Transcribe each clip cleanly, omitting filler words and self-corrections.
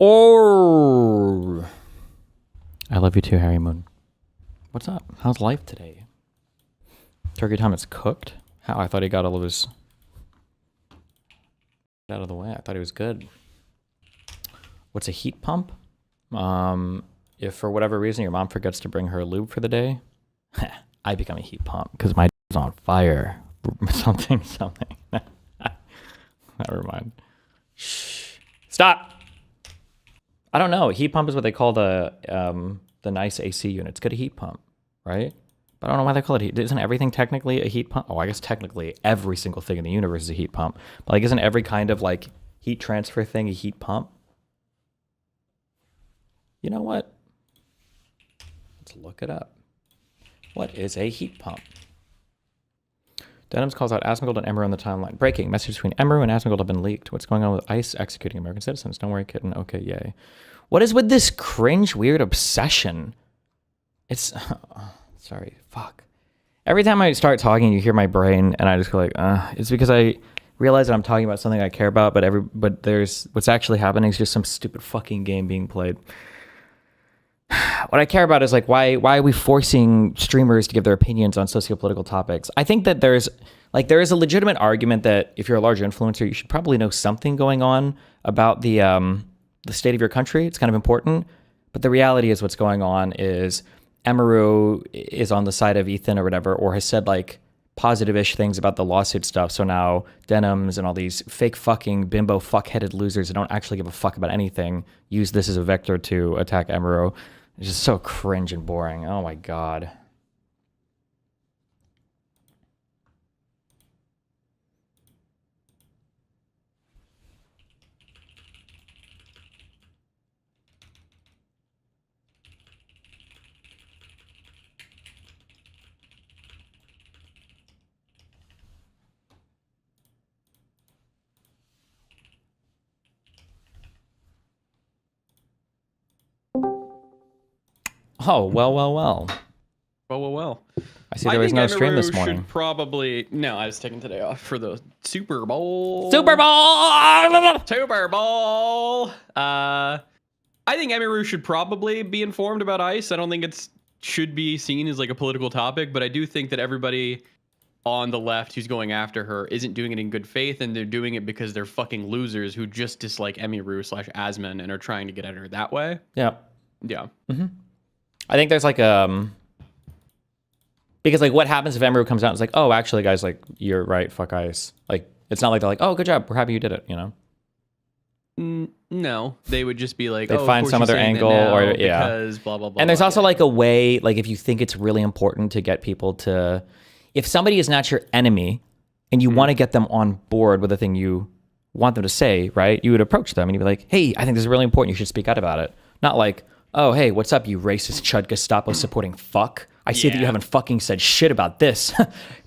Oh, I love you too, Harry Moon. What's up? How's life today? Turkey time is cooked? How? I thought he got all of his out of the way. I thought he was good. What's a heat pump? If for whatever reason your mom forgets to bring her lube for the day, I become a heat pump because my is on fire. something. Never mind. Shh. Stop. I don't know. Heat pump is what they call the nice AC unit. It's got a heat pump, right? But I don't know why they call it heat. Isn't everything technically a heat pump? Oh, I guess technically every single thing in the universe is a heat pump. But like, isn't every kind of like heat transfer thing a heat pump? You know what? Let's look it up. What is a heat pump? Denims calls out Asmongold and Emiru on the timeline. Breaking. Message between Emiru and Asmongold have been leaked. What's going on with ICE executing American citizens? Don't worry, kitten. Okay, yay. What is with this cringe, weird obsession? It's... sorry. Fuck. Every time I start talking, you hear my brain, and I just go like, it's because I realize that I'm talking about something I care about, but there's... What's actually happening is just some stupid fucking game being played. What I care about is like why are we forcing streamers to give their opinions on socio-political topics? I think that there is a legitimate argument that if you're a large influencer, you should probably know something going on about the state of your country. It's kind of important. But the reality is what's going on is Emiru is on the side of Ethan or whatever, or has said like positive-ish things about the lawsuit stuff. So now Denims and all these fake fucking bimbo fuck-headed losers that don't actually give a fuck about anything use this as a vector to attack Emiru. It's just so cringe and boring. Oh my god. Oh, well. I see there was no stream this morning. Should probably... No, I was taking today off for the Super Bowl. Super Bowl! I think Emiru should probably be informed about ICE. I don't think it should be seen as like a political topic, but I do think that everybody on the left who's going after her isn't doing it in good faith, and they're doing it because they're fucking losers who just dislike Emiru/Asmon and are trying to get at her that way. Yeah. Yeah. Mm-hmm. I think there's like because like what happens if Emiru comes out and is like, oh, actually guys, like you're right, fuck ICE. Like it's not like they're like, oh, good job, we're happy you did it, you know? No, they would just be like, they'd find some other angle or yeah. Because blah blah blah. And there's blah, also yeah. like a way, like if you think it's really important to get people to, if somebody is not your enemy and you want to get them on board with the thing you want them to say, right? You would approach them and you'd be like, hey, I think this is really important. You should speak out about it. Not like, oh, hey, what's up, you racist chud Gestapo supporting fuck? I see that you haven't fucking said shit about this.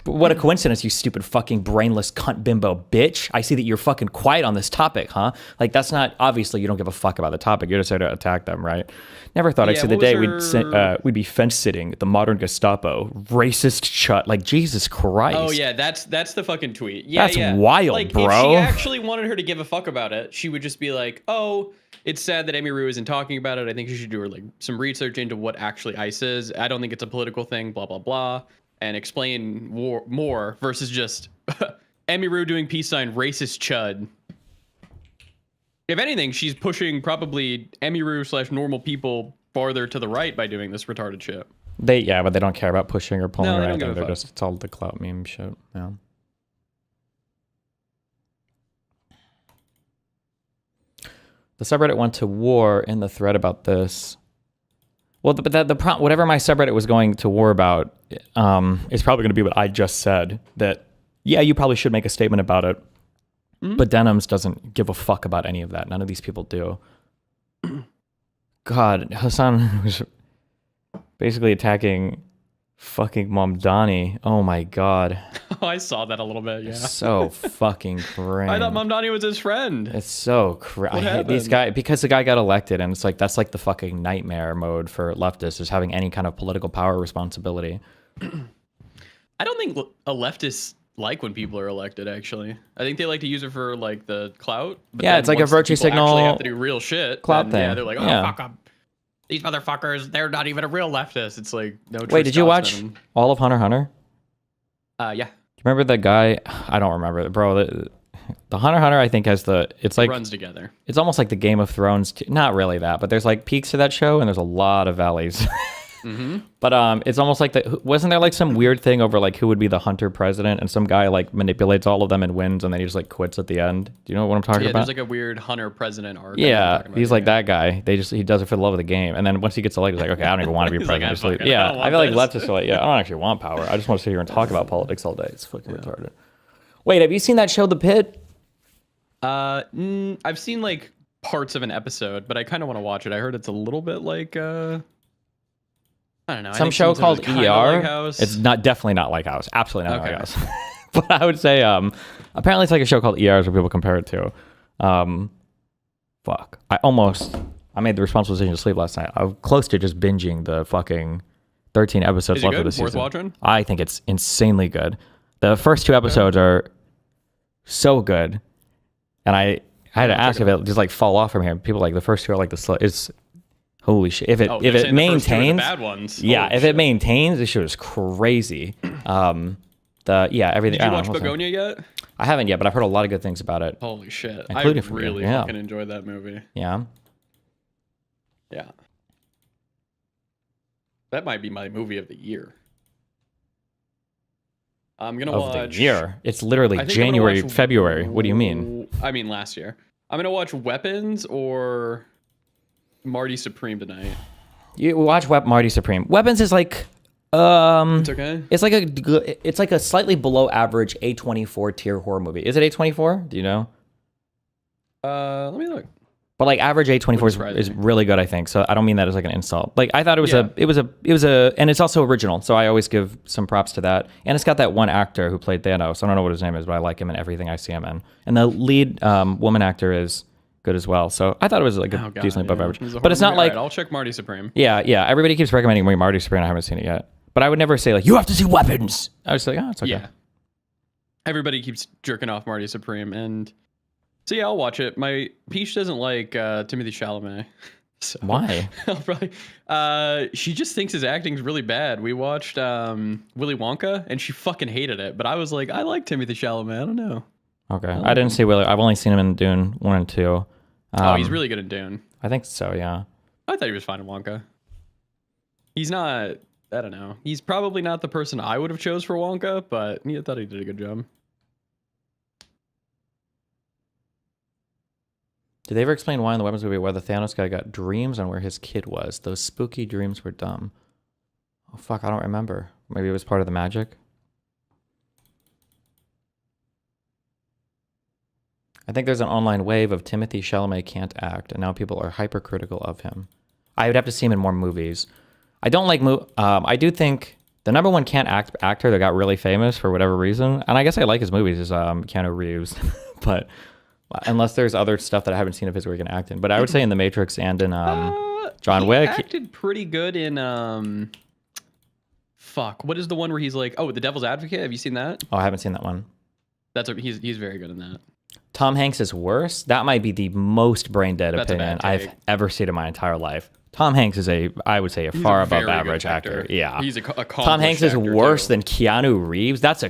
But what a coincidence, you stupid fucking brainless cunt bimbo bitch. I see that you're fucking quiet on this topic, huh? Like, that's not, obviously, you don't give a fuck about the topic. You're just there to attack them, right? Never thought I'd see the day we'd be fence-sitting the modern Gestapo. Racist chut. Like, Jesus Christ. Oh, yeah, that's the fucking tweet. Yeah, that's wild, like, bro. If she actually wanted her to give a fuck about it, she would just be like, oh, it's sad that Emiru isn't talking about it. I think you should do like some research into what actually ICE is. I don't think it's a political thing, blah, blah, blah. And explain more versus just Emiru doing peace sign racist chud. If anything, she's pushing probably Emiru/normal people farther to the right by doing this retarded shit. Yeah, but they don't care about pushing or pulling or anything. They're just, it's all the clout meme shit. Yeah. The subreddit went to war in the thread about this. Well, but whatever my subreddit was going to war about is probably going to be what I just said. That, yeah, you probably should make a statement about it. Mm-hmm. But Denims doesn't give a fuck about any of that. None of these people do. God, Hassan was basically attacking fucking Mamdani. Oh my god. Oh, I saw that a little bit, yeah. It's so fucking cringe. I thought Mamdani was his friend. It's so cringe. I hate these guys because the guy got elected, and it's like that's like the fucking nightmare mode for leftists, is having any kind of political power responsibility. I don't think a leftist like when people are elected. Actually, I think they like to use it for like the clout. But Yeah, then it's like a once the virtue people actually signal have to do real shit. clout then, Yeah, thing. they're like, oh Yeah. fuck up. These motherfuckers, they're not even a real leftist. It's like no. Wait, did you watch all of Hunter x Hunter? Yeah. Remember that guy? I don't remember, bro. The Hunter x Hunter, I think, has it's like runs together. It's almost like the Game of Thrones. Not really that, but there's like peaks to that show, and there's a lot of valleys. But it's almost like wasn't there like some weird thing over like who would be the Hunter president, and some guy like manipulates all of them and wins, and then he just like quits at the end. Do you know what I'm talking Yeah, about? there's like a weird Hunter president arc. Yeah, he's like that guy. He does it for the love of the game, and then once he gets elected, he's like, okay, I don't even want to be He's like, president. I I feel like this. leftists are like, yeah, I don't actually want power. I just want to sit here and talk about politics all day. It's fucking retarded. Wait, have you seen that show, The Pit? I've seen like parts of an episode, but I kind of want to watch it. I heard it's a little bit like I don't know. Some show called ER. Like House. It's definitely not like House. Absolutely not Okay. like House. But I would say apparently it's like a show called ER is what people compare it to. Fuck. I made the responsible decision to sleep last night. I was close to just binging the fucking 13 episodes Is it left of good? the Worth season. watching? I think it's insanely good. The first 2 episodes are so good. And I had to ask if it just like fall off from here. People like the first 2 are like the slow. It's holy shit. If it they're saying the first 2 are the maintains, bad ones. yeah, Holy if shit. it maintains, this shit is crazy. Everything. Did you I don't watch know, Begonia yet? I haven't yet, but I've heard a lot of good things about it. Holy shit! I Including from you, really yeah. fucking enjoyed that movie. Yeah. Yeah, that might be my movie of the year. I'm gonna Of watch. the year. It's literally I think I'm gonna January, watch- February. What do you mean? I mean last year. I'm gonna watch Weapons or Marty Supreme tonight. You watch Marty Supreme. Weapons is like It's okay. it's like a slightly below average A24 tier horror movie. Is it A24? Do you know? Let me look. But like average A24 surprise is me. really good, I think. So I don't mean that as like an insult. Like I thought it was Yeah. and it's also original. So I always give some props to that. And it's got that one actor who played Thanos. I don't know what his name is, but I like him in everything I see him in. And the lead woman actor is good as well. So I thought it was like a decently above average. But it's not like I'll check Marty Supreme. yeah. Everybody keeps recommending me Marty Supreme. I haven't seen it yet. But I would never say like you have to see Weapons. I was like, oh, it's okay. Yeah. Everybody keeps jerking off Marty Supreme, and so yeah, I'll watch it. My Peach doesn't like Timothy Chalamet. So Why? I'll probably. She just thinks his acting's really bad. We watched Willy Wonka, and she fucking hated it. But I was like, I like Timothy Chalamet. I don't know. Okay. I didn't see Willie. I've only seen him in Dune 1 and 2. Oh, he's really good in Dune. I think so, yeah. I thought he was fine in Wonka. He's not. I don't know. He's probably not the person I would have chose for Wonka, but I thought he did a good job. Did they ever explain why in the Weapons movie why the Thanos guy got dreams on where his kid was? Those spooky dreams were dumb. Oh, fuck, I don't remember. Maybe it was part of the magic? I think there's an online wave of Timothy Chalamet can't act, and now people are hypercritical of him. I would have to see him in more movies. I don't like I do think the number one can't act actor that got really famous for whatever reason, and I guess I like his movies, is Keanu Reeves. But unless there's other stuff that I haven't seen of his where he can act in. But I would say in The Matrix and in John Wick. He acted pretty good in fuck. What is the one where he's like, oh, The Devil's Advocate? Have you seen that? Oh, I haven't seen that one. He's very good in that. Tom Hanks is worse. That might be the most brain dead That's a opinion bad take. I've ever seen in my entire life. Tom Hanks is I would say, a He's far a above very average good actor. Yeah. He's Tom Hanks is worse than Keanu Reeves. That's a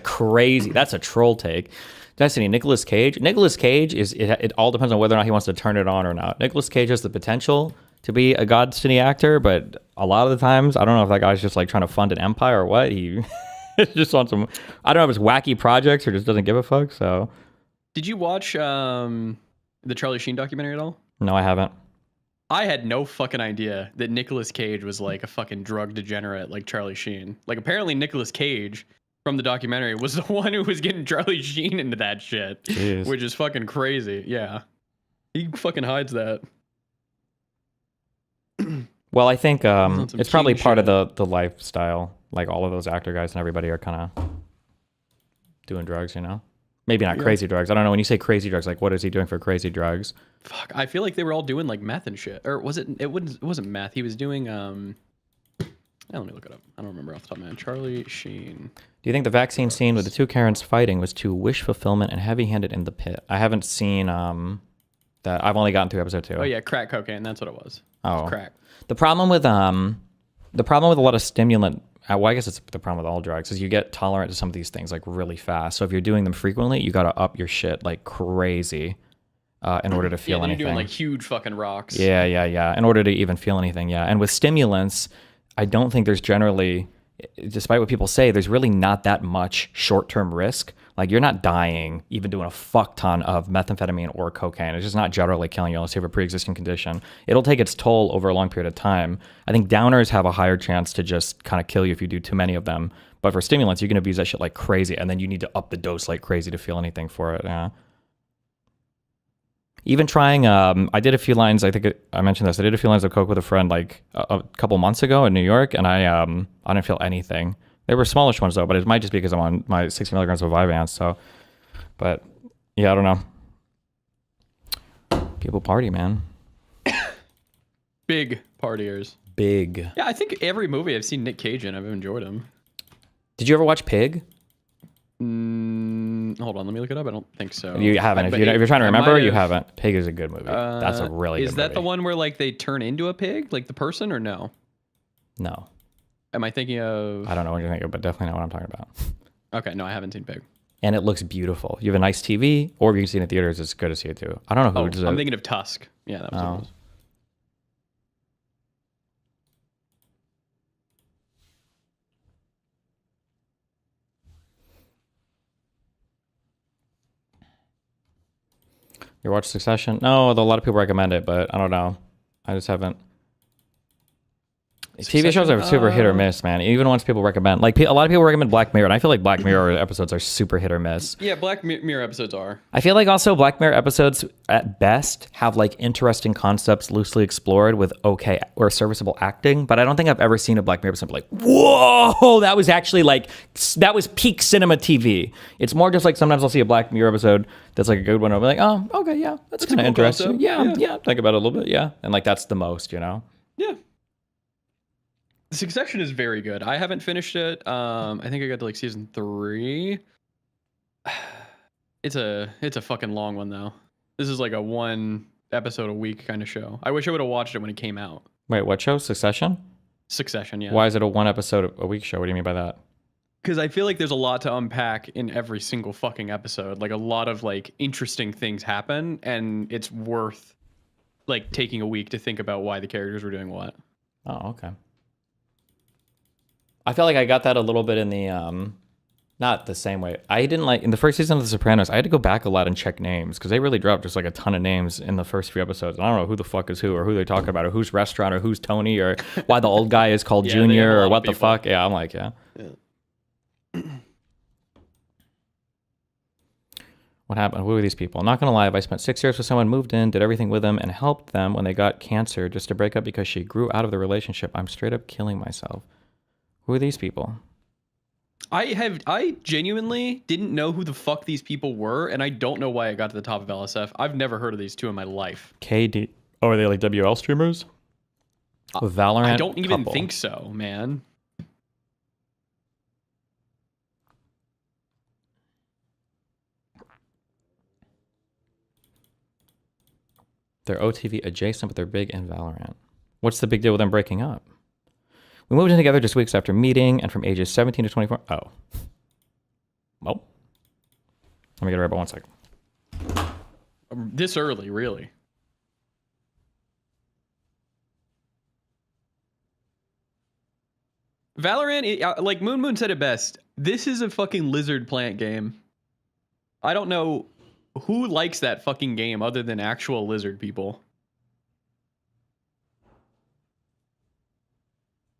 troll take. Destiny, Nicolas Cage. Nicolas Cage it all depends on whether or not he wants to turn it on or not. Nicolas Cage has the potential to be a Destiny actor, but a lot of the times, I don't know if that guy's just like trying to fund an empire or what. He just on some, I don't know if it's wacky projects or just doesn't give a fuck. So, did you watch the Charlie Sheen documentary at all? no, I haven't. I had no fucking idea that Nicolas Cage was like a fucking drug degenerate like Charlie Sheen. Like apparently Nicolas Cage from the documentary was the one who was getting Charlie Sheen into that shit. Jeez. Which is fucking crazy. Yeah. He fucking hides that. Well, I think on some it's probably king part shit. of the lifestyle. Like all of those actor guys and everybody are kind of doing drugs, you know? Maybe not crazy drugs. I don't know. When you say crazy drugs, like what is he doing for crazy drugs? Fuck. I feel like they were all doing like meth and shit. Or was it? It wasn't meth. He was doing Yeah, let me look it up. I don't remember off the top of my head. Charlie Sheen. Do you think the vaccine scene with the two Karens fighting was too wish fulfillment and heavy-handed in the pit? I haven't seen that. I've only gotten through episode 2. Oh yeah, crack cocaine. That's what it was. Oh, It's crack. The problem with a lot of stimulant, well, I guess it's the problem with all drugs, is you get tolerant to some of these things like really fast. So if you're doing them frequently, you got to up your shit like crazy in order to feel yeah, anything. You're doing like huge fucking rocks. Yeah. In order to even feel anything, yeah. And with stimulants, I don't think there's generally, despite what people say, there's really not that much short-term risk. Like you're not dying even doing a fuck ton of methamphetamine or cocaine. It's just not generally killing you unless you have a pre-existing condition. It'll take its toll over a long period of time. I think downers have a higher chance to just kind of kill you if you do too many of them. But for stimulants, you can abuse that shit like crazy, and then you need to up the dose like crazy to feel anything for it. Yeah. Even trying, I did a few lines. I think I mentioned this. I did a few lines of coke with a friend like a couple months ago in New York, and I didn't feel anything. They were smallish ones though, but it might just be because I'm on my 60 milligrams of Vyvanse. So, but yeah, I don't know. People party, man. Big partiers. Big. Yeah, I think every movie I've seen Nick Cage in, I've enjoyed him. Did you ever watch Pig? Hold on, let me look it up. I don't think so. You haven't. If you're trying to remember, you haven't. Pig is a good movie. That's a really good movie. Is that the one where like they turn into a pig, like the person, or no? No. Am I thinking of? I don't know what you're thinking of, but definitely not what I'm talking about. Okay, no, I haven't seen Pig. And it looks beautiful. You have a nice TV, or if you can see it in theaters, it's good to see it too. I don't know who does it. I'm thinking of Tusk. Yeah, that was what it was. You watch Succession? No, a lot of people recommend it, but I don't know. I just haven't. TV shows are super hit or miss, man. Even once people recommend, like a lot of people recommend Black Mirror, and I feel like Black Mirror episodes are super hit or miss. Yeah, Black Mirror episodes are. I feel like also Black Mirror episodes at best have like interesting concepts loosely explored with okay or serviceable acting, but I don't think I've ever seen a Black Mirror episode like, whoa, that was actually like, that was peak cinema TV. It's more just like sometimes I'll see a Black Mirror episode that's like a good one. I'll be like, oh, okay, yeah, that's kind of interesting. Yeah, think about it a little bit, yeah. And like that's the most, you know? Yeah. Succession is very good. I haven't finished it. I think I got to like season 3. It's a fucking long one though. This is like a 1 episode a week kind of show. I wish I would have watched it when it came out. Wait, what show? Succession? Succession, yeah. Why is it a 1 episode a week show? What do you mean by that? Because I feel like there's a lot to unpack in every single fucking episode. Like a lot of like interesting things happen, and it's worth like taking a week to think about why the characters were doing what. Oh, okay. I feel like I got that a little bit in the, not the same way. I didn't like, in the first season of The Sopranos, I had to go back a lot and check names because they really dropped just like a ton of names in the first few episodes. And I don't know who the fuck is who or who they're talking about or whose restaurant or who's Tony or why the old guy is called Junior or what the fuck. Yeah, I'm like, yeah. What happened? Who are these people? I'm not going to lie. If I spent 6 years with someone, moved in, did everything with them, and helped them when they got cancer just to break up because she grew out of the relationship, I'm straight up killing myself. Who are these people? I genuinely didn't know who the fuck these people were, and I don't know why I got to the top of LSF. I've never heard of these two in my life. KD. Oh, are they like WL streamers? Valorant. I don't even think so, man. They're OTV adjacent, but they're big in Valorant. What's the big deal with them breaking up? We moved in together just weeks after meeting, and from ages 17 to 24. Oh. Well. Let me get it right by 1 second. This early, really. Valorant, like Moon said it best. This is a fucking lizard plant game. I don't know who likes that fucking game other than actual lizard people.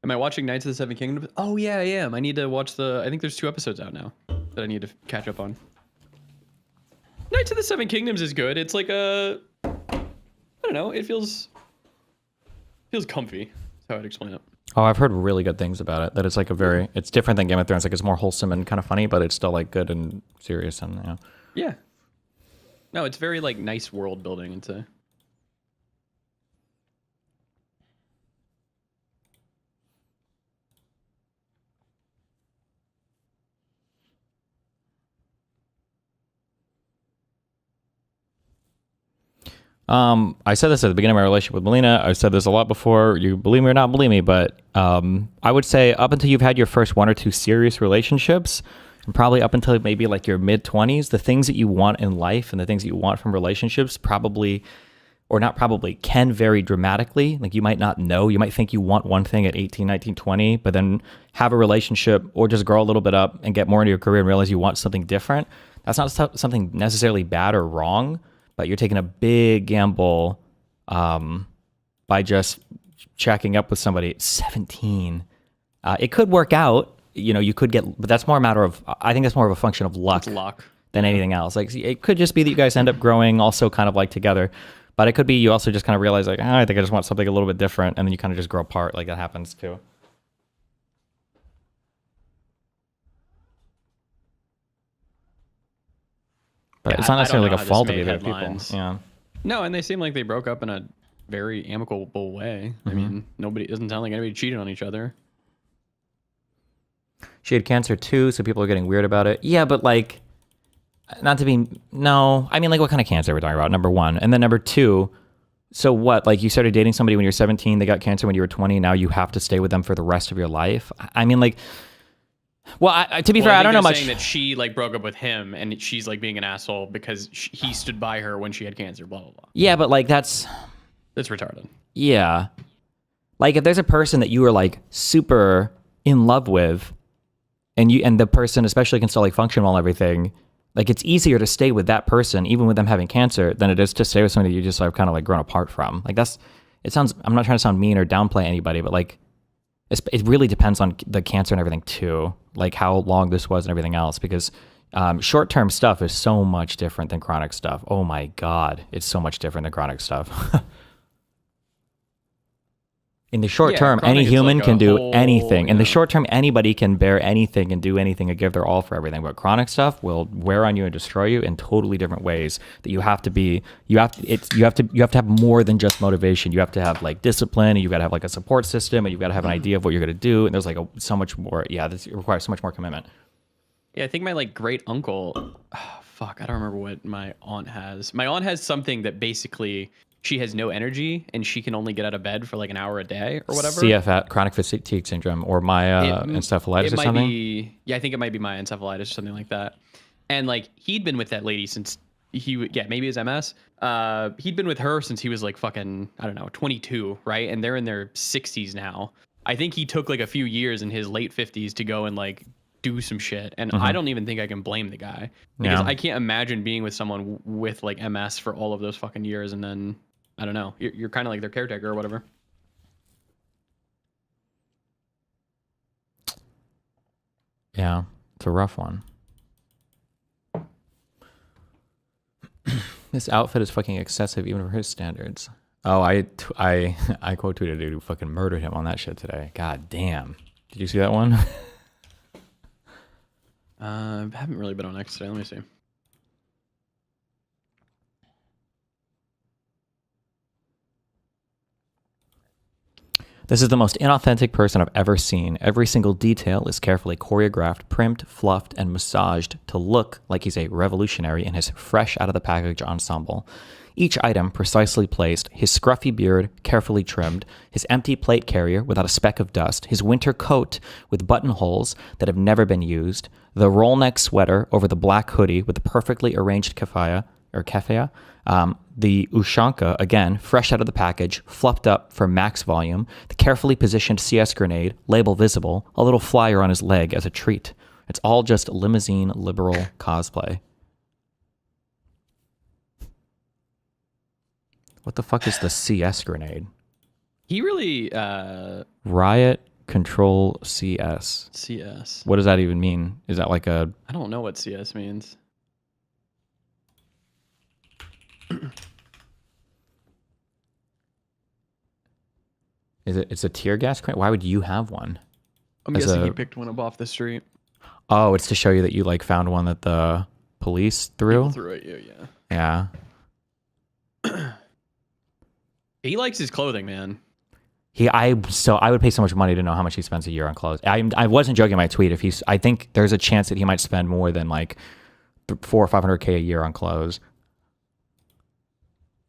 Am I watching Knights of the Seven Kingdoms? Oh yeah, I am. I need to watch I think there's 2 episodes out now that I need to catch up on. Knights of the Seven Kingdoms is good. It's like I don't know. It feels comfy. That's how I'd explain it. Oh, I've heard really good things about it. That it's like it's different than Game of Thrones. Like it's more wholesome and kind of funny, but it's still like good and serious and Yeah. No, it's very like nice world building. I said this at the beginning of my relationship with Melina. I've said this a lot before. You believe me or not believe me, but I would say up until you've had your first 1 or 2 serious relationships, and probably up until maybe like your mid-20s, the things that you want in life and the things that you want from relationships probably, or not probably, can vary dramatically. Like you might not know. You might think you want one thing at 18, 19, 20, but then have a relationship or just grow a little bit up and get more into your career and realize you want something different. That's not something necessarily bad or wrong, but you're taking a big gamble by just checking up with somebody at 17. It could work out. You know, you could get, but that's more a matter of, I think that's more of a function of luck, than anything else. Like it could just be that you guys end up growing also kind of like together, but it could be you also just kind of realize like, I think I just want something a little bit different, and then you kind of just grow apart. Like that happens too. But Yeah, it's not necessarily like a fault of made either people. headlines. Yeah. No, and they seem like they broke up in a very amicable way. I mean, it doesn't sound like anybody cheated on each other. She had cancer too, so people are getting weird about it. Yeah, but like, not to be, no. I mean, like, what kind of cancer are we talking about? Number one. And then number two, so what? Like, you started dating somebody when you were 17, they got cancer when you were 20, now you have to stay with them for the rest of your life? I mean, like, well, to be fair, I don't know much. Saying that she, like, broke up with him, and she's, like, being an asshole because he stood by her when she had cancer, blah, blah, blah. Yeah, but, like, that's retarded. Yeah. Like, if there's a person that you are, like, super in love with, and the person especially can still like function well and everything, like it's easier to stay with that person even with them having cancer than it is to stay with somebody you just have kind of like grown apart from. Like I'm not trying to sound mean or downplay anybody, but like it really depends on the cancer and everything too, like how long this was and everything else, because short-term stuff is so much different than chronic stuff. Oh my God, it's so much different than chronic stuff. In the short term, any human can do anything. In the short term, anybody can bear anything and do anything and give their all for everything. But chronic stuff will wear on you and destroy you in totally different ways. That you have to have more than just motivation. You have to have like discipline, and you've got to have like a support system, and you've got to have an idea of what you're going to do. And there's like so much more. Yeah, it requires so much more commitment. Yeah, I think my like great uncle. Oh, fuck, I don't remember what my aunt has. My aunt has something that basically, she has no energy and she can only get out of bed for like an hour a day or whatever. CFS, chronic fatigue syndrome, or encephalitis or something. Yeah, I think it might be encephalitis or something like that. And like he'd been with that lady since maybe his MS. He'd been with her since he was like fucking, I don't know, 22, right? And they're in their 60s now. I think he took like a few years in his late 50s to go and like do some shit, and I don't even think I can blame the guy, because I can't imagine being with someone with like MS for all of those fucking years, and then I don't know, you're kind of like their caretaker or whatever. Yeah, it's a rough one. This outfit is fucking excessive even for his standards. Oh, I quote tweeted a dude who fucking murdered him on that shit today. God damn. Did you see that one? I haven't really been on X today. Let me see. This is the most inauthentic person I've ever seen. Every single detail is carefully choreographed, primed, fluffed, and massaged to look like he's a revolutionary in his fresh out of the package ensemble. Each item precisely placed, his scruffy beard carefully trimmed, his empty plate carrier without a speck of dust, his winter coat with buttonholes that have never been used, the roll neck sweater over the black hoodie with the perfectly arranged keffiyeh, the ushanka, again, fresh out of the package, fluffed up for max volume, the carefully positioned CS grenade, label visible, a little flyer on his leg as a treat. It's all just limousine liberal cosplay. What the fuck is the CS grenade? He really... Riot Control CS. CS. What does that even mean? Is that like a... I don't know what CS means. It's a tear gas grenade? Why would you have one? I'm guessing he picked one up off the street. Oh, it's to show you that you like found one that the police threw? People threw at you, yeah. Yeah. He likes his clothing, man. I would pay so much money to know how much he spends a year on clothes. I wasn't joking in my tweet. I think there's a chance that he might spend more than like $400,000 or $500,000 a year on clothes.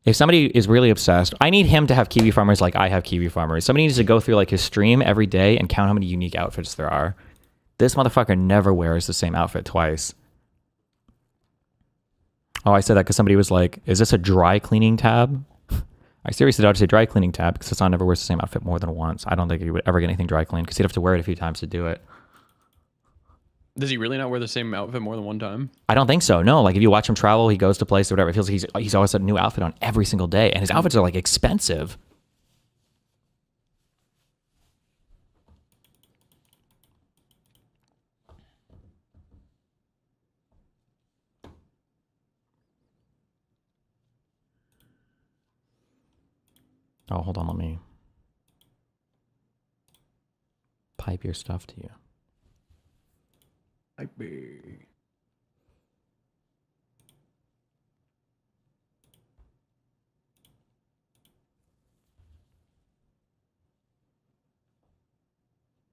If somebody is really obsessed, I need him to have kiwi farmers like I have kiwi farmers. Somebody needs to go through like his stream every day and count how many unique outfits there are. This motherfucker never wears the same outfit twice. Oh, I said that because somebody was like, is this a dry cleaning tab? I seriously thought to say dry cleaning tab because Hassan never wears the same outfit more than once. I don't think he would ever get anything dry cleaned because he'd have to wear it a few times to do it. Does he really not wear the same outfit more than one time? I don't think so. No, like if you watch him travel, he goes to places or whatever. It feels like he's always got a new outfit on every single day, and his outfits are like expensive. Oh, hold on, let me pipe your stuff to you.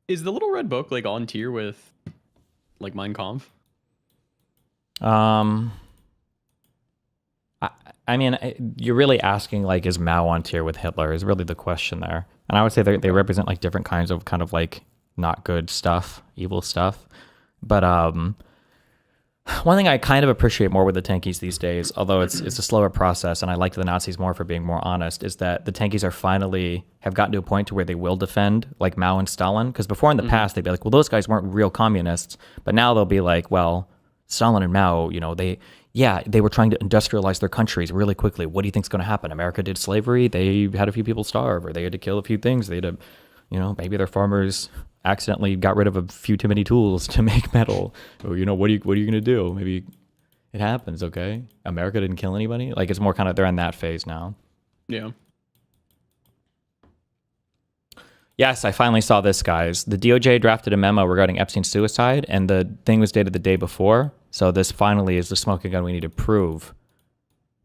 Is the little red book like on tier with like Mein Kampf? I mean, you're really asking like, is Mao on tier with Hitler is really the question there. And I would say they represent like different kinds of kind of like not good stuff, evil stuff. But one thing I kind of appreciate more with the tankies these days, although it's a slower process, and I like the Nazis more for being more honest, is that the tankies are finally have gotten to a point to where they will defend like Mao and Stalin. Because before in the past, they'd be like, well, those guys weren't real communists. But now they'll be like, well, Stalin and Mao, you know, they were trying to industrialize their countries really quickly. What do you think's going to happen? America did slavery. They had a few people starve, or they had to kill a few things. They had to, you know, maybe their farmers accidentally got rid of a few too many tools to make metal. Or, you know, what are you going to do? Maybe it happens, okay? America didn't kill anybody. Like, it's more kind of, they're in that phase now. Yeah. Yes, I finally saw this, guys. The DOJ drafted a memo regarding Epstein's suicide, and the thing was dated the day before. So this finally is the smoking gun we need to prove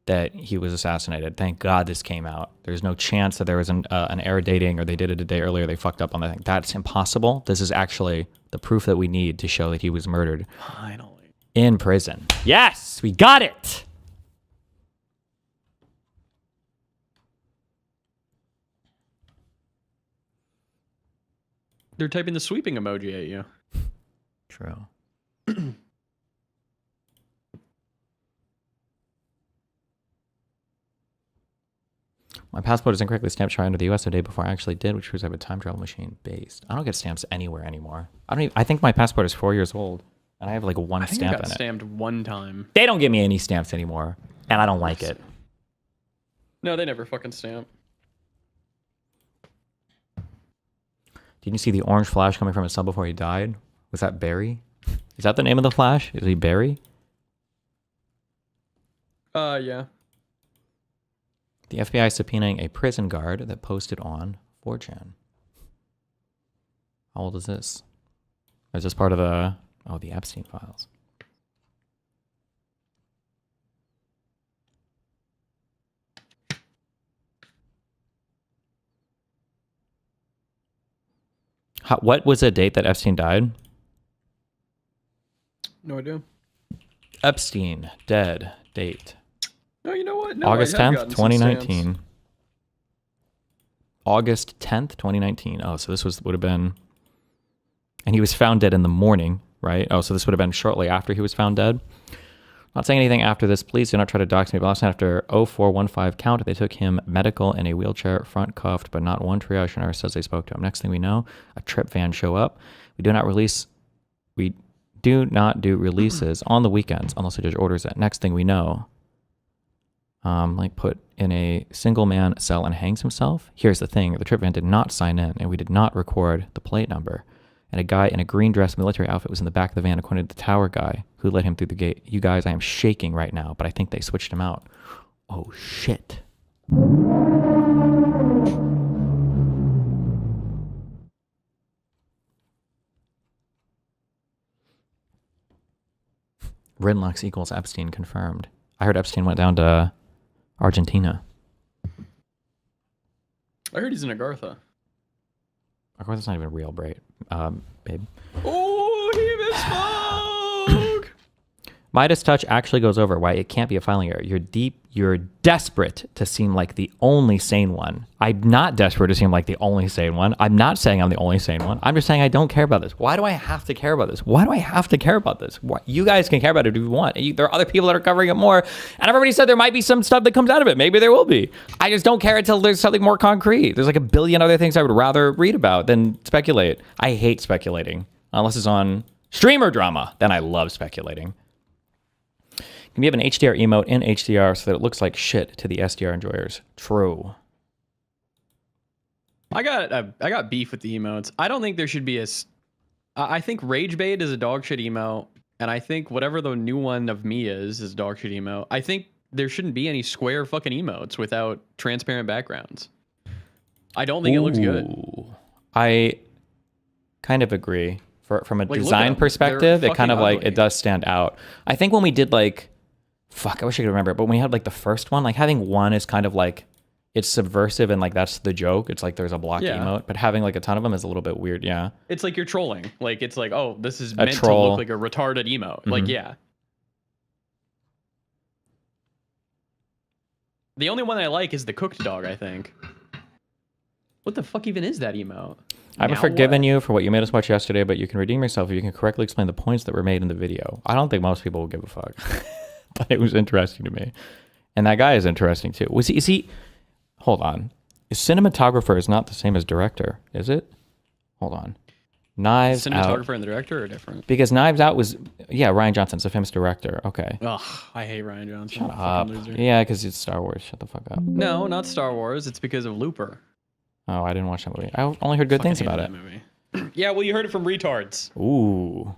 that he was assassinated. Thank God this came out. There's no chance that there was an error dating or they did it a day earlier. They fucked up on that thing. That's impossible. This is actually the proof that we need to show that he was murdered. Finally. In prison. Yes, we got it. They're typing the sweeping emoji at you. True. My passport is incorrectly stamped trying to the US the day before I actually did, which was I have a time travel machine based. I don't get stamps anywhere anymore. I think my passport is 4 years old, and I have like one stamp in it. Stamped one time. They don't give me any stamps anymore, and I don't like it. No, they never fucking stamp. Didn't you see the orange flash coming from his cell before he died? Was that Barry? Is that the name of the flash? Is he Barry? Yeah. The FBI subpoenaing a prison guard that posted on 4chan. How old is this? Or is this part of the Epstein files? What was the date that Epstein died? No idea. Epstein, dead, date. No, you know what? No, August I have 10th, gotten some 2019. stamps. August 10th, 2019. Oh, so this would have been... And he was found dead in the morning, right? Oh, so this would have been shortly after he was found dead. Not saying anything after this. Please do not try to dox me. But last night after 0415 count, they took him medical in a wheelchair, front cuffed, but not one triage nurse says they spoke to him. Next thing we know, a trip van show up. We do not do releases on the weekends unless the judge orders it. Next thing we know, like put in a single man cell and hangs himself. Here's the thing. The trip van did not sign in and we did not record the plate number. And a guy in a green dress military outfit was in the back of the van according to the tower guy who led him through the gate. You guys, I am shaking right now, but I think they switched him out. Oh, shit. Rinlux equals Epstein confirmed. I heard Epstein went down to Argentina. I heard he's in Agartha. Of course, it's not even real, babe. Oh, he misspoke! Midas touch actually goes over. Why? It can't be a filing error. You're desperate to seem like the only sane one. I'm not desperate to seem like the only sane one. I'm not saying I'm the only sane one. I'm just saying I don't care about this. Why do I have to care about this? Why do I have to care about this? Why? You guys can care about it if you want. There are other people that are covering it more. And everybody said there might be some stuff that comes out of it. Maybe there will be. I just don't care until there's something more concrete. There's like a billion other things I would rather read about than speculate. I hate speculating. Unless it's on streamer drama. Then I love speculating. Can we have an HDR emote in HDR so that it looks like shit to the SDR enjoyers? True. I got beef with the emotes. I don't think there should be I think Rage Bait is a dog shit emote, and I think whatever the new one of me is dog shit emote. I think there shouldn't be any square fucking emotes without transparent backgrounds. I don't think it looks good. I kind of agree. From a design perspective, it kind of like it does stand out. I think when we did like, fuck, I wish I could remember it, but when we had like the first one, like having one is kind of like it's subversive and like that's the joke. It's like there's a block emote, but having like a ton of them is a little bit weird. Yeah, it's like you're trolling. Like it's like, oh, this is meant to look like a retarded emote. Like yeah. The only one I like is the cooked dog. I think. What the fuck even is that emote? I haven't forgiven you for what you made us watch yesterday, but you can redeem yourself if you can correctly explain the points that were made in the video. I don't think most people will give a fuck, but it was interesting to me. And that guy is interesting too. Is he, hold on. Cinematographer is not the same as director, is it? Hold on. Knives Out. Cinematographer and the director are different. Because Knives Out was, yeah, Ryan Johnson's a famous director. Okay. Ugh, I hate Ryan Johnson. Shut up. Yeah, because it's Star Wars. Shut the fuck up. No, not Star Wars. It's because of Looper. Oh, I didn't watch that movie. I only heard good things about it. Movie. Yeah, well, you heard it from retards. Ooh.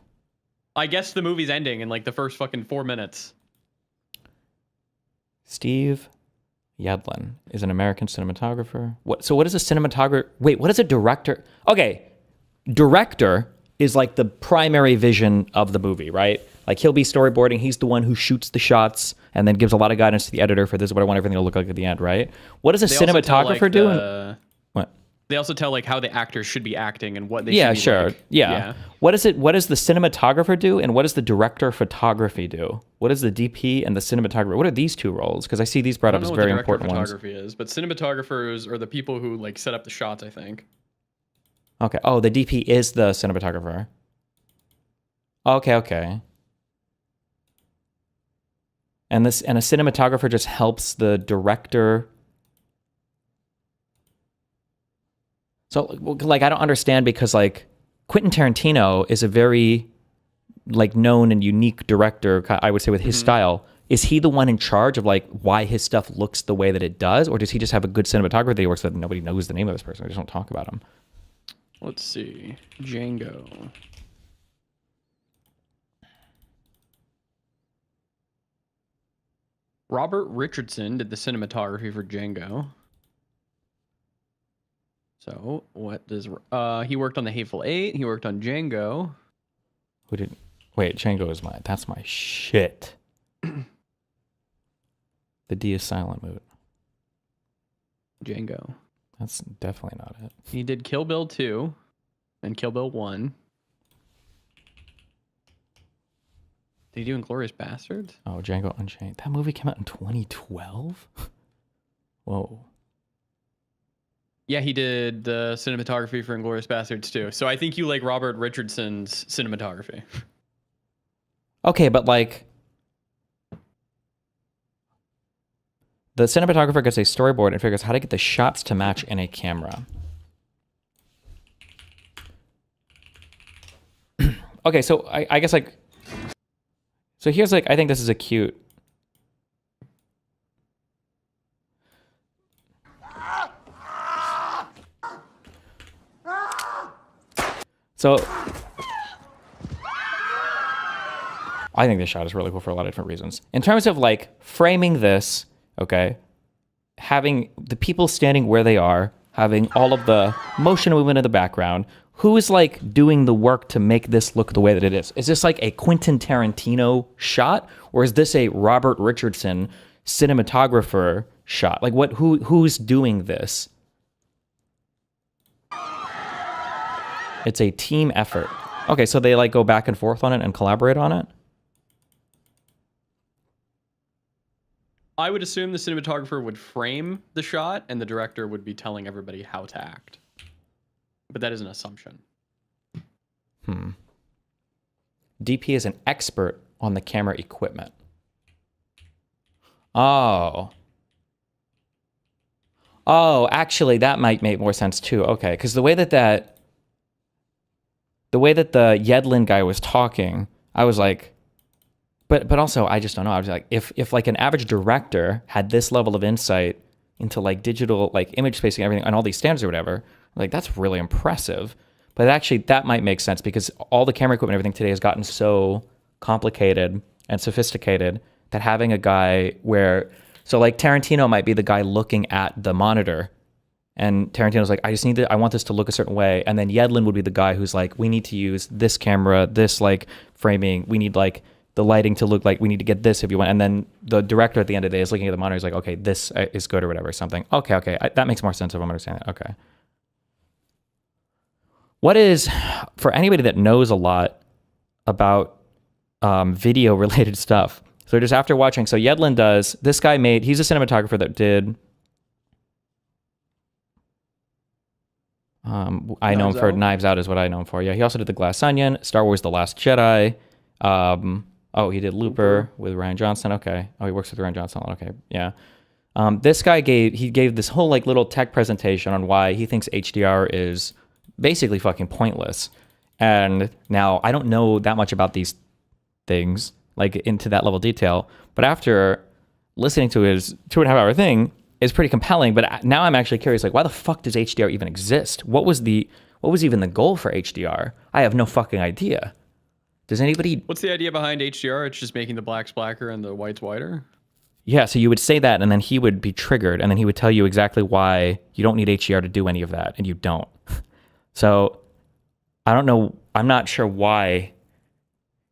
I guess the movie's ending in like the first fucking 4 minutes. Steve Yedlin is an American cinematographer. So what is a cinematographer? Wait, what is a director? Okay, director is like the primary vision of the movie, right? Like he'll be storyboarding. He's the one who shoots the shots and then gives a lot of guidance to the editor for this is what I want everything to look like at the end, right? What does a cinematographer do? They also tell like how the actors should be acting and what they should be sure. Like. Yeah. What does the cinematographer do and what does the director of photography do? What is the DP and the cinematographer? What are these two roles? Because I see these brought up as very important ones. Photography is, but cinematographers are the people who like set up the shots, I think. Okay. Oh, the DP is the cinematographer. Okay. And a cinematographer just helps the director. So, like, I don't understand because, like, Quentin Tarantino is a very, like, known and unique director, I would say, with his style. Is he the one in charge of, like, why his stuff looks the way that it does? Or does he just have a good cinematographer that he works with and nobody knows the name of this person? They just don't talk about him. Let's see. Django. Robert Richardson did the cinematography for Django. So what does he worked on The Hateful Eight? He worked on Django. Who didn't? Wait, Django is that's my shit. The D is silent mode. Django. That's definitely not it. He did Kill Bill 2 and Kill Bill 1. Did he do Inglourious Basterds? Oh, Django Unchained. That movie came out in 2012? Whoa. Yeah, he did the cinematography for Inglourious Basterds too. So I think you like Robert Richardson's cinematography. Okay, but like the cinematographer gets a storyboard and figures out how to get the shots to match in a camera. Okay, so I guess like so here's like I think this is a cute. So I think this shot is really cool for a lot of different reasons. In terms of like framing this, okay, having the people standing where they are, having all of the motion movement in the background, who is like doing the work to make this look the way that it is? Is this like a Quentin Tarantino shot or is this a Robert Richardson cinematographer shot? Like who's doing this? It's a team effort. Okay, so they like go back and forth on it and collaborate on it? I would assume the cinematographer would frame the shot and the director would be telling everybody how to act. But that is an assumption. DP is an expert on the camera equipment. Oh. Oh, actually, that might make more sense too. Okay, because the way that the Yedlin guy was talking, I was like, but also I just don't know. I was like, if like an average director had this level of insight into like digital like image spacing and everything and all these standards or whatever, like that's really impressive. But actually, that might make sense because all the camera equipment and everything today has gotten so complicated and sophisticated that having a guy so like Tarantino might be the guy looking at the monitor, and Tarantino's like, I want this to look a certain way, and then Yedlin would be the guy who's like, we need to use this camera, this like framing, we need like the lighting to look like, we need to get this if you want, and then the director at the end of the day is looking at the monitor, he's like, okay, this is good or whatever, something. Okay, that makes more sense if I'm understanding that. Okay. What is, for anybody that knows a lot about video related stuff, so just after watching, so Yedlin does, this guy he's a cinematographer that did, I know him for Knives Out is what I know him for. Yeah, he also did The Glass Onion, Star Wars The Last Jedi. He did Looper with Rian Johnson. Okay. Oh, he works with Rian Johnson. Okay, yeah. This guy gave this whole like little tech presentation on why he thinks HDR is basically fucking pointless. And now I don't know that much about these things, like into that level of detail, but after listening to his 2.5 hour thing is pretty compelling. But now I'm actually curious, like, why the fuck does HDR even exist? What was even the goal for HDR? I have no fucking idea. Does anybody? What's the idea behind HDR? It's just making the blacks blacker and the whites whiter. Yeah, so you would say that, and then he would be triggered, and then he would tell you exactly why you don't need HDR to do any of that, and you don't. So I don't know. I'm not sure why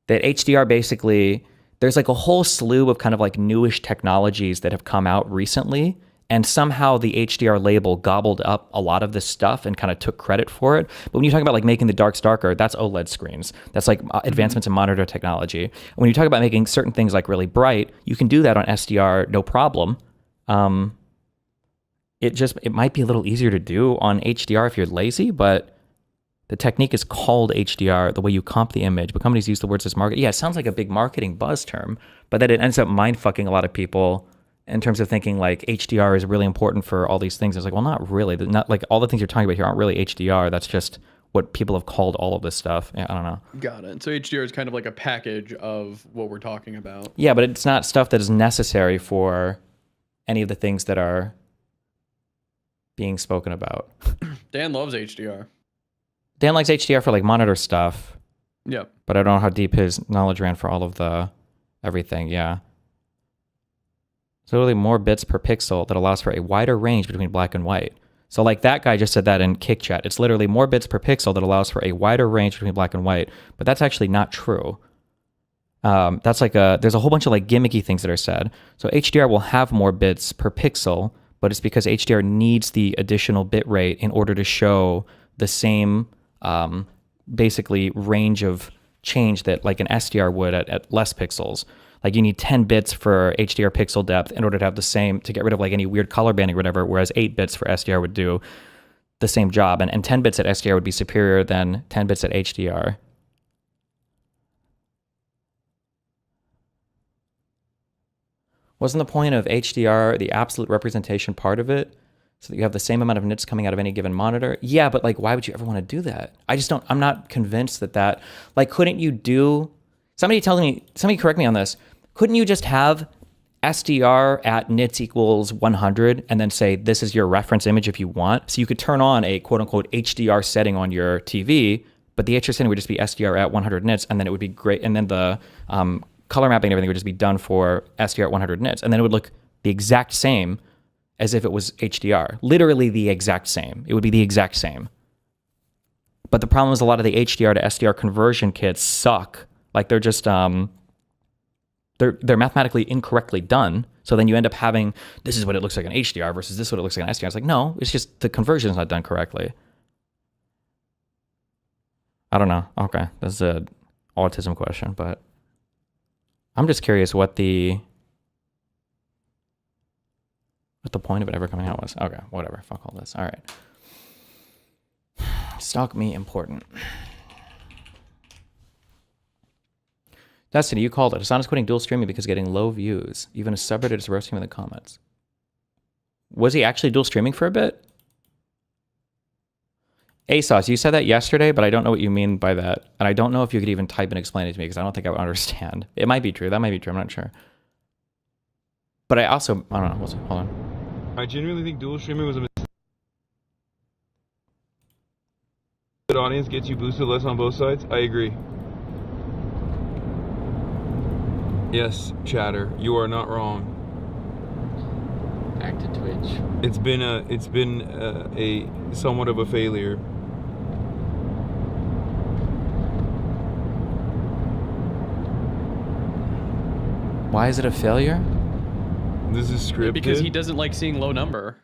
that HDR basically, there's like a whole slew of kind of like newish technologies that have come out recently, and somehow the HDR label gobbled up a lot of this stuff and kind of took credit for it. But when you talk about like making the darks darker, that's OLED screens. That's like advancements in monitor technology. When you talk about making certain things like really bright, you can do that on SDR, no problem. It might be a little easier to do on HDR if you're lazy, but the technique is called HDR, the way you comp the image, but companies use the words as market. Yeah, it sounds like a big marketing buzz term, but then it ends up mind-fucking a lot of people in terms of thinking like HDR is really important for all these things. It's like, well, not really. Not like all the things you're talking about here aren't really HDR. That's just what people have called all of this stuff. Yeah, I don't know. Got it. So HDR is kind of like a package of what we're talking about. Yeah, but it's not stuff that is necessary for any of the things that are being spoken about. Dan loves HDR. Dan likes HDR for like monitor stuff. Yep. But I don't know how deep his knowledge ran for all of the everything. Yeah. So literally more bits per pixel that allows for a wider range between black and white. So like that guy just said that in Kick Chat. It's literally more bits per pixel that allows for a wider range between black and white. But that's actually not true. That's like there's a whole bunch of like gimmicky things that are said. So HDR will have more bits per pixel, but it's because HDR needs the additional bit rate in order to show the same basically range of change that like an SDR would at less pixels. Like you need 10 bits for HDR pixel depth in order to have the same, to get rid of like any weird color banding or whatever, whereas 8 bits for SDR would do the same job. And 10 bits at SDR would be superior than 10 bits at HDR. Wasn't the point of HDR the absolute representation part of it? So that you have the same amount of nits coming out of any given monitor? Yeah, but like, why would you ever want to do that? I'm not convinced that, like, couldn't you do, somebody correct me on this, couldn't you just have SDR at nits equals 100 and then say, this is your reference image if you want? So you could turn on a quote unquote HDR setting on your TV, but the HDR setting would just be SDR at 100 nits, and then it would be great. And then the color mapping and everything would just be done for SDR at 100 nits. And then it would look the exact same as if it was HDR. Literally the exact same. It would be the exact same. But the problem is a lot of the HDR to SDR conversion kits suck. Like they're just, they're mathematically incorrectly done. So then you end up having, this is what it looks like in HDR versus this is what it looks like in SDR. It's like, no, it's just the conversion is not done correctly. I don't know. Okay, that's an autism question, but I'm just curious what the what the point of it ever coming out was. Okay, whatever. Fuck all this. All right. Stalk me important. Destiny, you called it. Hassan is quitting dual streaming because getting low views. Even a subreddit is roasting him in the comments. Was he actually dual streaming for a bit? ASOS, you said that yesterday, but I don't know what you mean by that. And I don't know if you could even type and explain it to me because I don't think I would understand. It might be true. That might be true. I'm not sure. But I also, I don't know. Hold on. I genuinely think dual streaming was a mistake. Audience gets you boosted less on both sides. I agree. Yes, chatter, you are not wrong. Back to Twitch. It's been a somewhat of a failure. Why is it a failure? This is scripted. Because he doesn't like seeing low number.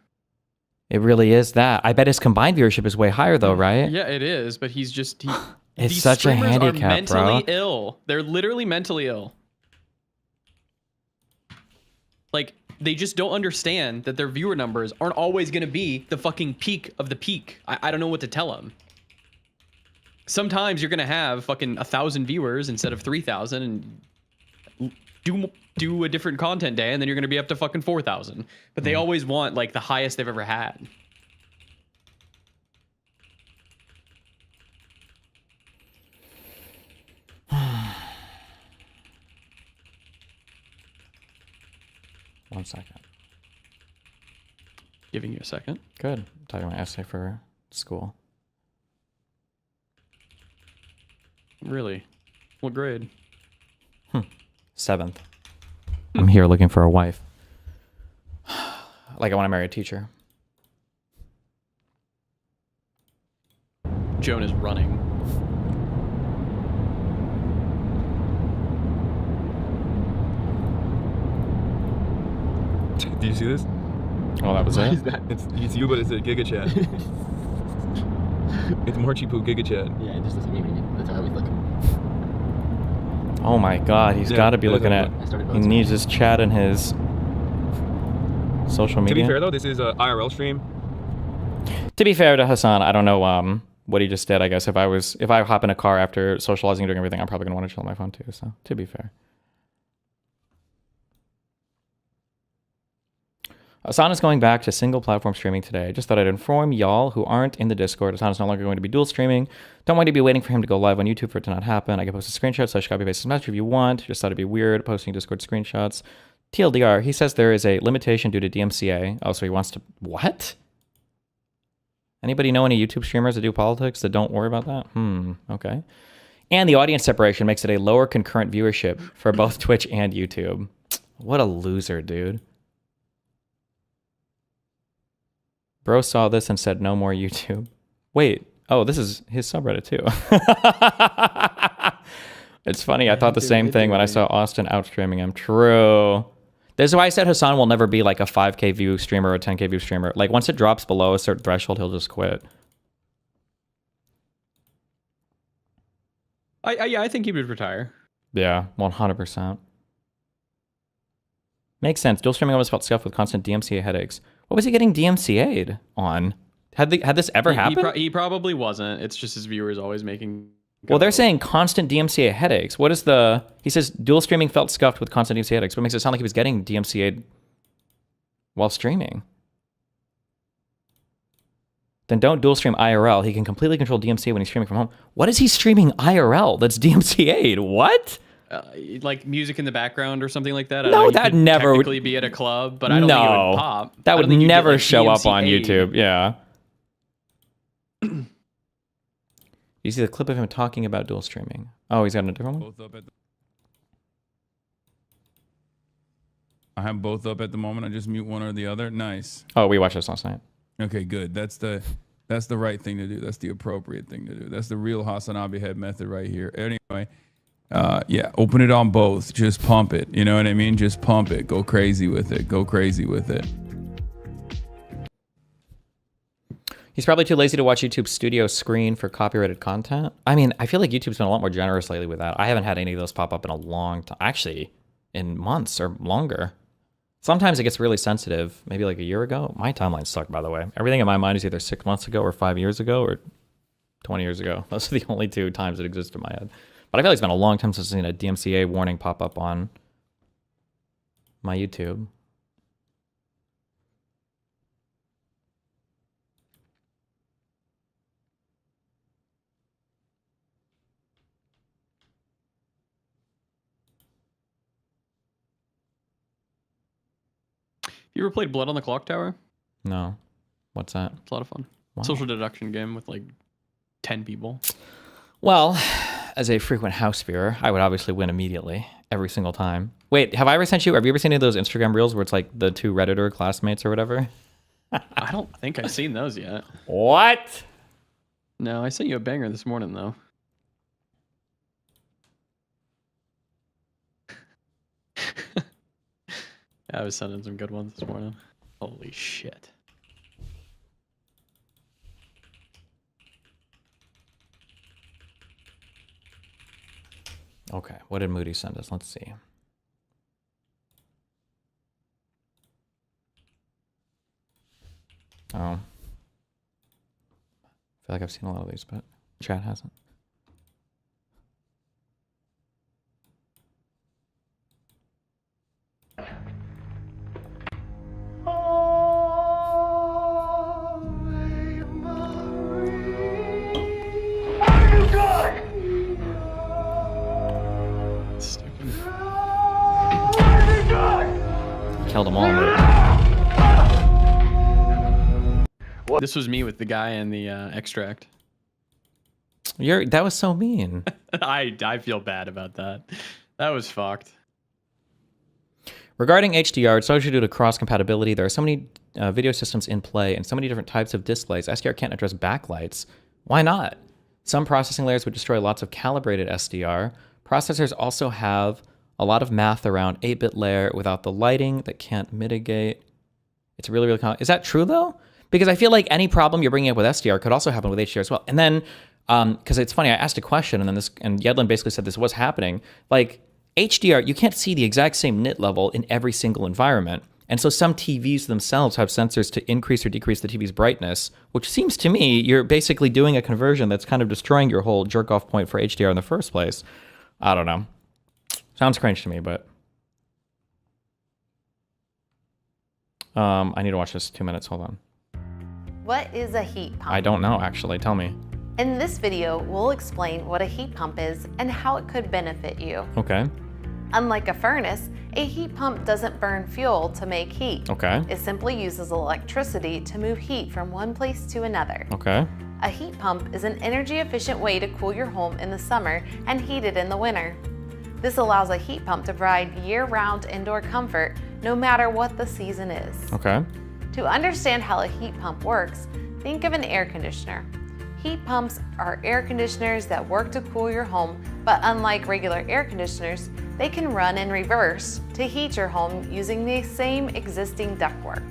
It really is that. I bet his combined viewership is way higher though, right? Yeah, it is, but he's just... It's these such a streamers handicap, are mentally bro. ill. They're literally mentally ill. Like, they just don't understand that their viewer numbers aren't always going to be the fucking peak of the peak. I don't know what to tell them. Sometimes you're going to have fucking 1,000 viewers instead of 3,000 and do a different content day, and then you're going to be up to fucking 4,000. But they always want, like, the highest they've ever had. One second. Giving you a second. Good. I'm typing my essay for school. Really? What grade? 7th. I'm here looking for a wife. Like I want to marry a teacher. Joan is running. Do you see this? Oh, that was What it? is that? It's you, but it's a Giga Chat. It's Marchie Poo Giga Chat. Yeah, it just doesn't mean anything. That's how I always look. Oh my god, he's Yeah, got to be that is looking a- at... I started He voting. needs his chat and his social To media. be fair though, this is a IRL stream. To be fair to Hassan, I don't know what he just did. I guess if I hop in a car after socializing and doing everything, I'm probably gonna want to chill on my phone too. So to be fair, Hassan is going back to single platform streaming today. I just thought I'd inform y'all who aren't in the Discord. Hassan is no longer going to be dual streaming. Don't want to be waiting for him to go live on YouTube for it to not happen. I can post a screenshot, so I should copy paste his message if you want. Just thought it'd be weird posting Discord screenshots. TLDR, he says there is a limitation due to DMCA. Oh, so he wants to... What? Anybody know any YouTube streamers that do politics that don't worry about that? Okay. And the audience separation makes it a lower concurrent viewership for both Twitch and YouTube. What a loser, dude. Bro saw this and said no more YouTube. Wait. Oh, this is his subreddit too. It's funny. I thought the same thing when I saw Austin outstreaming him. True. This is why I said Hassan will never be like a 5K view streamer or a 10K view streamer. Like once it drops below a certain threshold, he'll just quit. Yeah, I think he would retire. Yeah, 100%. Makes sense. Dual streaming almost felt scuffed with constant DMCA headaches. What was he getting DMCA'd on? Had this ever happened? He probably wasn't. It's just his viewers always making... Well, they're saying constant DMCA headaches. What is the... He says dual streaming felt scuffed with constant DMCA headaches. What makes it sound like he was getting DMCA'd while streaming? Then don't dual stream IRL. He can completely control DMCA when he's streaming from home. What is he streaming IRL that's DMCA'd? What? Like music in the background or something like that? No, you that could never would- technically be at a club, but I don't think it would pop. That I would don't think you'd get, never like, show up on DMCA. YouTube. Yeah. You see the clip of him talking about dual streaming. Oh, he's got a different one? Both up at the... I have both up at the moment. I just mute one or the other. Nice. Oh, we watched this last night. Okay, good. That's the right thing to do. That's the appropriate thing to do. That's the real Hasanabi head method right here. Anyway, yeah, open it on both. Just pump it. You know what I mean? Just pump it. Go crazy with it. Go crazy with it. He's probably too lazy to watch YouTube Studio screen for copyrighted content. I mean, I feel like YouTube's been a lot more generous lately with that. I haven't had any of those pop up in a long time. Actually, in months or longer. Sometimes it gets really sensitive. Maybe like a year ago. My timelines suck, by the way. Everything in my mind is either 6 months ago or 5 years ago or 20 years ago. Those are the only two times it exists in my head. But I feel like it's been a long time since I've seen a DMCA warning pop up on my YouTube. You ever played Blood on the Clock Tower? No. What's that? It's a lot of fun. Wow. Social deduction game with like 10 people. Well, as a frequent house viewer, I would obviously win immediately every single time. Wait, have I ever sent you? Have you ever seen any of those Instagram reels where it's like the two Redditor classmates or whatever? I don't think I've seen those yet. What? No, I sent you a banger this morning though. I was sending some good ones this morning. Holy shit. Okay, what did Moody send us? Let's see. Oh. I feel like I've seen a lot of these, but chat hasn't. Stupid. Killed them all. This was me with the guy in the extract. That was so mean. I feel bad about that. That was fucked. Regarding HDR, it's largely due to cross-compatibility. There are so many video systems in play and so many different types of displays. SDR can't address backlights. Why not? Some processing layers would destroy lots of calibrated SDR. Processors also have a lot of math around 8-bit layer without the lighting that can't mitigate. It's really, really is that true, though? Because I feel like any problem you're bringing up with SDR could also happen with HDR as well. And then, because it's funny, I asked a question, and then Yedlin basically said this was happening. Like, HDR, you can't see the exact same nit level in every single environment. And so some TVs themselves have sensors to increase or decrease the TV's brightness, which seems to me you're basically doing a conversion that's kind of destroying your whole jerk-off point for HDR in the first place. I don't know. Sounds cringe to me, but... I need to watch this 2 minutes. Hold on. What is a heat pump? I don't know, actually. Tell me. In this video, we'll explain what a heat pump is and how it could benefit you. Okay. Unlike a furnace, a heat pump doesn't burn fuel to make heat. Okay. It simply uses electricity to move heat from one place to another. Okay. A heat pump is an energy-efficient way to cool your home in the summer and heat it in the winter. This allows a heat pump to provide year-round indoor comfort no matter what the season is. Okay. To understand how a heat pump works, think of an air conditioner. Heat pumps are air conditioners that work to cool your home, but unlike regular air conditioners, they can run in reverse to heat your home using the same existing ductwork.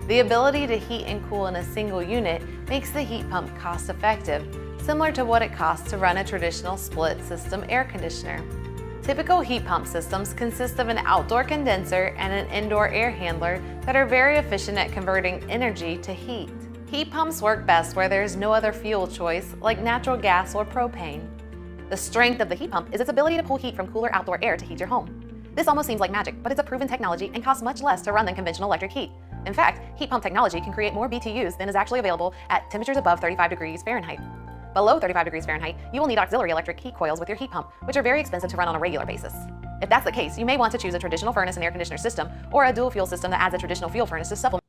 The ability to heat and cool in a single unit makes the heat pump cost-effective, similar to what it costs to run a traditional split-system air conditioner. Typical heat pump systems consist of an outdoor condenser and an indoor air handler that are very efficient at converting energy to heat. Heat pumps work best where there is no other fuel choice, like natural gas or propane. The strength of the heat pump is its ability to pull heat from cooler outdoor air to heat your home. This almost seems like magic, but it's a proven technology and costs much less to run than conventional electric heat. In fact, heat pump technology can create more BTUs than is actually available at temperatures above 35 degrees Fahrenheit. Below 35 degrees Fahrenheit, you will need auxiliary electric heat coils with your heat pump, which are very expensive to run on a regular basis. If that's the case, you may want to choose a traditional furnace and air conditioner system or a dual fuel system that adds a traditional fuel furnace to supplement.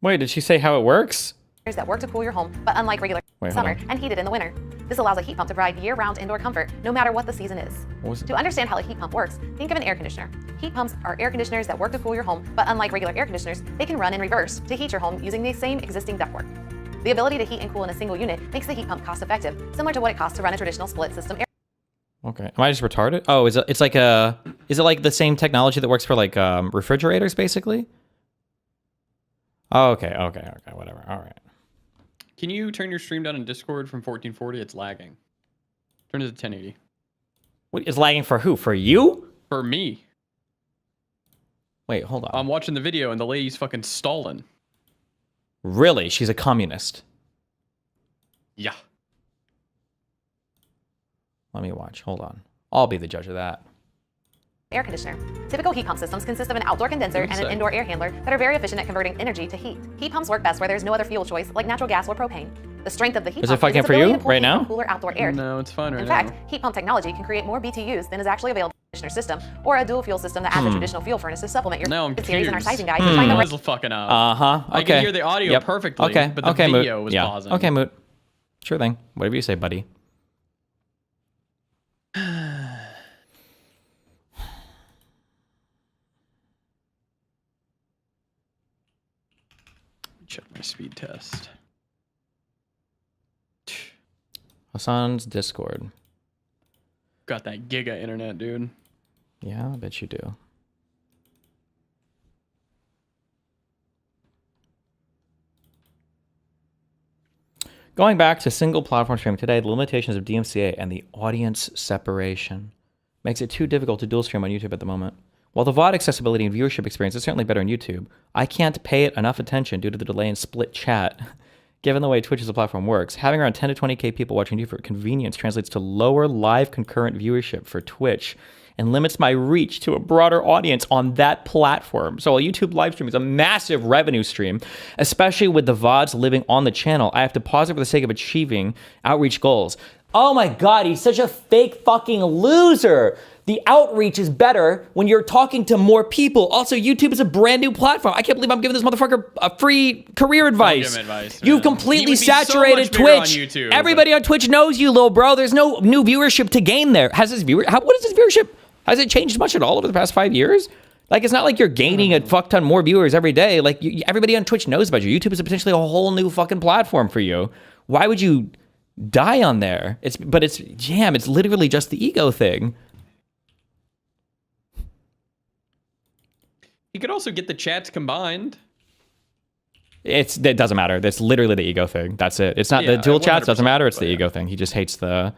Wait, did she say how it works? That work to cool your home, but unlike regular summer and heat it in the winter. This allows a heat pump to provide year-round indoor comfort, no matter what the season is. To understand how a heat pump works, think of an air conditioner. Heat pumps are air conditioners that work to cool your home, but unlike regular air conditioners, they can run in reverse to heat your home using the same existing ductwork. The ability to heat and cool in a single unit makes the heat pump cost-effective, similar to what it costs to run a traditional split-system air. Okay. Am I just retarded? Oh, is it like the same technology that works for like refrigerators, basically? Oh, okay, whatever. All right. Can you turn your stream down in Discord from 1440? It's lagging. Turn it to 1080. What is lagging for who? For you? For me. Wait, hold on. I'm watching the video and the lady's fucking stalling. Really? She's a communist. Yeah. Let me watch. Hold on. I'll be the judge of that. Air conditioner. Typical heat pump systems consist of an outdoor condenser and an indoor air handler that are very efficient at converting energy to heat. Heat pumps work best where there's no other fuel choice, like natural gas or propane. The strength of the heat Is it pump fucking its for ability you to pull right heat now? from cooler outdoor air. No, it's fine right In now. fact, heat pump technology can create more BTUs than is actually available in a conditioner system, or a dual fuel system that adds a traditional fuel furnace to supplement your Now I'm series in our confused. sizing guide. You'll find the This is fucking up. Uh-huh. Okay. I can hear the audio Yep. perfectly, Okay. but the okay, video Moot. was Yeah. pausing. Okay, Moot. Sure thing. Whatever you say, buddy. Check my speed test. Hassan's Discord. Got that giga internet, dude. Yeah, I bet you do. Going back to single platform streaming today, the limitations of DMCA and the audience separation makes it too difficult to dual stream on YouTube at the moment. While the VOD accessibility and viewership experience is certainly better on YouTube, I can't pay it enough attention due to the delay in split chat. Given the way Twitch as a platform works, having around 10 to 20K people watching you for convenience translates to lower live concurrent viewership for Twitch and limits my reach to a broader audience on that platform. So while YouTube live stream is a massive revenue stream, especially with the VODs living on the channel, I have to pause it for the sake of achieving outreach goals. Oh my God, he's such a fake fucking loser. The outreach is better when you're talking to more people. Also, YouTube is a brand new platform. I can't believe I'm giving this motherfucker a free career advice. give him advice, You've man. completely He would be so saturated much bigger on Twitch. YouTube. Everybody on Twitch knows you, little bro. There's no new viewership to gain there. What is his viewership? Has it changed much at all over the past 5 years? Like, it's not like you're gaining a fuck ton more viewers every day. Like, everybody on Twitch knows about you. YouTube is potentially a whole new fucking platform for you. Why would you die on there? It's literally just the ego thing. You could also get the chats combined. It doesn't matter. That's literally the ego thing. That's it. It's not the Yeah, dual chats. Doesn't 100%, matter. It's but the yeah. ego thing. He just hates the.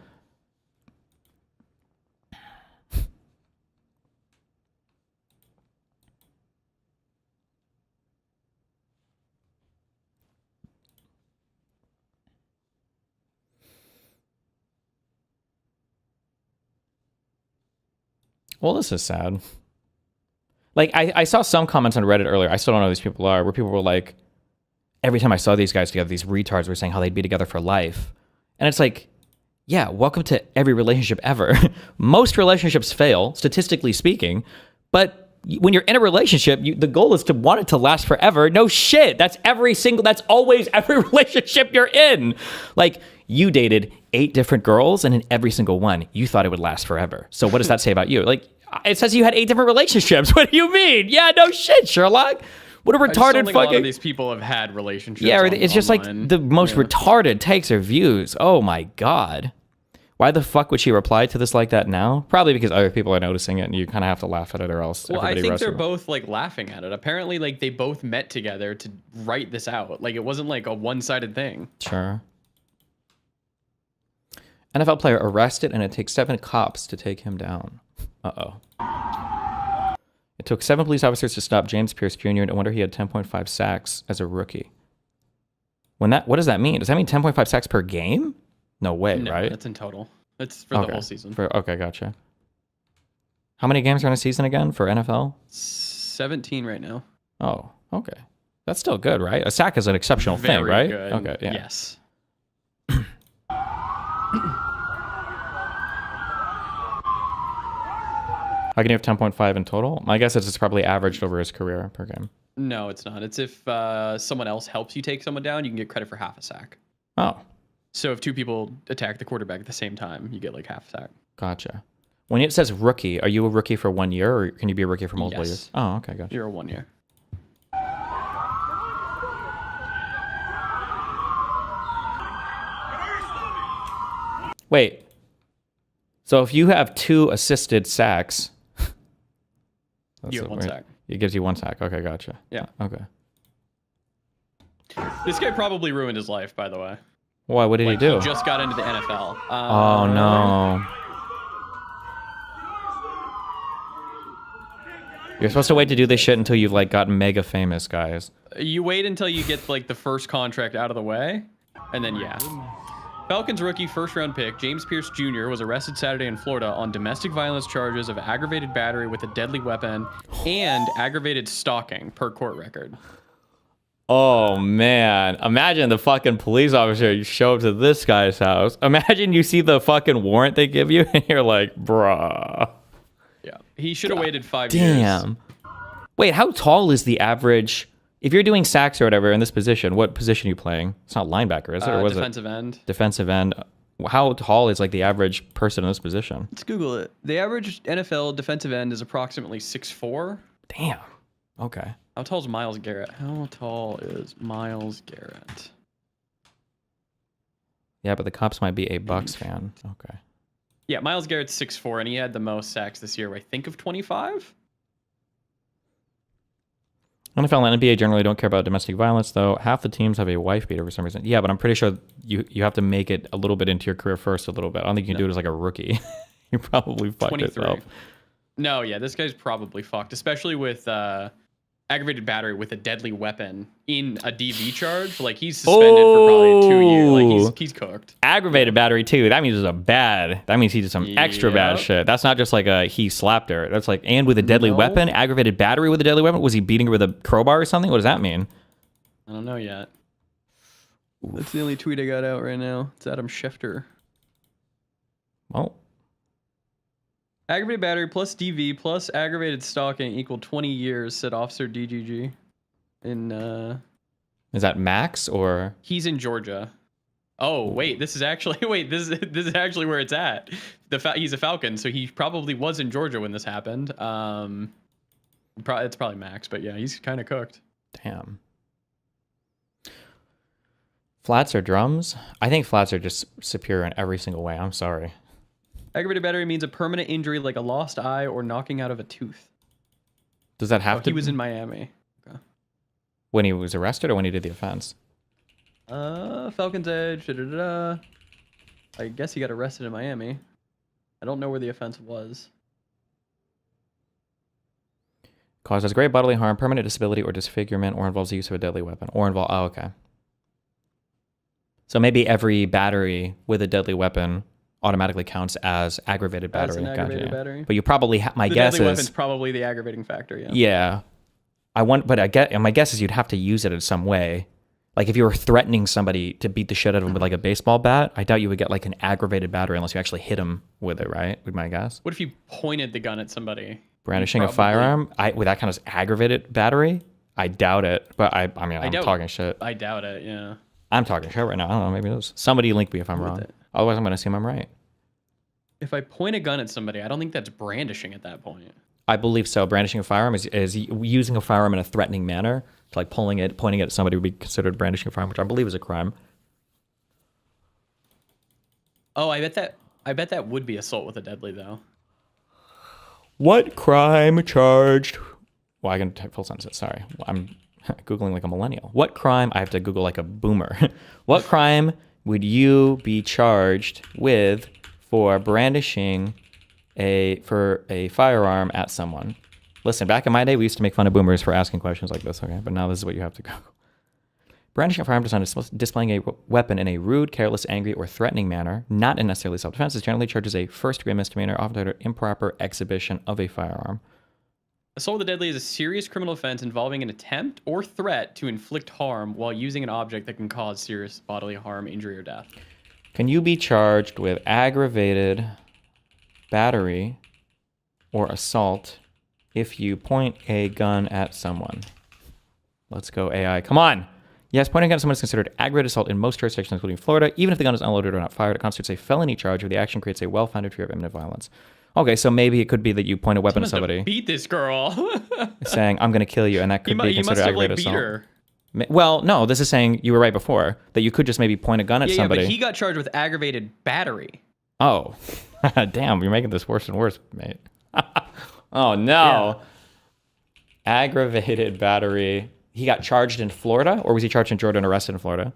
Well, this is sad. Like, I saw some comments on Reddit earlier. I still don't know who these people are, where people were like, every time I saw these guys together, these retards were saying how they'd be together for life. And it's like, yeah, welcome to every relationship ever. Most relationships fail, statistically speaking. But when you're in a relationship, the goal is to want it to last forever. No shit. That's always every relationship you're in. Like, you dated 8 different girls, and in every single one, you thought it would last forever. So what does that say about you? Like, it says you had 8 different relationships. What do you mean? Yeah, no shit, Sherlock. What a I just don't retarded think a lot fucking. of these people have had relationships. Yeah, it's just online. like the most retarded takes or views. Oh my God. Why the fuck would she reply to this like that now? Probably because other people are noticing it and you kind of have to laugh at it or else Well, I everybody think rusts they're you. both like laughing at it. Apparently, like they both met together to write this out. Like it wasn't like a one-sided thing. Sure. NFL player arrested and it takes 7 cops to take him down. Uh-oh. It took 7 police officers to stop James Pierce Jr. No wonder he had 10.5 sacks as a rookie. What does that mean? Does that mean 10.5 sacks per game? No way, No, right? that's in total. That's for the whole season. Okay, gotcha. How many games are in a season again for NFL? 17 right now. Oh, okay. That's still good, right? A sack is an exceptional thing, Very right? good. Okay, yeah. Yes. How can you have 10.5 in total? My guess is it's probably averaged over his career per game. No, it's not. It's if someone else helps you take someone down, you can get credit for half a sack. Oh, So if 2 people attack the quarterback at the same time, you get like half a sack. gotcha. When it says rookie, are you a rookie for 1 year or can you be a rookie for multiple Yes. years? Oh, okay, gotcha. You're a 1 year. Wait. So if you have 2 assisted sacks, You have 1 sack. It gives you 1 sack. Okay, gotcha. Yeah. Okay. This guy probably ruined his life, by the way. Why? What did he do? He just got into the NFL. Oh no. You're supposed to wait to do this shit until you've like gotten mega famous, guys. You wait until you get like the first contract out of the way, and then yeah. Falcons rookie first-round pick James Pierce Jr. was arrested Saturday in Florida on domestic violence charges of aggravated battery with a deadly weapon and aggravated stalking, per court record. Oh man, imagine the fucking police officer, you show up to this guy's house. Imagine you see the fucking warrant they give you and you're like, bruh. Yeah, he should have waited 5 years. Damn. Wait, how tall is the average? If you're doing sacks or whatever in this position, what position are you playing? It's not linebacker, is it? Or was defensive end. Defensive end. How tall is like the average person in this position? Let's Google it. The average NFL defensive end is approximately 6'4". Damn. Okay. How tall is Myles Garrett? How tall is Myles Garrett? Yeah, but the cops might be a Bucks fan. Okay. Yeah, Myles Garrett's 6'4", and he had the most sacks this year, I think, of 25? NFL and NBA generally don't care about domestic violence, though. Half the teams have a wife beater for some reason. Yeah, but I'm pretty sure you have to make it a little bit into your career first, a little bit. I don't think you can do it as like a rookie. You probably fucked 23. yourself. No, yeah, this guy's probably fucked, especially with aggravated battery with a deadly weapon in a DV charge. Like, he's suspended for probably 2 years. Like, he's cooked. Aggravated battery too. That means that means he did some extra bad shit. That's not just like he slapped her. That's like, and with a deadly weapon, aggravated battery with a deadly weapon. Was he beating her with a crowbar or something? What does that mean? I don't know yet. Oof. That's the only tweet I got out right now. It's Adam Schefter. Well, aggravated battery plus DV plus aggravated stalking equal 20 years, said Officer DGG. Is that max or? He's in Georgia. Oh wait, this is actually this is actually where it's at. He's a Falcon, so he probably was in Georgia when this happened. It's probably max, but yeah, he's kind of cooked. Damn. Flats or drums? I think flats are just superior in every single way. I'm sorry. Aggravated battery means a permanent injury like a lost eye or knocking out of a tooth. Does that have to? He was in Miami. Okay. When he was arrested or when he did the offense? Falcons Edge. I guess he got arrested in Miami. I don't know where the offense was. Causes great bodily harm, permanent disability or disfigurement, or involves the use of a deadly weapon. Or involve. Oh, okay. So maybe every battery with a deadly weapon automatically counts as aggravated battery. As an aggravated battery. But you probably my the guess deadly is weapon's probably the aggravating factor. Yeah. Yeah. My guess is you'd have to use it in some way. Like if you were threatening somebody to beat the shit out of them with like a baseball bat, I doubt you would get like an aggravated battery unless you actually hit him with it, right? Would my guess. What if you pointed the gun at somebody? Brandishing a firearm? Would that count as aggravated battery? I doubt it. But I'm talking shit. I doubt it. Yeah. I'm talking shit right now. I don't know. Maybe it was. Somebody link me if I'm wrong. Otherwise, I'm going to assume I'm right. If I point a gun at somebody, I don't think that's brandishing at that point. I believe so. Brandishing a firearm is using a firearm in a threatening manner. To like pointing it at somebody would be considered brandishing a firearm, which I believe is a crime. Oh, I bet that would be assault with a deadly though. What crime charged? Well, I can type full sentences. Sorry, I'm Googling like a millennial. What crime? I have to Google like a boomer. What crime would you be charged with for brandishing a firearm at someone? Listen, back in my day, we used to make fun of boomers for asking questions like this, okay? But now this is what you have to Google. Brandishing a firearm designed displaying a weapon in a rude, careless, angry, or threatening manner, not in necessarily self-defense, is generally charged as a first-degree misdemeanor, often titled improper exhibition of a firearm. Assault with a deadly is a serious criminal offense involving an attempt or threat to inflict harm while using an object that can cause serious bodily harm, injury, or death. Can you be charged with aggravated battery or assault if you point a gun at someone? Let's go AI. Come on. Yes, pointing a gun at someone is considered aggravated assault in most jurisdictions, including Florida. Even if the gun is unloaded or not fired, it constitutes a felony charge where the action creates a well-founded fear of imminent violence. Okay, so maybe it could be that you point a weapon at somebody. Beat this girl. Saying, I'm going to kill you, and that could be considered aggravated assault. Her. Well, no, this is saying you were right before, that you could just maybe point a gun at somebody. Yeah, but he got charged with aggravated battery. Oh, damn, you're making this worse and worse, mate. Oh, no. Yeah. Aggravated battery. He got charged in Florida, or was he charged in Georgia and arrested in Florida?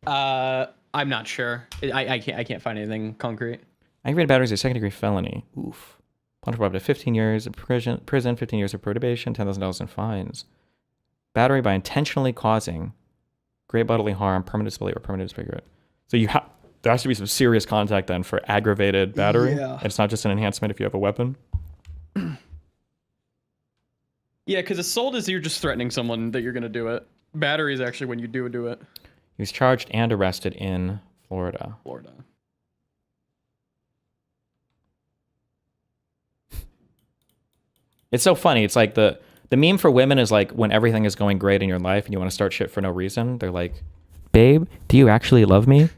I'm not sure. I can't find anything concrete. Aggravated battery is a second-degree felony. Oof. Punishable up to 15 years in prison, 15 years of probation, $10,000 in fines. Battery by intentionally causing great bodily harm, permanent disability, or permanent disfigurement. So there has to be some serious contact then for aggravated battery. Yeah. It's not just an enhancement if you have a weapon. Yeah, because assault is you're just threatening someone that you're going to do it. Battery is actually when you do it. He was charged and arrested in Florida. It's so funny. It's like the meme for women is like when everything is going great in your life and you want to start shit for no reason. They're like, babe, do you actually love me?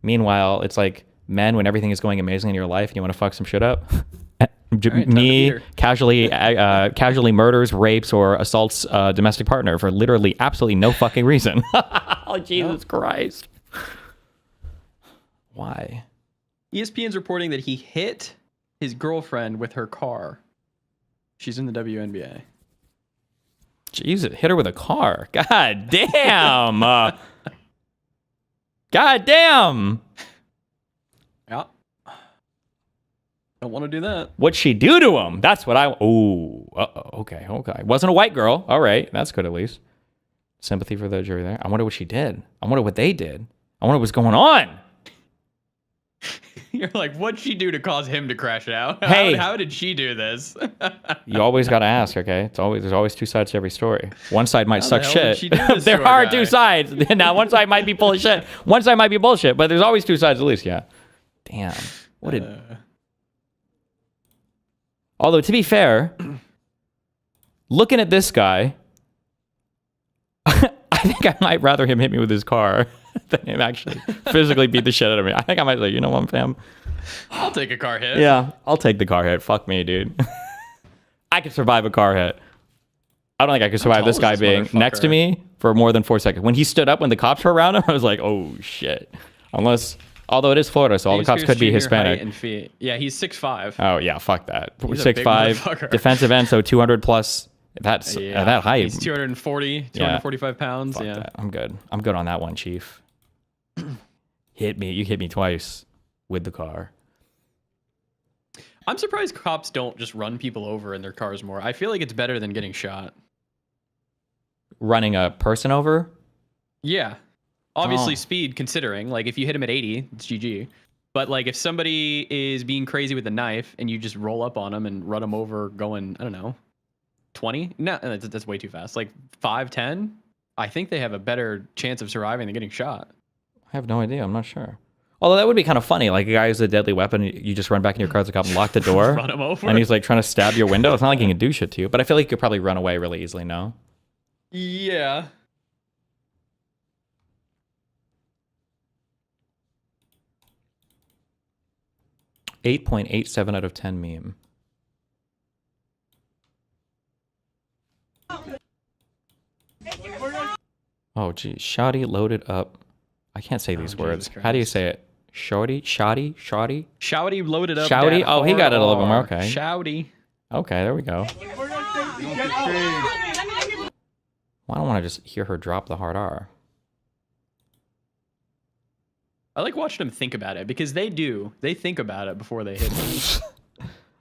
Meanwhile, it's like men when everything is going amazing in your life and you want to fuck some shit up. Right, me casually murders, rapes, or assaults a domestic partner for literally absolutely no fucking reason. Oh, Jesus Christ. Why? ESPN's reporting that he hit his girlfriend with her car. She's in the WNBA. Jesus, hit her with a car. God damn. God damn. Yeah. Don't want to do that. What'd she do to him? That's what I... Ooh. Uh-oh. Okay. Wasn't a white girl. All right. That's good at least. Sympathy for the jury there. I wonder what she did. I wonder what they did. I wonder what's going on. You're like, what'd she do to cause him to crash out? Hey. How did she do this? You always got to ask, okay? There's always two sides to every story. One side might suck the hell did shit. she do this There to a are guy? two sides. Now, one side might be full of shit. One side might be bullshit, but there's always two sides at least, yeah. Damn. What did... Although, to be fair, looking at this guy, I think I might rather him hit me with his car than him actually physically beat the shit out of me. I think I might say, you know what, fam? I'll take a car hit. Yeah, I'll take the car hit. Fuck me, dude. I could survive a car hit. I don't think I could survive this tall guy is this being next to motherfucker? me for more than 4 seconds. When he stood up when the cops were around him, I was like, oh, shit. Although it is Florida, so all the cops could be Hispanic. And feet. Yeah, he's 6'5". Oh, yeah, fuck that. He's a big 6'5", motherfucker. defensive end, so 200 plus. That's that height. He's 245 pounds. Fuck Yeah. that. I'm good. I'm good on that one, Chief. Hit me. You hit me twice with the car. I'm surprised cops don't just run people over in their cars more. I feel like it's better than getting shot. Running a person over? Yeah. Obviously, Oh. speed, considering. Like, if you hit him at 80, it's GG. But, like, if somebody is being crazy with a knife and you just roll up on them and run them over going, I don't know, 20? No, that's way too fast. Like, 5, 10? I think they have a better chance of surviving than getting shot. I have no idea. I'm not sure. Although that would be kind of funny. Like a guy who's a deadly weapon, you just run back in your car as a cop and lock the door. Run him over. And he's like trying to stab your window. It's not like he can do shit to you. But I feel like you could probably run away really easily, no? Yeah. .87 out of 10 meme. Oh, geez. Shoddy loaded up. I can't say these words. Jesus How do you Christ. say it? Shorty? Shoddy? Shoddy? Shouty loaded up. Shouty? that Oh, he got it a little bit more. hard. Okay. Shouty. Okay, there we go. Well, I don't want to just hear her drop the hard R. I like watching them think about it because they do. They think about it before they hit it.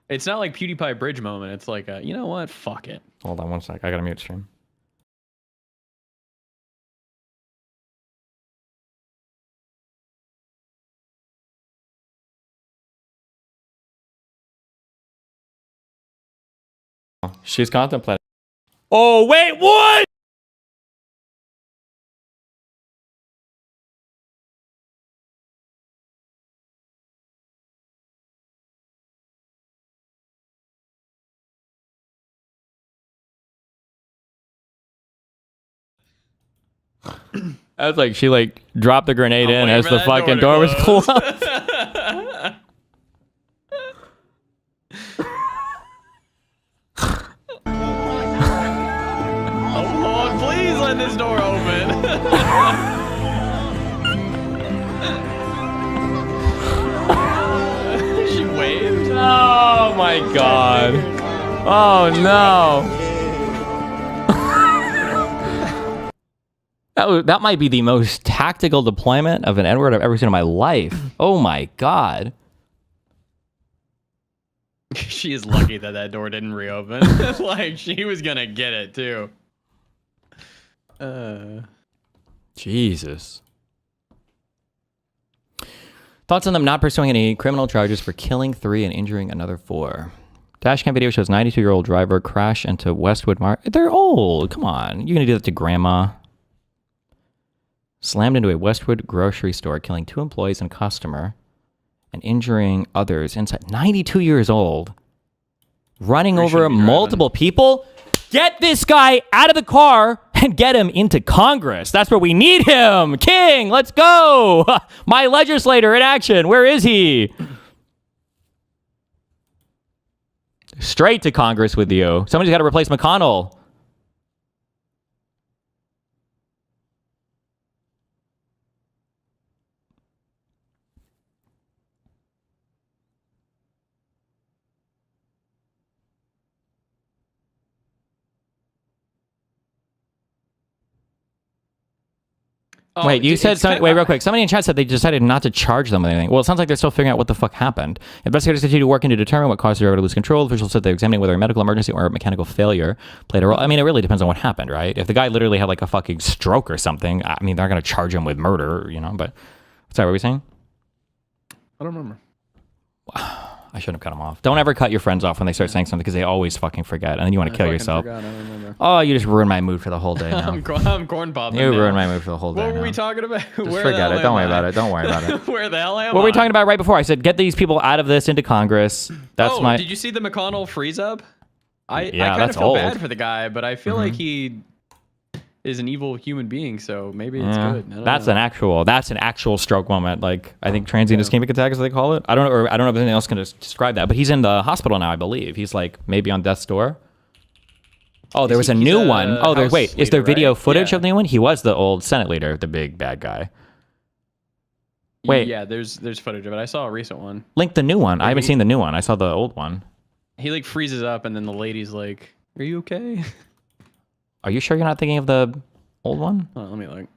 It's not like PewDiePie bridge moment. It's like, you know what? Fuck it. Hold on one sec. I gotta mute stream. She's contemplating. Oh, wait, what? I was like, she like dropped the grenade in as the fucking door was closed. Oh, please let this door open. She waved. Oh my god. Oh no. That might be the most tactical deployment of an N-word I've ever seen in my life. Oh my god. She is lucky that that door didn't reopen. Like, she was gonna get it too. Jesus. Thoughts on them not pursuing any criminal charges for killing 3 and injuring another 4. Dashcam video shows 92-year-old driver crash into Westwood Market. They're old. Come on. You're going to do that to grandma. Slammed into a Westwood grocery store, killing 2 employees and a customer and injuring others inside. 92 years old. Running over multiple people. Get this guy out of the car and get him into Congress. That's where we need him. King, let's go. My legislator in action. Where is he? Straight to Congress with you. Somebody's got to replace McConnell. Oh, Wait, you said something. Wait, real quick. Somebody in chat said they decided not to charge them with anything. Well, it sounds like they're still figuring out what the fuck happened. Investigators continue working to determine what caused the driver to lose control. Officials said they're examining whether a medical emergency or a mechanical failure played a role. I mean, it really depends on what happened, right? If the guy literally had like a fucking stroke or something, I mean, they're gonna charge him with murder, you know. But what's that? What were we saying? I don't remember. I shouldn't have cut them off. Don't ever cut your friends off when they start saying something because they always fucking forget, and then you want to kill yourself. Forgot, I don't remember. Oh, you just ruined my mood for the whole day now. I'm corn popping. You ruined my mood for the whole day. What were now. we talking about? Just forget it. Don't worry about it. Don't worry about it. Where the hell am I? What were we talking about right before? I said, get these people out of this into Congress. That's my. Did you see the McConnell freeze up? I kind that's of feel old. bad for the guy, but I feel like he is an evil human being, so maybe it's good. That's an actual stroke moment. Like, I think transient ischemic attack, as they call it. I don't know if anything else can describe that, but he's in the hospital now, I believe. He's like maybe on death's door. Oh, there was a new one. Oh, wait, is there video footage of the new one? He was the old Senate leader, the big bad guy. Wait. Yeah, there's footage of it. I saw a recent one. Link the new one. I haven't seen the new one. I saw the old one. He like freezes up, and then the lady's like, "Are you okay?" Are you sure you're not thinking of the old one? Oh, let me look.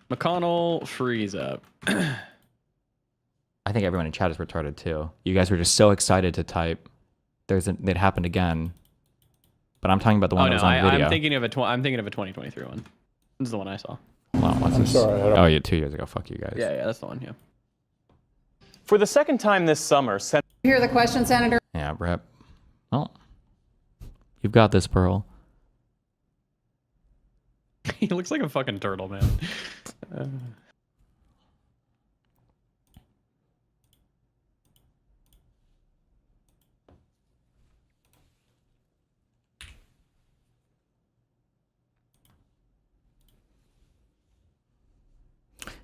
McConnell freeze up. I think everyone in chat is retarded too. You guys were just so excited to type. It happened again. But I'm talking about the one that was on video. I'm thinking of a 2023 one. This is the one I saw. Hold on, what's this? Sorry, Oh, yeah, 2 years ago. Fuck you guys. Yeah, that's the one. Yeah. For the second time this summer, Hear the question, Senator? Yeah, rep. Well, you've got this, Pearl. He looks like a fucking turtle, man.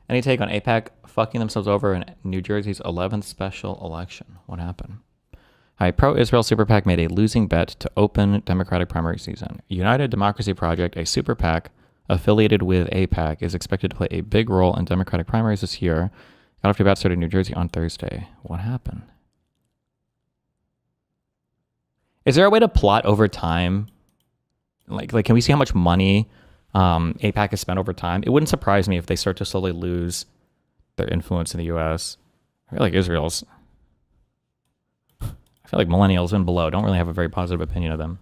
Any take on AIPAC fucking themselves over in New Jersey's 11th special election? What happened? Hi, pro-Israel Super PAC made a losing bet to open Democratic primary season. United Democracy Project, a Super PAC affiliated with AIPAC, is expected to play a big role in Democratic primaries this year. Got off to a bad start in New Jersey on Thursday. What happened? Is there a way to plot over time? Like, can we see how much money AIPAC has spent over time? It wouldn't surprise me if they start to slowly lose their influence in the U.S. I feel like millennials and below don't really have a very positive opinion of them.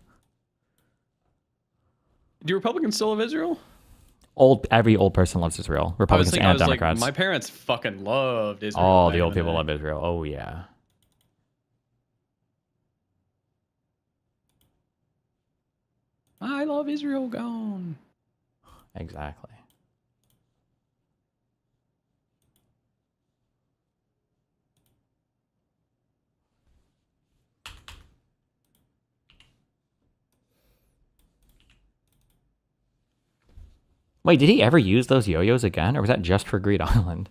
Do Republicans still love Israel? Every old person loves Israel. Republicans and Democrats. Like, my parents fucking loved Israel. All the old people love Israel. Oh, yeah. I love Israel gone. Exactly. Wait, did he ever use those yo-yos again, or was that just for Greed Island?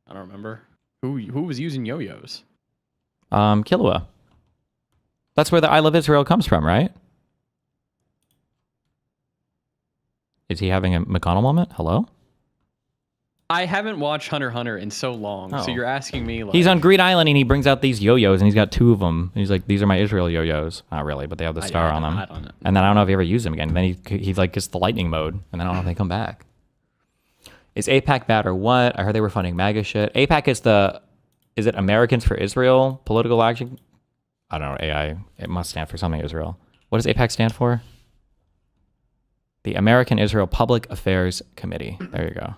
I don't remember. Who was using yo-yos? Killua. That's where the I Love Israel comes from, right? Is he having a McConnell moment? Hello? I haven't watched Hunter x Hunter in so long, so you're asking me like... He's on Greed Island and he brings out these yo-yos and he's got 2 of them. And he's like, these are my Israel yo-yos. Not really, but they have the star on them. And then I don't know if he ever used them again. And then he like gets the lightning mode and then I don't know if they come back. Is AIPAC bad or what? I heard they were funding MAGA shit. AIPAC is Is it Americans for Israel Political Action? I don't know, AI. It must stand for something Israel. What does AIPAC stand for? The American Israel Public Affairs Committee. There you go.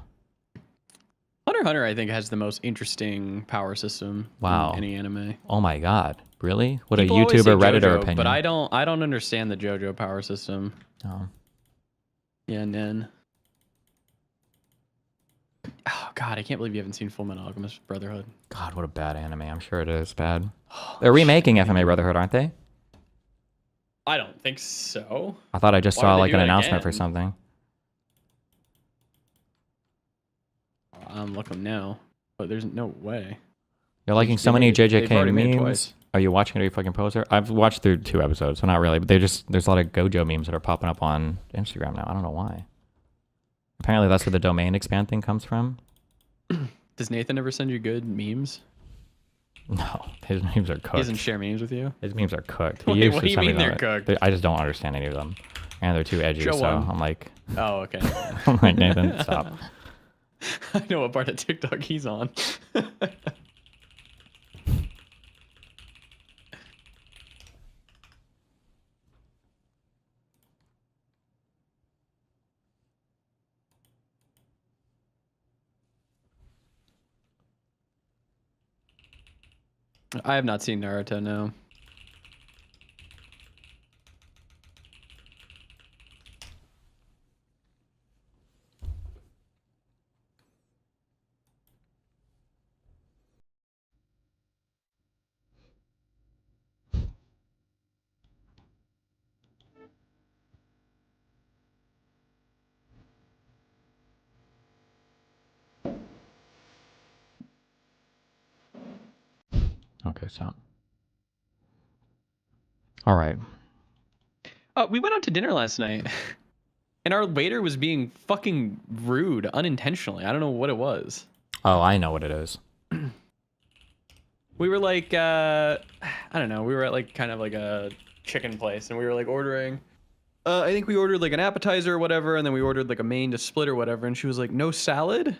Hunter x Hunter, I think, has the most interesting power system Wow. in any anime. Oh my God. Really? What People a always say YouTuber, Redditor JoJo, opinion. But I don't understand the JoJo power system. Oh. Yeah, Nen. Oh God, I can't believe you haven't seen Full Metal Alchemist Brotherhood. God, what a bad anime. I'm sure it is bad. They're remaking FMA Brotherhood, aren't they? I don't think so. I thought I just Why saw would they like do an it announcement for again? something. I'm looking now, but there's no way. You're liking They so many made it- they've JJK already made it memes. twice. Are you watching it? Are you fucking poser? I've watched through 2 episodes, so not really. But there's a lot of Gojo memes that are popping up on Instagram now. I don't know why. Apparently that's where the domain expand thing comes from. Does Nathan ever send you good memes? No, his memes are He cooked. doesn't share memes with you. His memes are cooked. He Wait, used what to do you send me mean they're them. cooked? I just don't understand any of them, and they're too edgy. Show so one. I'm like, Oh, okay. I'm like Nathan, stop. I know what part of TikTok he's on. I have not seen Naruto, no. Okay, stop. All right. We went out to dinner last night, and our waiter was being fucking rude unintentionally. I don't know what it was. Oh, I know what it is. We were like, I don't know. We were at like kind of like a chicken place, and we were like ordering. I think we ordered like an appetizer or whatever, and then we ordered like a main to split or whatever. And she was like, "No salad."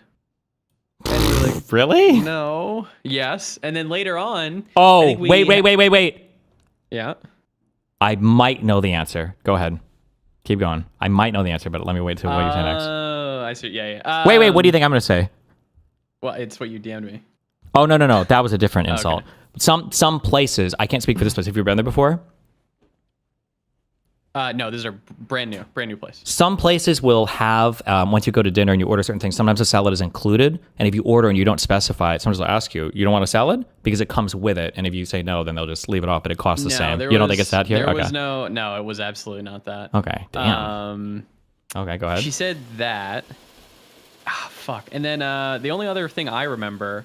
And we were like, Really? "No." Yes. And then later on. I Oh, think wait. Yeah. I might know the answer. Go ahead. Keep going. I might know the answer, but let me wait till what you say next. Oh, I see. Yeah. Wait. What do you think I'm going to say? Well, it's what you DM'd me. Oh, no. That was a different Okay. insult. Some places, I can't speak for this place. Have you been there before? No, this is our brand new place. Some places will have, once you go to dinner and you order certain things, sometimes a salad is included. And if you order and you don't specify it, sometimes they'll ask you, you don't want a salad? Because it comes with it. And if you say no, then they'll just leave it off, but it costs the same. You don't think it's that here? There Okay. was no, it was absolutely not that. Okay, damn. Okay, go ahead. She said that. Ah, fuck. And then the only other thing I remember,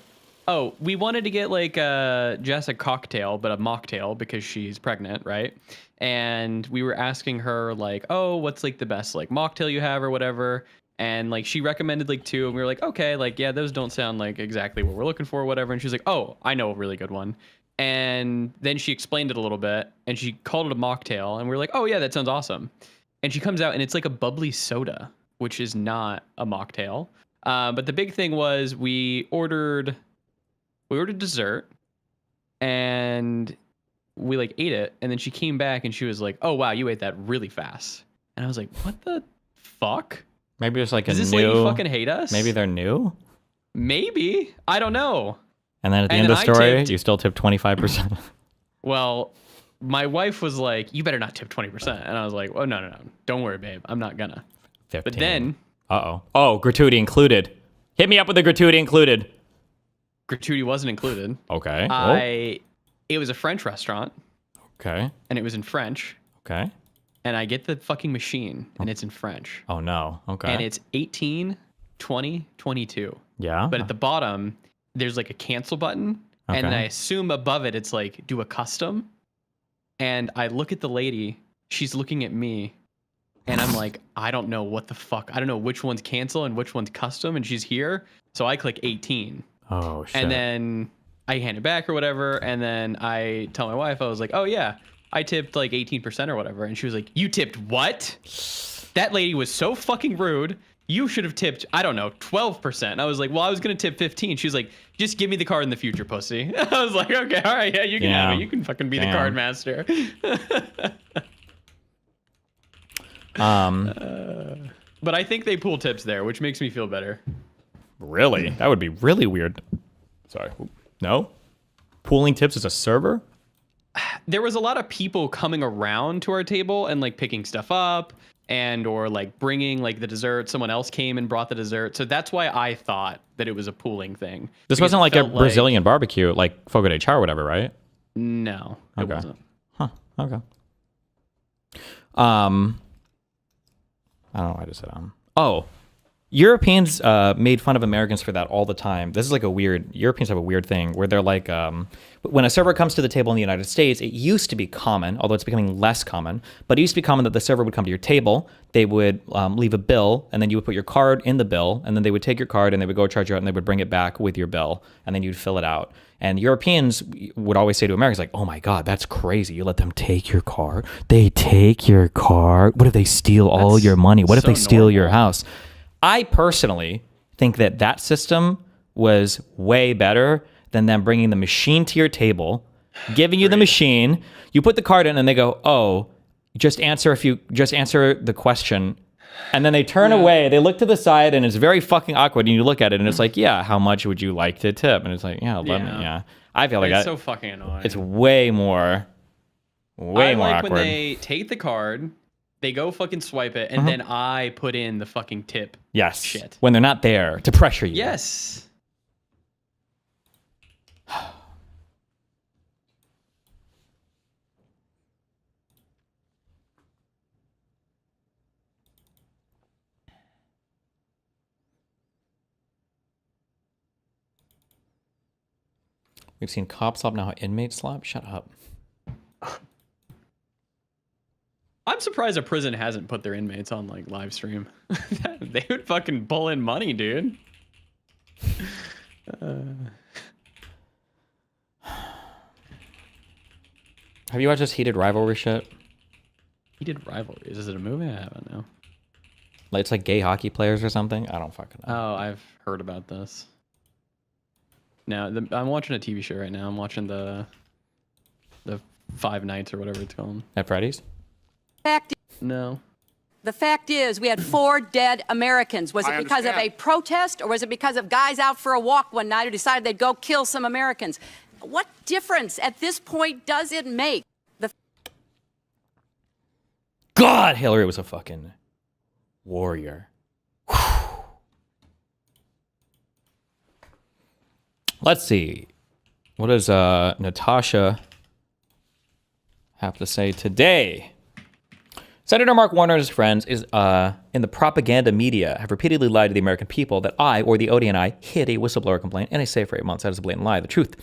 we wanted to get like Jess a cocktail, but a mocktail because she's pregnant, right? And we were asking her like, oh, what's like the best like mocktail you have or whatever. And like she recommended like 2, and we were like, okay, like yeah, those don't sound like exactly what we're looking for or whatever. And she was like, oh, I know a really good one. And then she explained it a little bit, and she called it a mocktail, and we were like, oh yeah, that sounds awesome. And she comes out, and it's like a bubbly soda, which is not a mocktail. But the big thing was we ordered dessert, and we like ate it, and then she came back and she was like, oh wow, you ate that really fast. And I was like, what the fuck? Maybe it's like Does a this new... lady fucking hate us? Maybe they're new? Maybe. I don't know. And then at the And end of the then I story, tipped- you still tip 25%. Well, my wife was like, you better not tip 20%. And I was like, oh, no. Don't worry, babe. I'm not gonna. 15. But then Uh-oh. Oh, gratuity included. Hit me up with the gratuity included. gratuity wasn't included. Okay. It was a French restaurant, Okay. and it was in French. Okay. And I get the fucking machine, and it's in French. Oh, no. Okay. And it's 18, 20, 22. Yeah. But at the bottom, there's like a cancel button. And then Okay. I assume above it, it's like, do a custom. And I look at the lady. She's looking at me. And I'm like, I don't know what the fuck. I don't know which one's cancel and which one's custom. And she's here. So I click 18. Oh, shit. And then I hand it back or whatever. And then I tell my wife, I was like, oh, yeah, I tipped like 18% or whatever. And she was like, you tipped what? That lady was so fucking rude. you should have tipped, I don't know, 12%. And I was like, well, I was going to tip 15. She was like, just give me the card in the future, pussy. I was like, okay, all right, yeah, you can have it. You can fucking be the card master. But I think they pool tips there, which makes me feel better. Really? That would be really weird. Sorry. No? Pooling tips as a server? There was a lot of people coming around to our table and like picking stuff up and or like bringing like the dessert. Someone else came and brought the dessert. So that's why I thought that it was a pooling thing. This wasn't like a Brazilian barbecue, like Fogo de Chao or whatever, right? No, it wasn't. Huh. Okay. I don't know why I just said Oh, Europeans made fun of Americans for that all the time. This is like Europeans have a weird thing where they're like, when a server comes to the table in the United States, it used to be common, although it's becoming less common, but it used to be common that the server would come to your table, they would leave a bill, and then you would put your card in the bill, and then they would take your card and they would go charge you out and they would bring it back with your bill, and then you'd fill it out. And Europeans would always say to Americans, like, oh my God, that's crazy. You let them take your card. They take your card. What if they steal all your money? What if they steal your house? I personally think that that system was way better than them bringing the machine to your table, giving you the machine, you put the card in and they go, oh, just answer the question. And then they turn away, they look to the side and it's very fucking awkward. And you look at it and it's like, yeah, how much would you like to tip? And it's like, yeah, let me, yeah. I feel like it's so fucking annoying. It's way more awkward. When they take the card, they go fucking swipe it, and then I put in the fucking tip. Yes. Shit. When they're not there to pressure you. Yes. We've seen cop slap, now inmate slap. Shut up. I'm surprised a prison hasn't put their inmates on like live stream. They would fucking pull in money, dude. Have you watched this Heated Rivalry shit? Heated Rivalry. Is it a movie? I haven't know. Like it's like gay hockey players or something. I don't fucking know. Oh, I've heard about this. Now I'm watching a TV show right now. I'm watching the Five Nights or whatever it's called. At Freddy's? No. The fact is, we had 4 dead Americans. Was it because of a protest, or was it because of guys out for a walk one night who decided they'd go kill some Americans? What difference at this point does it make? God, Hillary was a fucking warrior. Whew. Let's see. What does Natasha have to say today? Senator Mark Warner and his friends in the propaganda media have repeatedly lied to the American people that I or the ODNI hid a whistleblower complaint in a safe for 8 months. That is a blatant lie. The truth.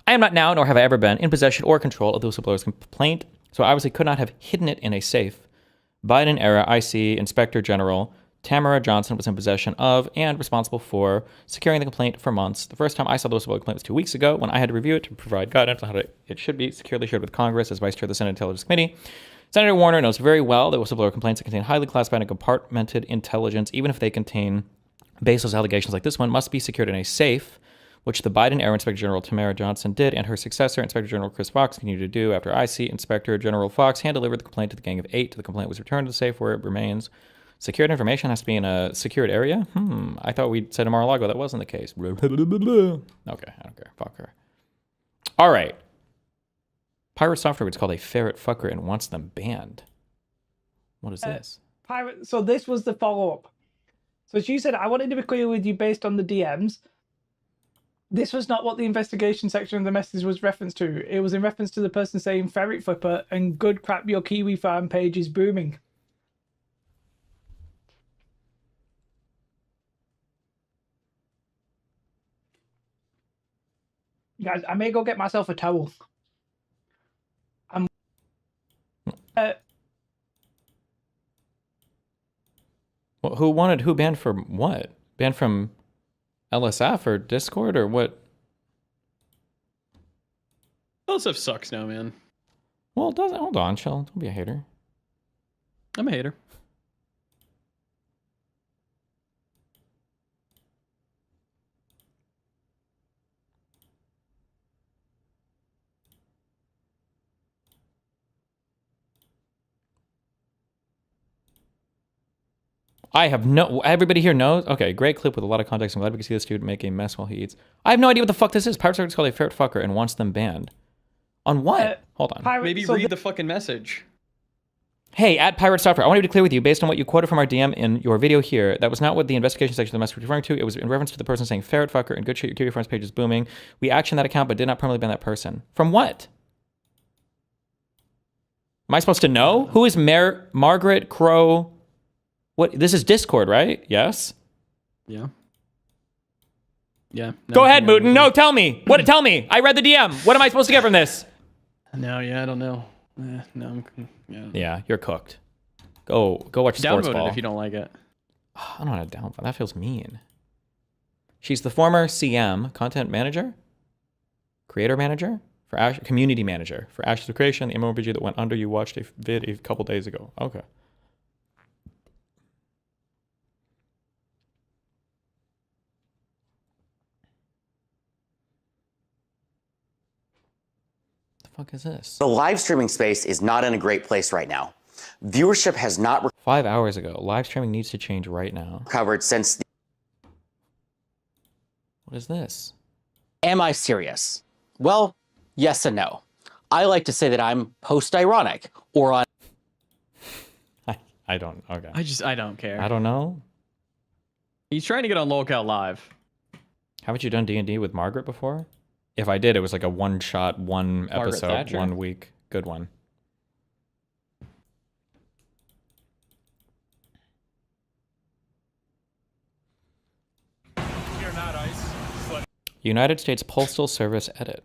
I am not now, nor have I ever been, in possession or control of the whistleblower's complaint, so I obviously could not have hidden it in a safe. Biden-era IC Inspector General Tamara Johnson was in possession of and responsible for securing the complaint for months. The first time I saw the whistleblower complaint was 2 weeks ago when I had to review it to provide guidance on how it should be securely shared with Congress as Vice Chair of the Senate Intelligence Committee. Senator Warner knows very well that whistleblower complaints that contain highly classified and compartmented intelligence, even if they contain baseless allegations like this one, must be secured in a safe, which the Biden-era Inspector General Tamara Johnson did, and her successor, Inspector General Chris Fox, continued to do after IC Inspector General Fox hand-delivered the complaint to the Gang of 8. The complaint was returned to the safe where it remains. Secured information has to be in a secured area? I thought we said a Mar-a-Lago. That wasn't the case. Okay, I don't care. Fuck her. All right. Pirate Software was called a ferret fucker and wants them banned. What is this? Pirate. So this was the follow-up. So she said, I wanted to be clear with you based on the DMs. This was not what the investigation section of the message was referenced to. It was in reference to the person saying ferret flipper and good crap your Kiwi farm page is booming. Guys, I may go get myself a towel. Well, who banned from what? Banned from LSF or Discord or what? LSF sucks now, man. Well, it doesn't. Hold on, chill. Don't be a hater. I'm a hater. I have no. Everybody here knows. Okay, great clip with a lot of context. I'm glad we can see the student make a mess while he eats. I have no idea what the fuck this is. Pirate Circuit's called a ferret fucker and wants them banned. On what? Hold on. Maybe read the fucking message. Hey, at Pirate Software, I want to be clear with you, based on what you quoted from our DM in your video here, that was not what the investigation section of the message was referring to. It was in reference to the person saying ferret fucker and good shit, your Cutie Friends page is booming. We actioned that account, but did not permanently ban that person. From what? Am I supposed to know? Who is Margaret Crow? What? This is Discord, right? Yes? Yeah. Yeah. Go ahead, Mooten. No, tell me. What? Tell me. I read the DM. What am I supposed to get from this? No, yeah, I don't know. No, Yeah, you're cooked. Go watch Sports Downvote Ball. it if you don't like it. I don't want to downvote. That feels mean. She's the former CM, content manager, creator manager, for community manager for Ashes of Creation, the MMORPG that went under. You watched a vid a couple days ago. Okay. The fuck is this? The live streaming space is not in a great place right now. Viewership has not 5 hours ago. Live streaming needs to change right now. recovered since the... What is this? Am I serious? Well, yes and no. I like to say that I'm post-ironic or on... I don't. Okay. I don't care. I don't know. He's trying to get on Lolcow Live. Haven't you done D&D with Margaret before? If I did, it was like a one-shot, one Margaret episode, Thatcher? 1 week. Good one. You're not ICE. United States Postal Service edit.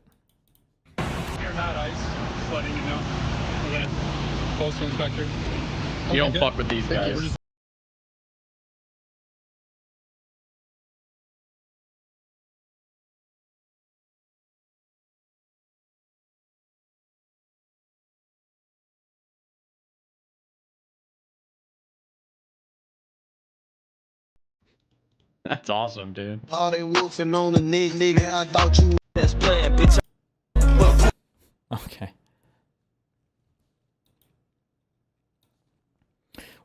You're not ICE. Just letting you know. Okay. Postal inspector. You don't good. fuck with these Thank you. guys. We're just- That's awesome, dude. All they wolfing on the nigga. I thought you that's playing, bitch. Okay.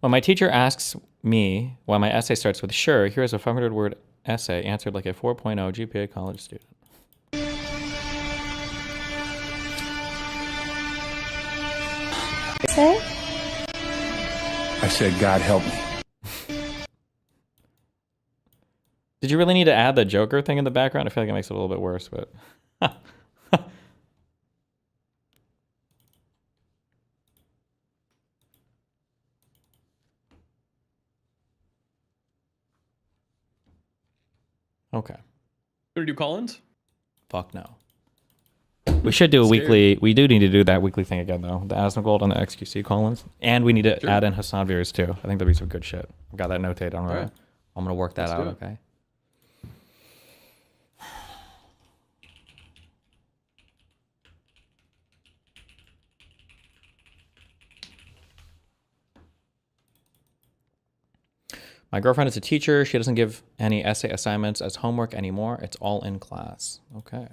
When my teacher asks me why my essay starts with sure, here's a 500-word essay answered like a 4.0 GPA college student. Say? I said, God help me. Did you really need to add the Joker thing in the background? I feel like it makes it a little bit worse, but... Okay. Gonna do Collins? Fuck no. We should do a weekly... We do need to do that weekly thing again, though. The Asmongold and the XQC Collins. And we need to add in Hassan viewers, too. I think that'd be some good shit. I've got that notated. I'm gonna work that out, okay? My girlfriend is a teacher. She doesn't give any essay assignments as homework anymore. It's all in class. Okay.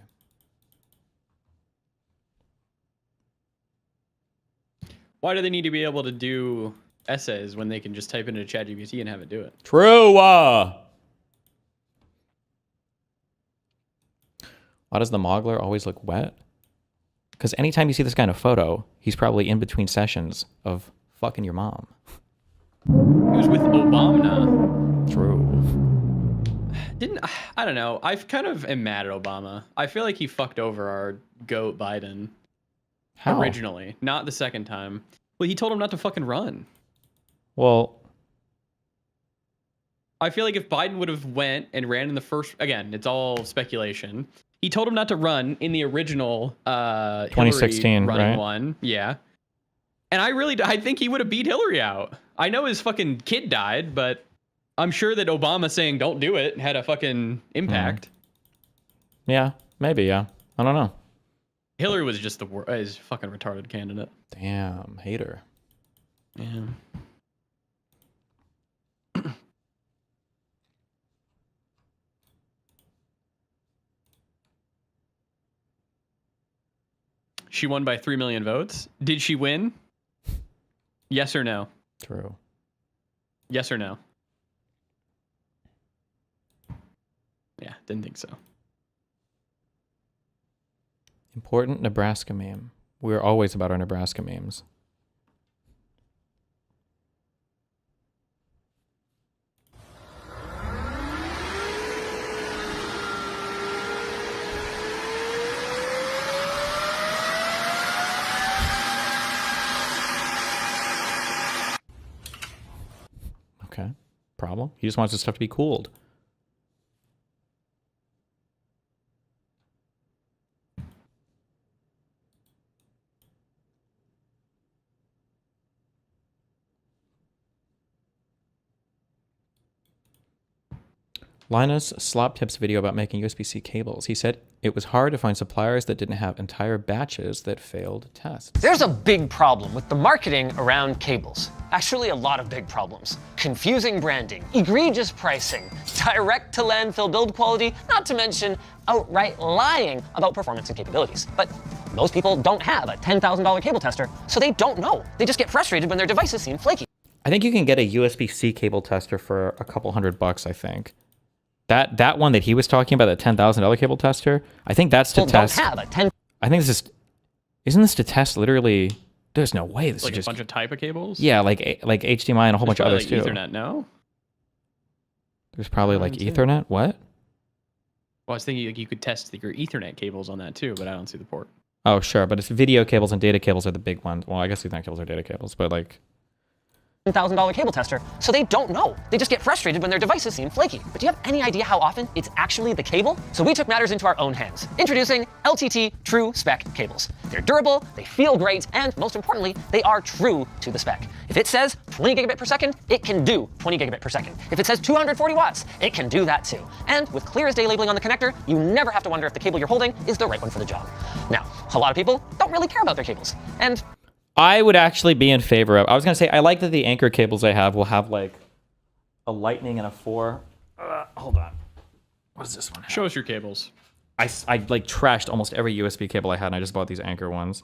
Why do they need to be able to do essays when they can just type into ChatGPT and have it do it? True. Why does the Mogler always look wet? Because anytime you see this guy in a photo, he's probably in between sessions of fucking your mom. He was with Obama. True. I don't know. I kind of am mad at Obama. I feel like he fucked over our goat Biden. How? Originally, not the second time. Well, he told him not to fucking run. Well, I feel like if Biden would have went and ran in the first, again, it's all speculation. He told him not to run in the original 2016 Hillary running right? one. Yeah. And I think he would have beat Hillary out. I know his fucking kid died, but I'm sure that Obama saying don't do it had a fucking impact. Yeah, maybe, yeah. I don't know. Hillary was just is fucking retarded candidate. Damn, hater. Yeah. She won by 3 million votes. Did she win? Yes or no? True. Yes or no? didn't think so. Important Nebraska meme. We're always about our Nebraska memes. Okay. Problem? He just wants his stuff to be cooled. Linus Slop Tips video about making USB-C cables. He said it was hard to find suppliers that didn't have entire batches that failed tests. There's a big problem with the marketing around cables. Actually, a lot of big problems. Confusing branding, egregious pricing, direct to landfill build quality, not to mention outright lying about performance and capabilities. But most people don't have a $10,000 cable tester, so they don't know. They just get frustrated when their devices seem flaky. I think you can get a USB-C cable tester for a couple $100, I think. That one that he was talking about, that $10,000 cable tester, I think that's to test. Don't have a 10. I think this is, isn't this to test literally? There's no way this Like is just a bunch of type of cables. Yeah, like HDMI and a whole bunch of others like too. Ethernet, no? There's probably like Ethernet. What? Well, I was thinking like you could test your Ethernet cables on that too, but I don't see the port. Oh sure, but it's video cables and data cables are the big ones. Well, I guess Ethernet cables are data cables, but like. $10,000 cable tester, so they don't know. They just get frustrated when their devices seem flaky. But do you have any idea how often it's actually the cable? So we took matters into our own hands. Introducing LTT True Spec cables. They're durable, they feel great, and most importantly, they are true to the spec. If it says 20 gigabit per second, it can do 20 gigabit per second. If it says 240 watts, it can do that too. And with clear as day labeling on the connector, you never have to wonder if the cable you're holding is the right one for the job. Now, a lot of people don't really care about their cables, and I would actually be in favor of. I was gonna say I like that the Anchor cables I have will have like a Lightning and a 4. Hold on. What does this one have? Show us your cables. I like trashed almost every USB cable I had, and I just bought these Anchor ones.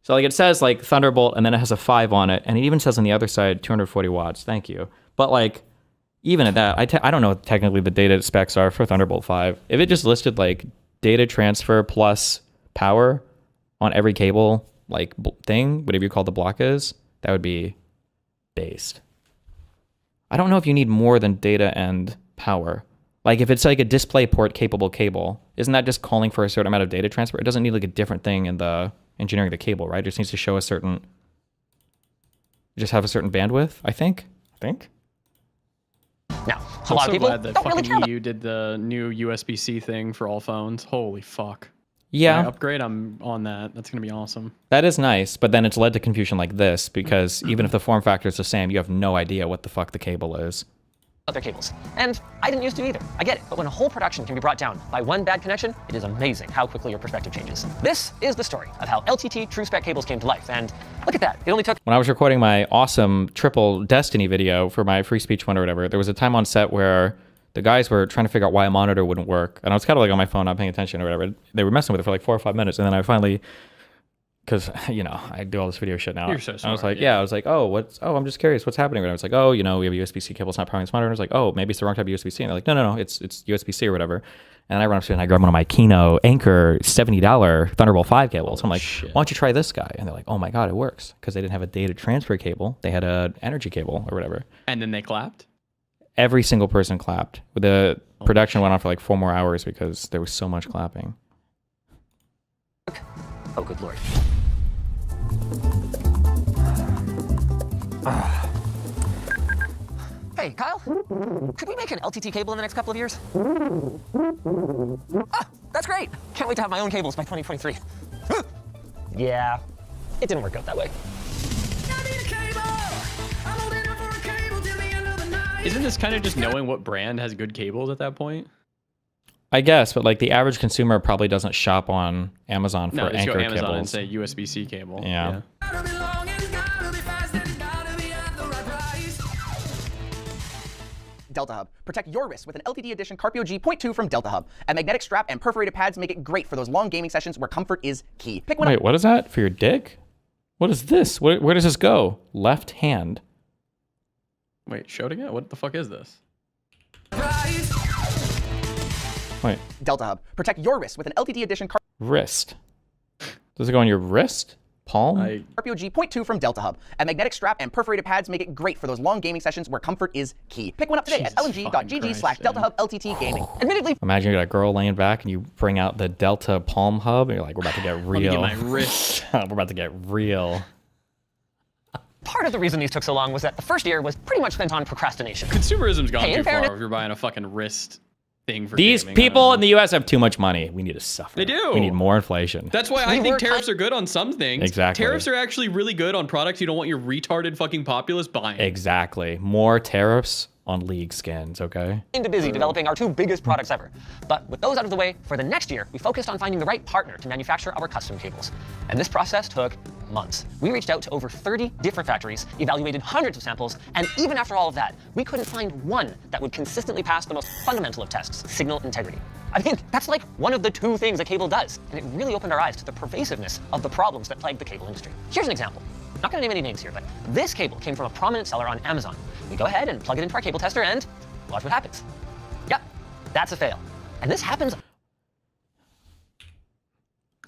So like it says like Thunderbolt, and then it has a 5 on it, and it even says on the other side 240 watts. Thank you. But like even at that, I don't know what technically the data specs are for Thunderbolt 5. If it just listed like data transfer plus power on every cable like thing, whatever you call the block is, that would be based. I don't know if you need more than data and power. Like if it's like a display port capable cable, isn't that just calling for a certain amount of data transfer? It doesn't need like a different thing in the engineering of the cable, right? It just needs to show a certain, just have a certain bandwidth, I think. Now, I'm so glad that fucking EU did the new USB-C thing for all phones. Holy fuck. Yeah. When I upgrade, I'm on that. That's going to be awesome. That is nice, but then it's led to confusion like this because even if the form factor is the same, you have no idea what the fuck the cable is. Other cables. And I didn't used to either. I get it. But when a whole production can be brought down by one bad connection, it is amazing how quickly your perspective changes. This is the story of how LTT True Spec cables came to life. And look at that. It only took... When I was recording my awesome triple Destiny video for my free speech one or whatever, there was a time on set where the guys were trying to figure out why a monitor wouldn't work. And I was kind of like on my phone, not paying attention or whatever. They were messing with it for like 4 or 5 minutes. And then I finally, because, you know, I do all this video shit now. You're so smart, I was like, I was like, I'm just curious. What's happening? And I was like, we have a USB-C cable. It's not powering this monitor. And I was like, maybe it's the wrong type of USB-C. And they're like, no, it's USB-C or whatever. And I run upstairs and I grab one of my Kino Anchor $70 Thunderbolt 5 cables. I'm like, why don't you try this guy? And they're like, oh my God, it works. Because they didn't have a data transfer cable. They had an energy cable or whatever. And then they clapped? Every single person clapped. The production went on for like 4 more hours because there was so much clapping. Oh, good Lord. Hey, Kyle, could we make an LTT cable in the next couple of years? That's great. Can't wait to have my own cables by 2023. Yeah, it didn't work out that way. Isn't this kind of just knowing what brand has good cables at that point? I guess, but like the average consumer probably doesn't shop on Amazon for Just Anchor go Amazon cables. and say USB-C cable. Yeah. Delta Hub. Protect your wrist with an LTD edition Carpio G.2 from Delta Hub. A magnetic strap and perforated pads make it great for those long gaming sessions where comfort is key. Pick one up. Wait, what is that? For your dick? What is this? Where does this go? Left hand. Wait, show it again? What the fuck is this? Wait. Delta Hub. Protect your wrist with an LTD edition Wrist. Does it go on your wrist? Palm? Carpio G.2 from Delta Hub. A magnetic strap and perforated pads make it great for those long gaming sessions where comfort is key. Pick one up today at lng.gg/DeltaHubLTT Gaming. Admittedly, Imagine you got a girl laying back and you bring out the Delta Palm Hub and you're like, we're about to get real. Let me get my wrist. We're about to get real. Part of the reason these took so long was that the first year was pretty much spent on procrastination. Consumerism's gone Hey, in too far fairness- if you're buying a fucking wrist thing for These gaming. I don't people know. in the U.S. have too much money. We need to suffer. They do. We need more inflation. That's why I think tariffs are good on some things. Exactly. Tariffs are actually really good on products you don't want your retarded fucking populace buying. Exactly. More tariffs on League skins, okay? Into busy developing our two biggest products ever. But with those out of the way, for the next year, we focused on finding the right partner to manufacture our custom cables. And this process took months. We reached out to over 30 different factories, evaluated hundreds of samples, and even after all of that, we couldn't find one that would consistently pass the most fundamental of tests, signal integrity. I mean, that's like one of the two things a cable does, and it really opened our eyes to the pervasiveness of the problems that plague the cable industry. Here's an example. Not gonna name any names here, but this cable came from a prominent seller on Amazon. We go ahead and plug it into our cable tester and watch what happens. Yep, that's a fail. And this happens.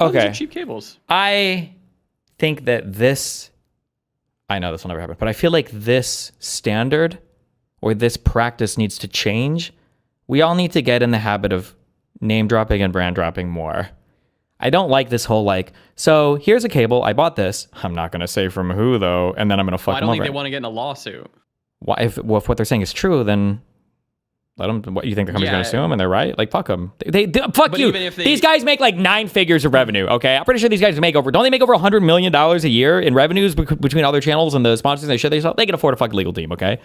Oh, these Okay. are cheap cables. I think that this, I know this will never happen, but I feel like this standard or this practice needs to change. We all need to get in the habit of name dropping and brand dropping more. I don't like this whole like, so here's a cable, I bought this. I'm not going to say from who though, and then I'm going to fuck I them don't think over. they want to get in a lawsuit. Why, if what they're saying is true, then let them, what you think the company's Yeah. going to sue them and they're right? Like, fuck them. Fuck But you. even if they- These guys make like 9 figures of revenue, okay? I'm pretty sure these guys make over, don't they make over $100 million a year in revenues between all their channels and the sponsors they shit they sell? They can afford a fucking legal team, okay?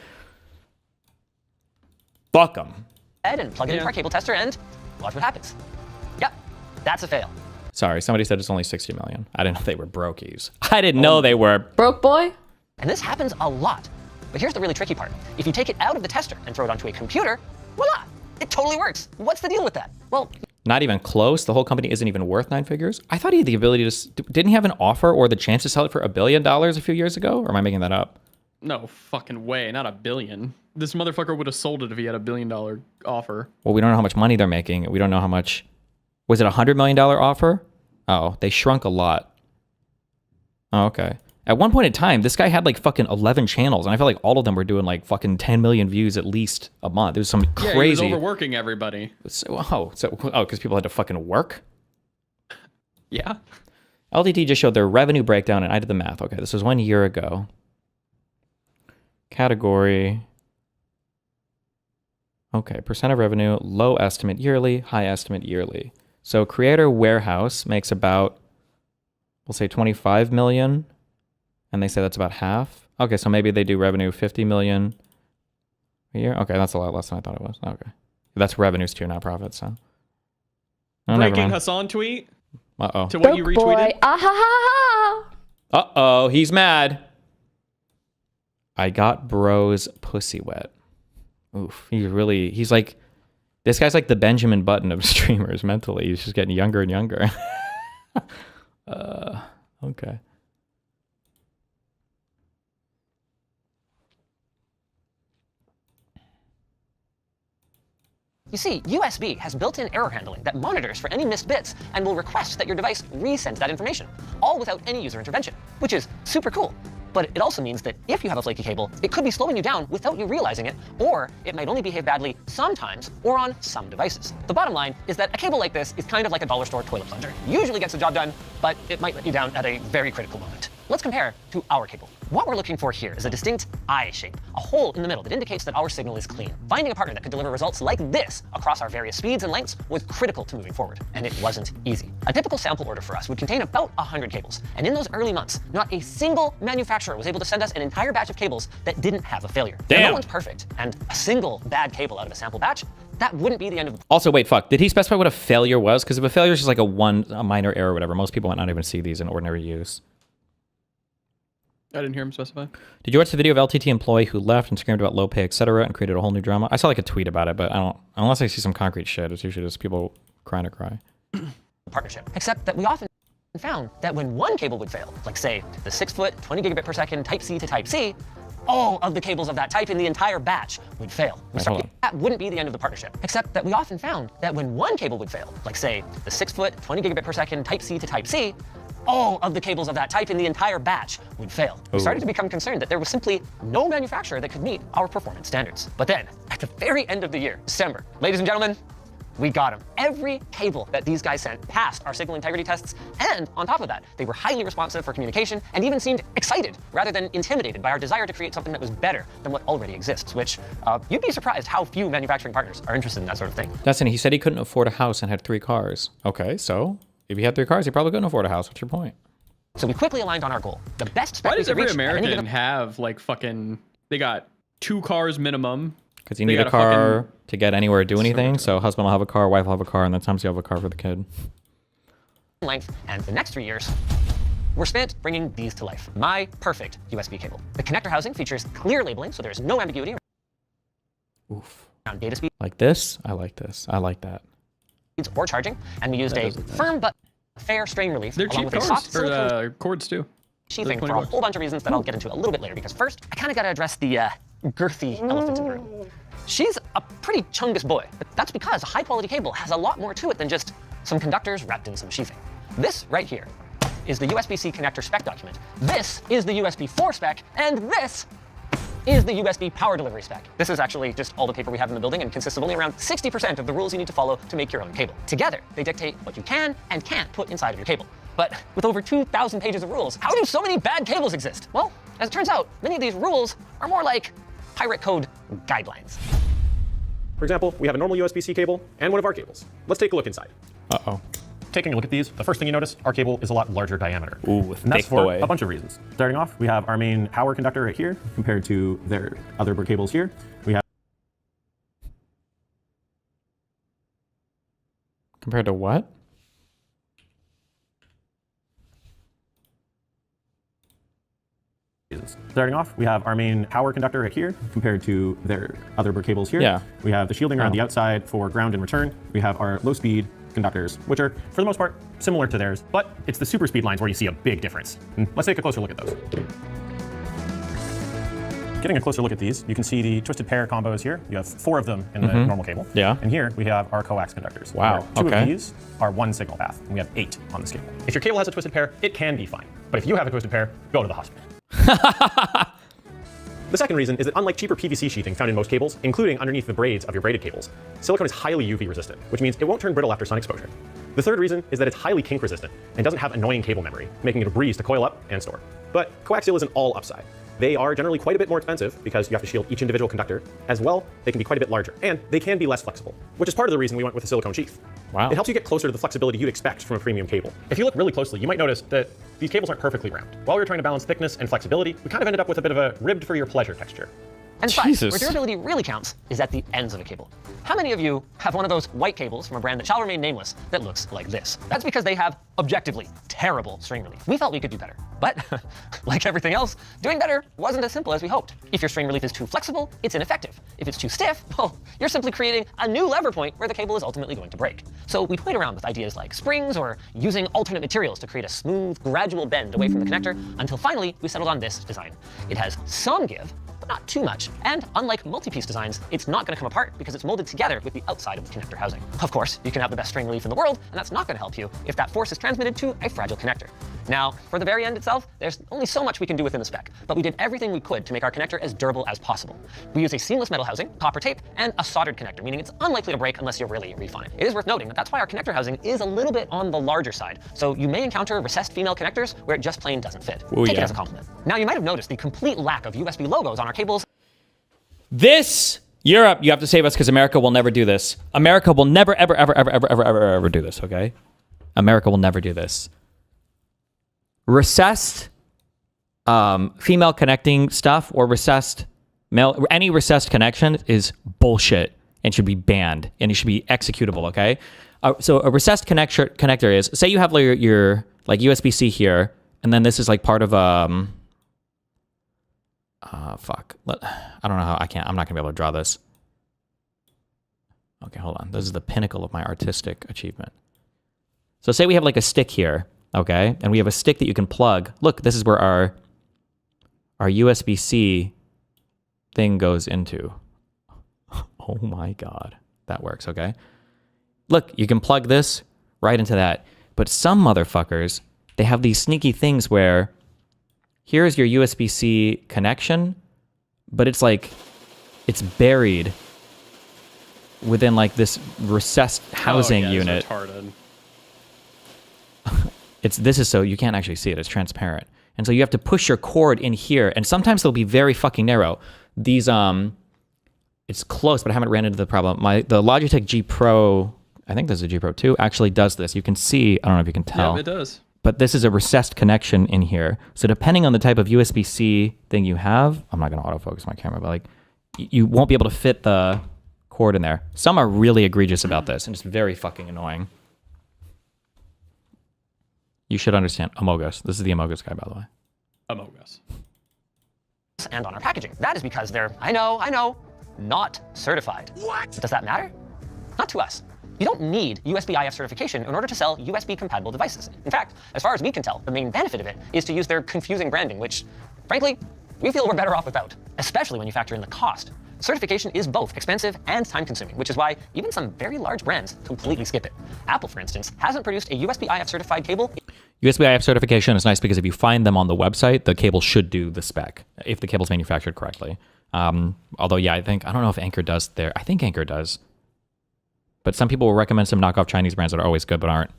Fuck them. And plug it into our cable tester and watch what happens. Yep, that's a fail. Sorry, somebody said it's only 60 million. I didn't know they were brokies. I didn't know they were Broke boy? And this happens a lot. But here's the really tricky part. If you take it out of the tester and throw it onto a computer, voila, it totally works. What's the deal with that? Well, not even close. The whole company isn't even worth 9 figures. I thought he had the ability to, didn't he have an offer or the chance to sell it for $1 billion a few years ago? Or am I making that up? No fucking way, not $1 billion. This motherfucker would have sold it if he had $1 billion offer. Well, we don't know how much money they're making. We don't know how much, was it a $100 million offer? Oh, they shrunk a lot. Oh, okay. At one point in time, this guy had like fucking 11 channels, and I felt like all of them were doing like fucking 10 million views at least a month. It was some Yeah, crazy. he was overworking everybody. Because people had to fucking work? Yeah. LTT just showed their revenue breakdown, and I did the math. Okay, this was 1 year ago. Category. Okay, percent of revenue, low estimate yearly, high estimate yearly. So Creator Warehouse makes about, we'll say 25 million, and they say that's about half. Okay, so maybe they do revenue 50 million a year. Okay, that's a lot less than I thought it was. Okay. That's revenues too, not profits, so. Oh, never Breaking mind. Hassan tweet Uh-oh. to what you retweeted. Uh-oh, he's mad. I got bro's pussy wet. Oof, he's like, this guy's like the Benjamin Button of streamers mentally. He's just getting younger and younger. Okay. you see, USB has built-in error handling that monitors for any missed bits and will request that your device resend that information, all without any user intervention, which is super cool. But it also means that if you have a flaky cable, it could be slowing you down without you realizing it, or it might only behave badly sometimes or on some devices. The bottom line is that a cable like this is kind of like a dollar store toilet plunger. Usually gets the job done, but it might let you down at a very critical moment. Let's compare to our cable. What we're looking for here is a distinct I shape, a hole in the middle that indicates that our signal is clean. Finding a partner that could deliver results like this across our various speeds and lengths was critical to moving forward, and it wasn't easy. A typical sample order for us would contain about 100 cables, and in those early months, not a single manufacturer was able to send us an entire batch of cables that didn't have a failure. Damn. Now, no one's perfect, and a single bad cable out of a sample batch, that wouldn't be the end of the Also, wait, fuck. Did he specify what a failure was? Because if a failure is just like a minor error or whatever, most people might not even see these in ordinary use. I didn't hear him specify. Did you watch the video of LTT employee who left and screamed about low pay, etc., and created a whole new drama? I saw like a tweet about it, but I don't, unless I see some concrete shit, it's usually just people crying to cry. partnership, except that we often found that when one cable would fail, like say the 6-foot, 20 gigabit per second Type-C to Type-C, all of the cables of that type in the entire batch would fail. That wouldn't be the end of the partnership, except that we often found that when one cable would fail, like say the 6-foot, 20 gigabit per second Type-C to Type-C, all of the cables of that type in the entire batch would fail. We started to become concerned that there was simply no manufacturer that could meet our performance standards. But then, at the very end of the year, December, ladies and gentlemen, we got them. Every cable that these guys sent passed our signal integrity tests, and on top of that, they were highly responsive for communication and even seemed excited rather than intimidated by our desire to create something that was better than what already exists, which you'd be surprised how few manufacturing partners are interested in that sort of thing. Destiny, he said he couldn't afford a house and had 3 cars. Okay, so if he had 3 cars, he probably couldn't afford a house. What's your point? So we quickly aligned on our goal. The best spec Why we does could every reach at any American given- have like fucking, they got 2 cars minimum? Because you need a car to get anywhere or do anything. So husband will have a car, wife will have a car, and then sometimes you have a car for the kid. Length, and the next 3 years were spent bringing these to life. My perfect USB cable. The connector housing features clear labeling, so there's no ambiguity around data speed. Like this? I like this. I like that. Or charging, and we used a firm but fair strain relief. They're along cheap with a cars, soft silicone or cords too. Sheathing for a whole bunch of reasons that I'll get into a little bit later, because first, I kind of got to address the girthy elephant in the room. She's a pretty chungus boy, but that's because a high-quality cable has a lot more to it than just some conductors wrapped in some sheathing. This right here is the USB-C connector spec document. This is the USB 4 spec, and this is the USB power delivery spec. This is actually just all the paper we have in the building and consists of only around 60% of the rules you need to follow to make your own cable. Together, they dictate what you can and can't put inside of your cable. But with over 2,000 pages of rules, how do so many bad cables exist? Well, as it turns out, many of these rules are more like pirate code guidelines. For example, we have a normal USB-C cable and one of our cables. Let's take a look inside. Uh-oh. Taking a look at these, the first thing you notice, our cable is a lot larger diameter. Ooh, and that's thick for boy. a bunch of reasons. Starting off, we have our main power conductor right here compared to their other cables here. We have Compared to what? Starting off, we have our main power conductor right here compared to their other cables here. Yeah. We have the shielding around the outside for ground and return. We have our low speed conductors, which are, for the most part, similar to theirs, but it's the super speed lines where you see a big difference. Let's take a closer look at those. Getting a closer look at these, you can see the twisted pair combos here. You have 4 of them in the normal cable. Yeah. And here we have our coax conductors. Wow, Two okay. of these are 1 signal path, and we have 8 on this cable. If your cable has a twisted pair, it can be fine. But if you have a twisted pair, go to the hospital. The second reason is that unlike cheaper PVC sheathing found in most cables, including underneath the braids of your braided cables, silicone is highly UV resistant, which means it won't turn brittle after sun exposure. The third reason is that it's highly kink resistant and doesn't have annoying cable memory, making it a breeze to coil up and store. But coaxial isn't all upside. They are generally quite a bit more expensive because you have to shield each individual conductor. As well, they can be quite a bit larger, and they can be less flexible, which is part of the reason we went with a silicone sheath. Wow. It helps you get closer to the flexibility you'd expect from a premium cable. If you look really closely, you might notice that these cables aren't perfectly round. While we were trying to balance thickness and flexibility, we kind of ended up with a bit of a ribbed for your pleasure texture. And besides, where durability really counts is at the ends of a cable. How many of you have one of those white cables from a brand that shall remain nameless that looks like this? That's because they have objectively terrible strain relief. We felt we could do better. But like everything else, doing better wasn't as simple as we hoped. If your strain relief is too flexible, it's ineffective. If it's too stiff, well, you're simply creating a new lever point where the cable is ultimately going to break. So we played around with ideas like springs or using alternate materials to create a smooth, gradual bend away from the connector until finally we settled on this design. It has some give, but not too much. And unlike multi-piece designs, it's not going to come apart because it's molded together with the outside of the connector housing. Of course, you can have the best strain relief in the world, and that's not going to help you if that force is transmitted to a fragile connector. Now, for the very end itself, there's only so much we can do within the spec, but we did everything we could to make our connector as durable as possible. We use a seamless metal housing, copper tape, and a soldered connector, meaning it's unlikely to break unless you're really refined. It is worth noting that that's why our connector housing is a little bit on the larger side, so you may encounter recessed female connectors where it just plain doesn't fit. Ooh, Take it yeah. as a compliment. Now, you might have noticed the complete lack of USB logos on our cables. This Europe, you have to save us because America will never do this. America will never, ever, ever, ever, ever, ever, ever, ever do this, okay? America will never do this. Recessed female connecting stuff or recessed male, any recessed connection is bullshit and should be banned and it should be executable, okay? So a recessed connector is, say you have your like USB-C here, and then this is like part of fuck. I don't know how I'm not gonna be able to draw this. Okay, hold on. This is the pinnacle of my artistic achievement. So say we have like a stick here, okay? And we have a stick that you can plug. Look, this is where our USB-C thing goes into. Oh my God. That works, okay? Look, you can plug this right into that. But some motherfuckers, they have these sneaky things where here's your USB-C connection, but it's like, it's buried within like this recessed housing unit. It's retarded. This is so you can't actually see it. It's transparent. And so you have to push your cord in here. And sometimes they'll be very fucking narrow. These, it's close, but I haven't ran into the problem. The Logitech G Pro, I think this is a G Pro 2, actually does this. You can see, I don't know if you can tell. Yeah, it does. But this is a recessed connection in here. So depending on the type of USB-C thing you have, I'm not going to autofocus my camera, but like you won't be able to fit the cord in there. Some are really egregious about this, and it's very fucking annoying. You should understand Among Us. This is the Among Us guy, by the way. Among Us. And on our packaging. That is because they're, I know, not certified. What? Does that matter? Not to us. You don't need USB-IF certification in order to sell USB-compatible devices. In fact, as far as we can tell, the main benefit of it is to use their confusing branding, which, frankly, we feel we're better off without, especially when you factor in the cost. Certification is both expensive and time-consuming, which is why even some very large brands completely skip it. Apple, for instance, hasn't produced a USB-IF certified cable. USB-IF certification is nice because if you find them on the website, the cable should do the spec, if the cable's manufactured correctly. Although, yeah, I don't know if Anker does there. I think Anker does. But some people will recommend some knockoff Chinese brands that are always good but aren't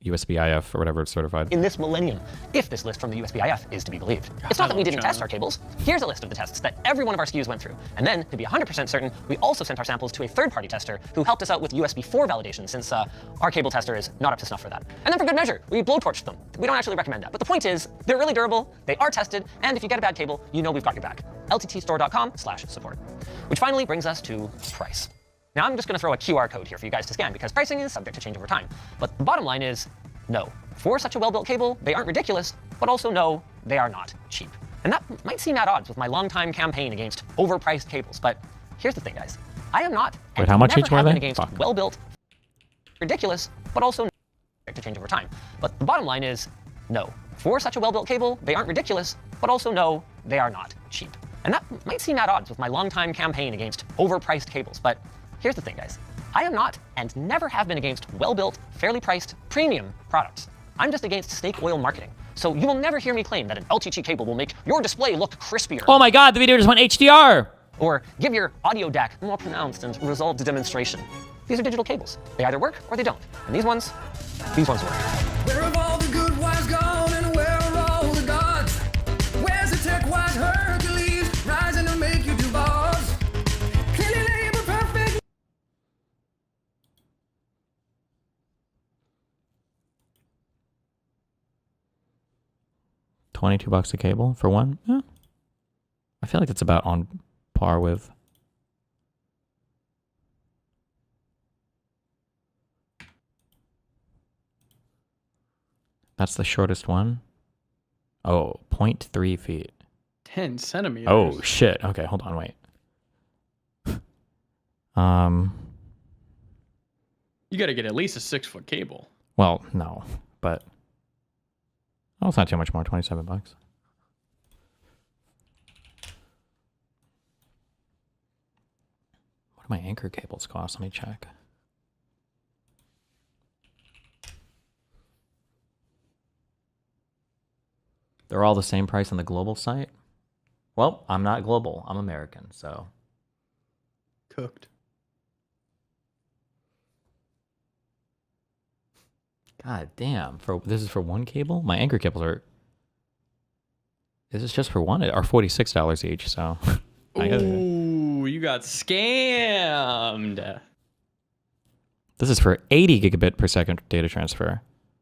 USB-IF or whatever it's certified. In this millennium, if this list from the USB-IF is to be believed. It's not that we didn't test our cables. Here's a list of the tests that every one of our SKUs went through. And then, to be 100% certain, we also sent our samples to a third-party tester who helped us out with USB 4 validation, since our cable tester is not up to snuff for that. And then for good measure, we blowtorched them. We don't actually recommend that. But the point is, they're really durable, they are tested, and if you get a bad cable, you know we've got your back. lttstore.com/support. Which finally brings us to price. Now I'm just going to throw a QR code here for you guys to scan because pricing is subject to change over time. But the bottom line is, no. For such a well-built cable, they aren't ridiculous, but also no, they are not cheap. And that might seem at odds with my long-time campaign against overpriced cables, but here's the thing, guys. I am not, Wait, how much each were they? Against well-built, ridiculous, but also subject to change over time. But the bottom line is, no. For such a well-built cable, they aren't ridiculous, but also no, they are not cheap. And that might seem at odds with my long-time campaign against overpriced cables, but here's the thing, guys. I am not, and never have been, against well-built, fairly priced, premium products. I'm just against snake oil marketing. So you will never hear me claim that an LTT cable will make your display look crispier. Oh my God, the video just went HDR! Or give your audio DAC more pronounced and resolved demonstration. These are digital cables. They either work or they don't. And these ones work. Where have all the good wives gone and where are all the gods? Where's the tech wise Hercules rising to make you do bars? Clearly labor perfect. $22 a cable for one? Yeah. I feel like it's about on par with. That's the shortest one. Oh, 0.3 feet. 10 centimeters. Oh, shit. Okay, hold on, wait. You got to get at least a 6-foot cable. Well, no, but oh, it's not too much more. $27. What do my Anker cables cost? Let me check. They're all the same price on the global site? Well, I'm not global. I'm American, so. Cooked. God damn. This is for one cable? My Anker cables are. This is just for one? Are $46 each, so. Ooh, you got scammed. This is for 80 gigabit per second data transfer.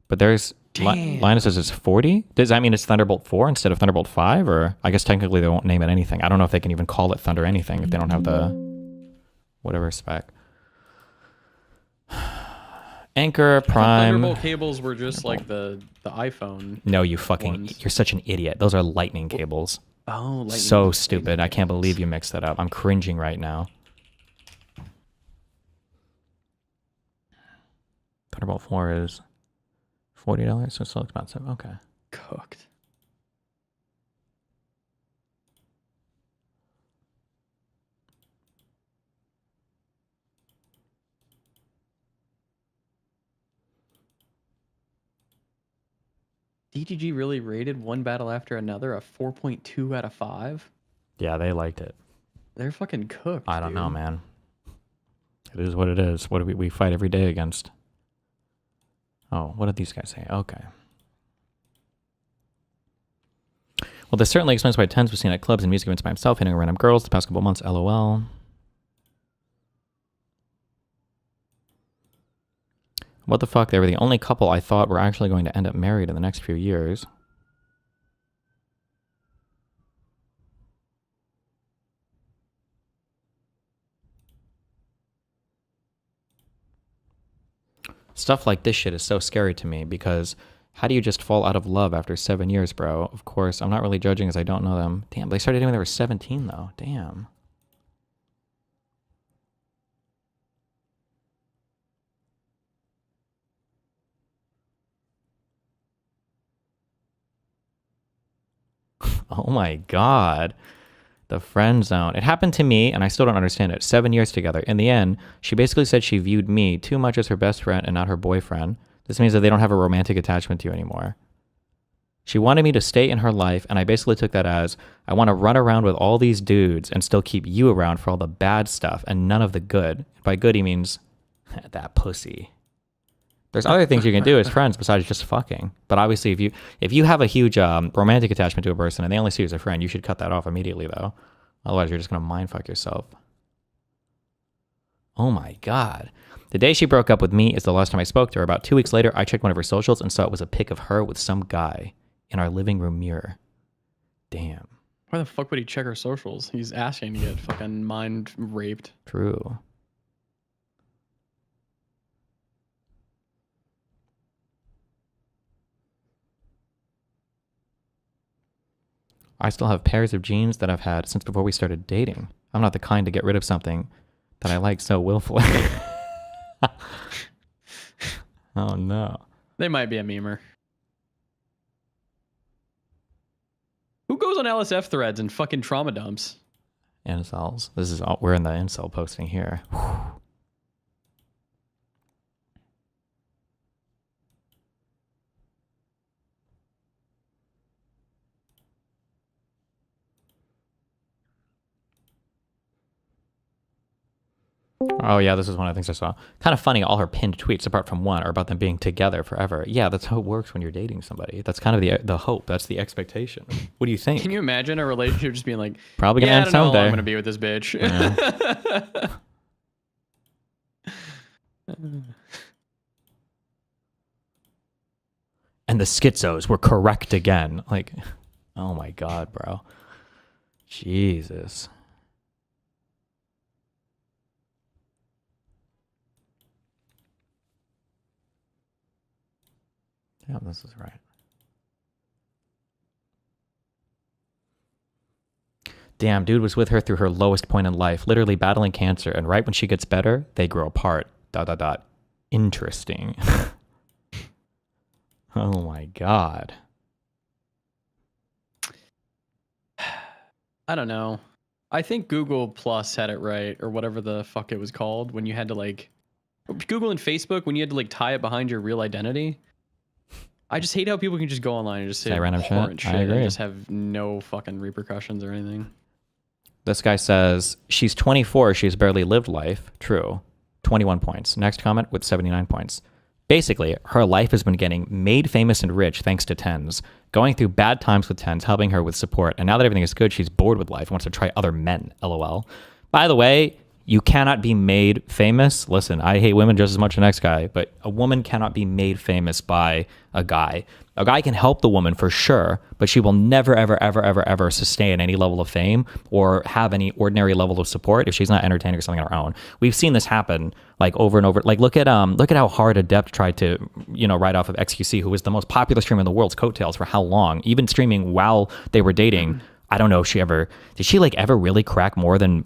But there's. Linus says it's 40? Does that mean it's Thunderbolt 4 instead of Thunderbolt 5? Or I guess technically they won't name it anything. I don't know if they can even call it Thunder anything if they don't have the whatever spec. Anker, Prime. Thunderbolt cables were just like the iPhone. No, you fucking, you're such an idiot. Those are lightning cables. Oh, lightning. So stupid. I can't believe you mixed that up. I'm cringing right now. Thunderbolt 4 is $40, so it's so expensive. Okay. Cooked. DGG really rated one battle after another a 4.2 out of 5. Yeah, they liked it. They're fucking cooked. I don't know, dude. man. It is what it is. What do we fight every day against? Oh, what did these guys say? Okay. Well, this certainly explains why Tens was seen at clubs and music events by himself, hitting random girls the past couple months. LOL. What the fuck? They were the only couple I thought were actually going to end up married in the next few years. Stuff like this shit is so scary to me because how do you just fall out of love after 7 years, bro? Of course, I'm not really judging as I don't know them. Damn, they started dating when they were 17 though. Damn. Oh my God. The friend zone. It happened to me, and I still don't understand it. 7 years together. In the end, she basically said she viewed me too much as her best friend and not her boyfriend. This means that they don't have a romantic attachment to you anymore. She wanted me to stay in her life, and I basically took that as, I want to run around with all these dudes and still keep you around for all the bad stuff and none of the good. By good, he means that pussy. There's other things you can do as friends besides just fucking. But obviously, if you have a huge romantic attachment to a person and they only see you as a friend, you should cut that off immediately, though. Otherwise, you're just going to mindfuck yourself. Oh my God. The day she broke up with me is the last time I spoke to her. About 2 weeks later, I checked one of her socials and saw it was a pic of her with some guy in our living room mirror. Damn. Why the fuck would he check her socials? He's asking to get fucking mind raped. True. I still have pairs of jeans that I've had since before we started dating. I'm not the kind to get rid of something that I like so willfully. Oh no. They might be a memer. Who goes on LSF threads and fucking trauma dumps? Incels. This is all, we're in the incel posting here. Oh yeah, this is one of the things I saw. Kind of funny, all her pinned tweets, apart from one, are about them being together forever. Yeah, that's how it works when you're dating somebody. That's kind of the hope. That's the expectation. What do you think? Can you imagine a relationship just being like, Probably gonna yeah, end I don't know how long someday. I'm gonna be with this bitch. Yeah. And the schizos were correct again. Like, oh my God, bro. Jesus. Yeah, this is right. Damn, dude was with her through her lowest point in life, literally battling cancer, and right when she gets better, they grow apart. ... Interesting. Oh my God. I don't know. I think Google Plus had it right, or whatever the fuck it was called, when you had to like Google and Facebook, when you had to like tie it behind your real identity. I just hate how people can just go online and just say random abhorrent shit. I shit and agree. just have no fucking repercussions or anything. This guy says, she's 24, she's barely lived life. True. 21 points. Next comment with 79 points. Basically, her life has been getting made famous and rich thanks to Tens. Going through bad times with Tens, helping her with support. And now that everything is good, she's bored with life and wants to try other men. LOL. By the way, you cannot be made famous. Listen, I hate women just as much as the next guy, but a woman cannot be made famous by a guy. A guy can help the woman for sure, but she will never, ever, ever, ever, ever sustain any level of fame or have any ordinary level of support if she's not entertaining or something on her own. We've seen this happen like over and over. Like look at how hard Adept tried to, write off of XQC, who was the most popular streamer in the world's coattails for how long, even streaming while they were dating. I don't know if did she ever really crack more than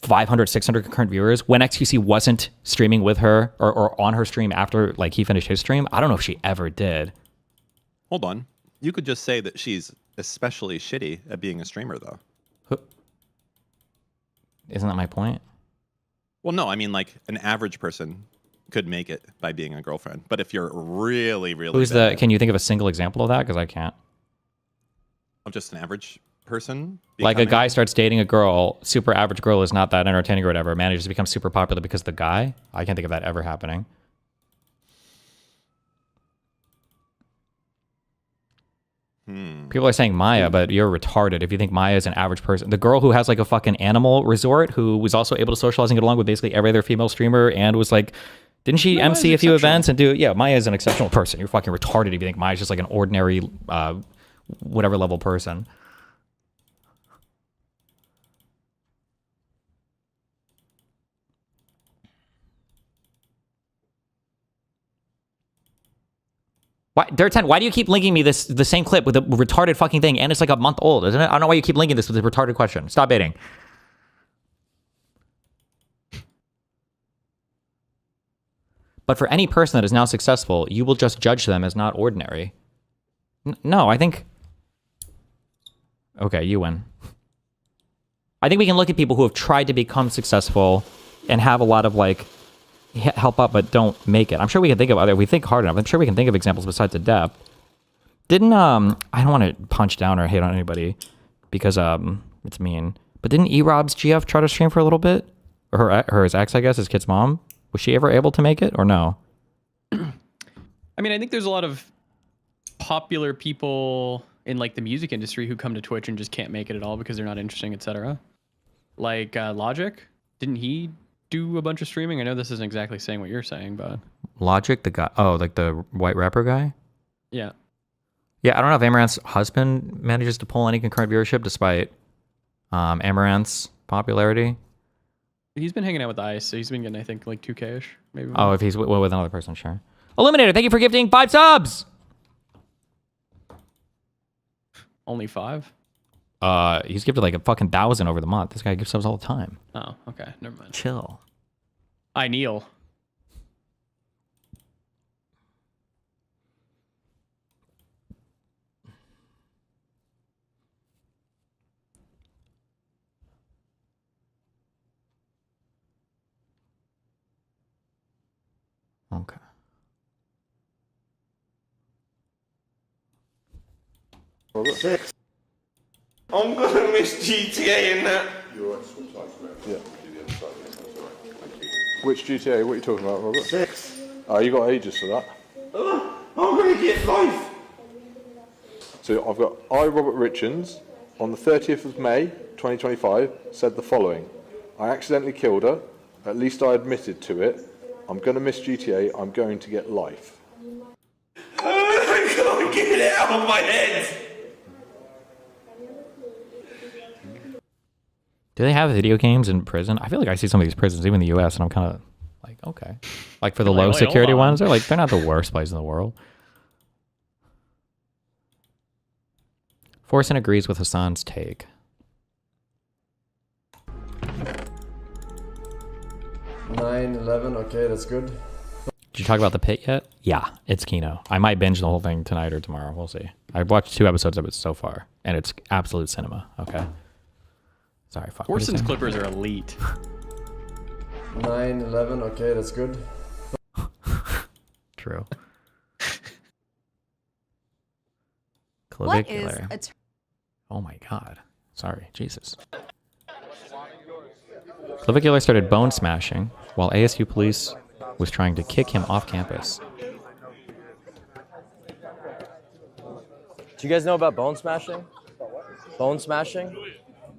500, 600 concurrent viewers when XQC wasn't streaming with her or on her stream after he finished his stream? I don't know if she ever did. Hold on. You could just say that she's especially shitty at being a streamer, though. Isn't that my point? Well, no, I mean, like, an average person could make it by being a girlfriend. But if you're really, really Who's bad, the? Can you think of a single example of that? Because I can't. of just an average person, Like a becoming- guy starts dating a girl, super average girl is not that entertaining or whatever, manages to become super popular because of the guy. I can't think of that ever happening. People are saying Maya, but you're retarded if you think Maya is an average person. The girl who has like a fucking animal resort, who was also able to socialize and get along with basically every other female streamer, and was like, didn't she MC a few events and do? Yeah, Maya is an exceptional person. You're fucking retarded if you think Maya's just like an ordinary, whatever level person. Why, Dirt10, why do you keep linking me the same clip with a retarded fucking thing, and it's like a month old, isn't it? I don't know why you keep linking this with a retarded question. Stop baiting. But for any person that is now successful, you will just judge them as not ordinary. No, I think... Okay, you win. I think we can look at people who have tried to become successful and have a lot of, like, help out but don't make it. I'm sure we can think of other... We think hard enough. I'm sure we can think of examples besides Adept. Didn't, I don't want to punch down or hate on anybody because, it's mean. But didn't E-Rob's GF try to stream for a little bit? Or his ex, I guess, his kid's mom? Was she ever able to make it or no? I mean, I think there's a lot of popular people in like the music industry who come to Twitch and just can't make it at all because they're not interesting, etc. Like Logic, didn't he do a bunch of streaming? I know this isn't exactly saying what you're saying, but Logic, the guy, oh, like the white rapper guy? yeah. Yeah, I don't know if Amaranth's husband manages to pull any concurrent viewership despite Amaranth's popularity. He's been hanging out with Ice, so he's been getting, I think, like 2K-ish, maybe. Oh, if he's with another person, sure. Illuminator, thank you for gifting 5 subs! Only 5? He's gifted like a fucking 1,000 over the month. This guy gives subs all the time. Oh, okay. Never mind. Chill. I kneel. Okay. Six. I'm gonna miss GTA in that. Yeah. Which GTA? What are you talking about, Robert? 6. Oh, you got ages for that. I'm gonna get life. So I've got Robert Richards, on the 30th of May, 2025, said the following. I accidentally killed her. At least I admitted to it. I'm gonna miss GTA. I'm going to get life. I can't get it out of my head. Do they have video games in prison? I feel like I see some of these prisons, even in the US, and I'm kind of like, okay. Like for the low security ones, they're not the worst place in the world. Forsen agrees with Hassan's take. 9/11, okay, that's good. Did you talk about The Pit yet? Yeah, it's Kino. I might binge the whole thing tonight or tomorrow. We'll see. I've watched 2 episodes of it so far, and it's absolute cinema. Okay. Sorry, fuck. Forsen's clippers are elite. 9/11, okay, that's good. True. What is Clavicular. a Oh my god. Sorry, Jesus. Clavicular started bone smashing while ASU police was trying to kick him off campus. Do you guys know about bone smashing? Bone smashing?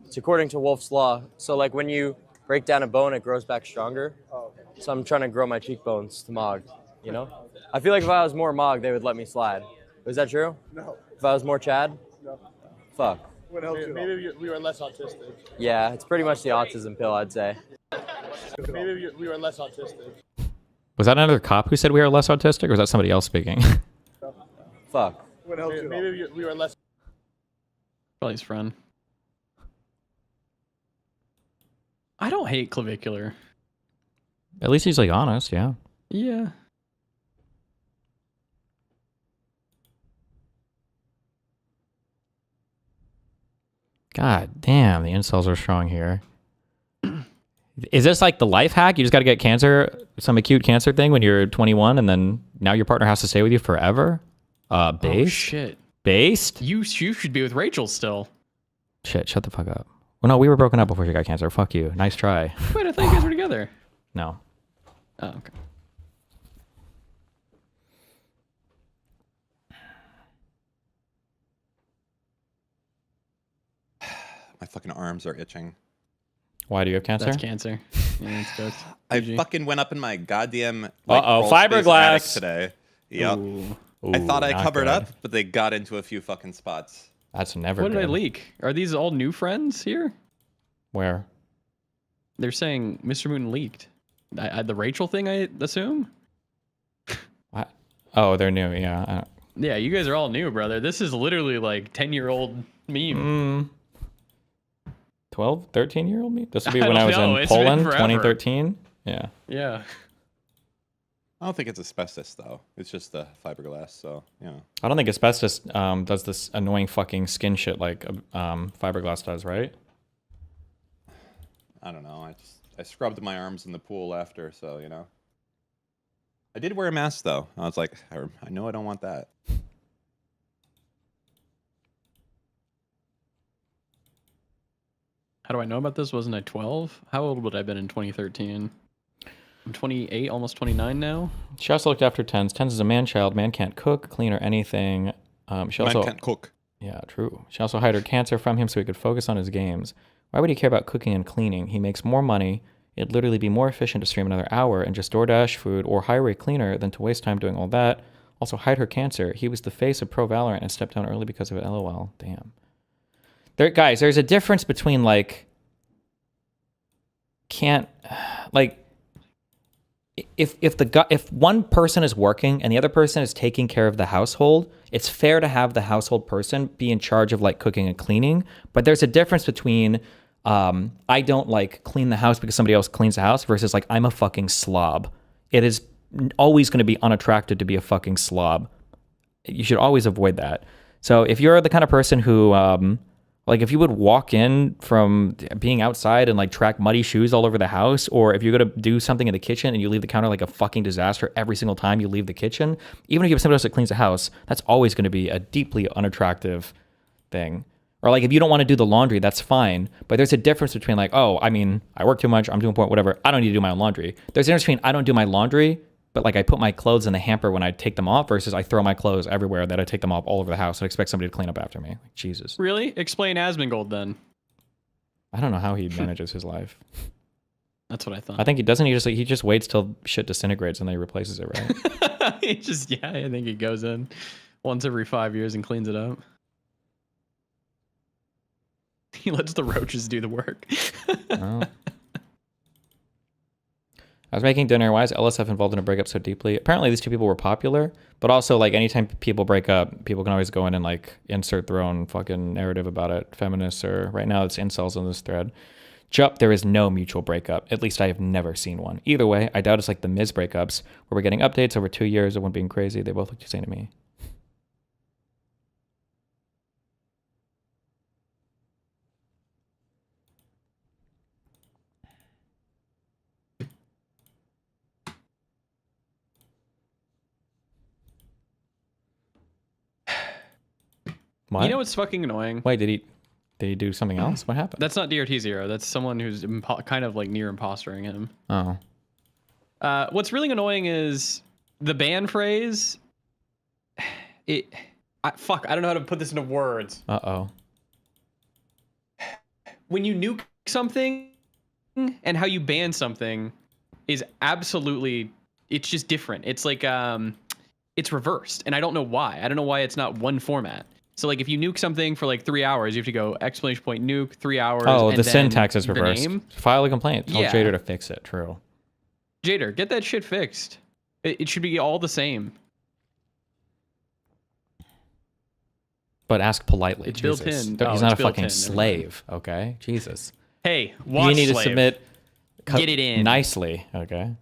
It's according to Wolf's Law. So like when you break down a bone, it grows back stronger. So I'm trying to grow my cheekbones to Mog, you know? I feel like if I was more Mog, they would let me slide. Is that true? No. If I was more Chad? No. Fuck. Maybe we were less autistic. Yeah, it's pretty much the autism pill, I'd say. Maybe we were less autistic. Was that another cop who said we were less autistic, or was that somebody else speaking? Fuck. Maybe we were less. Probably his friend. I don't hate Clavicular. At least he's like honest, yeah. Yeah. God damn, the incels are strong here. Is this like the life hack? You just got to get cancer, some acute cancer thing when you're 21, and then now your partner has to stay with you forever? Based? Oh, shit. Based? You should be with Rachel still. Shit, shut the fuck up. Well, no, we were broken up before she got cancer. Fuck you. Nice try. Wait, I thought you guys were together. No. Oh, okay. My fucking arms are itching. Why do you have cancer? That's cancer. Yeah, it's good. I fucking went up in my goddamn crawl space fiberglass attic today. Yep. Ooh. I thought I not covered good. up, but they got into a few fucking spots. That's never What good. did I leak? Are these all new friends here? Where? They're saying MrMouton leaked. The Rachel thing, I assume? What? Oh, they're new. Yeah. Yeah, you guys are all new, brother. This is literally like 10-year-old meme. 12, 13-year-old me? This would be I when I don't was know. in It's been Poland, forever. 2013. Yeah. Yeah. I don't think it's asbestos though. It's just the fiberglass. So yeah. I don't think asbestos does this annoying fucking skin shit like fiberglass does, right? I don't know. I scrubbed my arms in the pool after, so you know. I did wear a mask though. I was like, I know I don't want that. How do I know about this? Wasn't I 12? How old would I have been in 2013? I'm 28, almost 29 now. She also looked after Tens. Tens is a man-child. Man can't cook, clean, or anything. She also can't cook. Yeah, true. She also hid her cancer from him so he could focus on his games. Why would he care about cooking and cleaning? He makes more money. It'd literally be more efficient to stream another hour and just DoorDash food or hire a cleaner than to waste time doing all that. Also, hide her cancer. He was the face of Pro Valorant and stepped down early because of it. LOL. Damn. Guys, there's a difference between like if one person is working and the other person is taking care of the household, it's fair to have the household person be in charge of like cooking and cleaning. But there's a difference between I don't like clean the house because somebody else cleans the house versus like I'm a fucking slob. It is always going to be unattractive to be a fucking slob. You should always avoid that. So if you're the kind of person who like if you would walk in from being outside and like track muddy shoes all over the house, or if you're going to do something in the kitchen and you leave the counter like a fucking disaster every single time you leave the kitchen, even if you have somebody else that cleans the house, that's always going to be a deeply unattractive thing. Or like if you don't want to do the laundry, that's fine. But there's a difference between like, oh, I mean, I work too much, I'm doing point, whatever. I don't need to do my own laundry. There's a difference between I don't do my laundry, but like I put my clothes in the hamper when I take them off versus I throw my clothes everywhere that I take them off all over the house and expect somebody to clean up after me. Like, Jesus. Really? Explain Asmongold then. I don't know how he manages his life. That's what I thought. I think he just waits till shit disintegrates and then he replaces it, right? I think he goes in once every 5 years and cleans it up. He lets the roaches do the work. Oh. I was making dinner. Why is LSF involved in a breakup so deeply? Apparently these two people were popular, but also like anytime people break up, people can always go in and like insert their own fucking narrative about it. Feminists or right now it's incels on this thread. Jup, there is no mutual breakup. At least I have never seen one. Either way, I doubt it's like the Miz breakups where we're getting updates over 2 years of one being crazy. They both look the same to me. What? You know what's fucking annoying? Wait, did he do something else? What happened? That's not DRT Zero. That's someone who's kind of like near impostering him. Oh. What's really annoying is the ban phrase. Fuck, I don't know how to put this into words. Uh-oh. When you nuke something and how you ban something is absolutely, it's just different. It's like, it's reversed. And I don't know why. I don't know why it's not one format. So like if you nuke something for like 3 hours, you have to go exclamation point nuke 3 hours. Oh, and the then syntax is the reversed. name. File a complaint. Tell Yeah. Jader to fix it. True. Jader, get that shit fixed. It should be all the same. But ask politely. It's built Jesus. in. He's Oh, not a it's built fucking in. slave. Okay. Jesus. Hey, watch You need slave. to submit. Get it in. Nicely. Okay.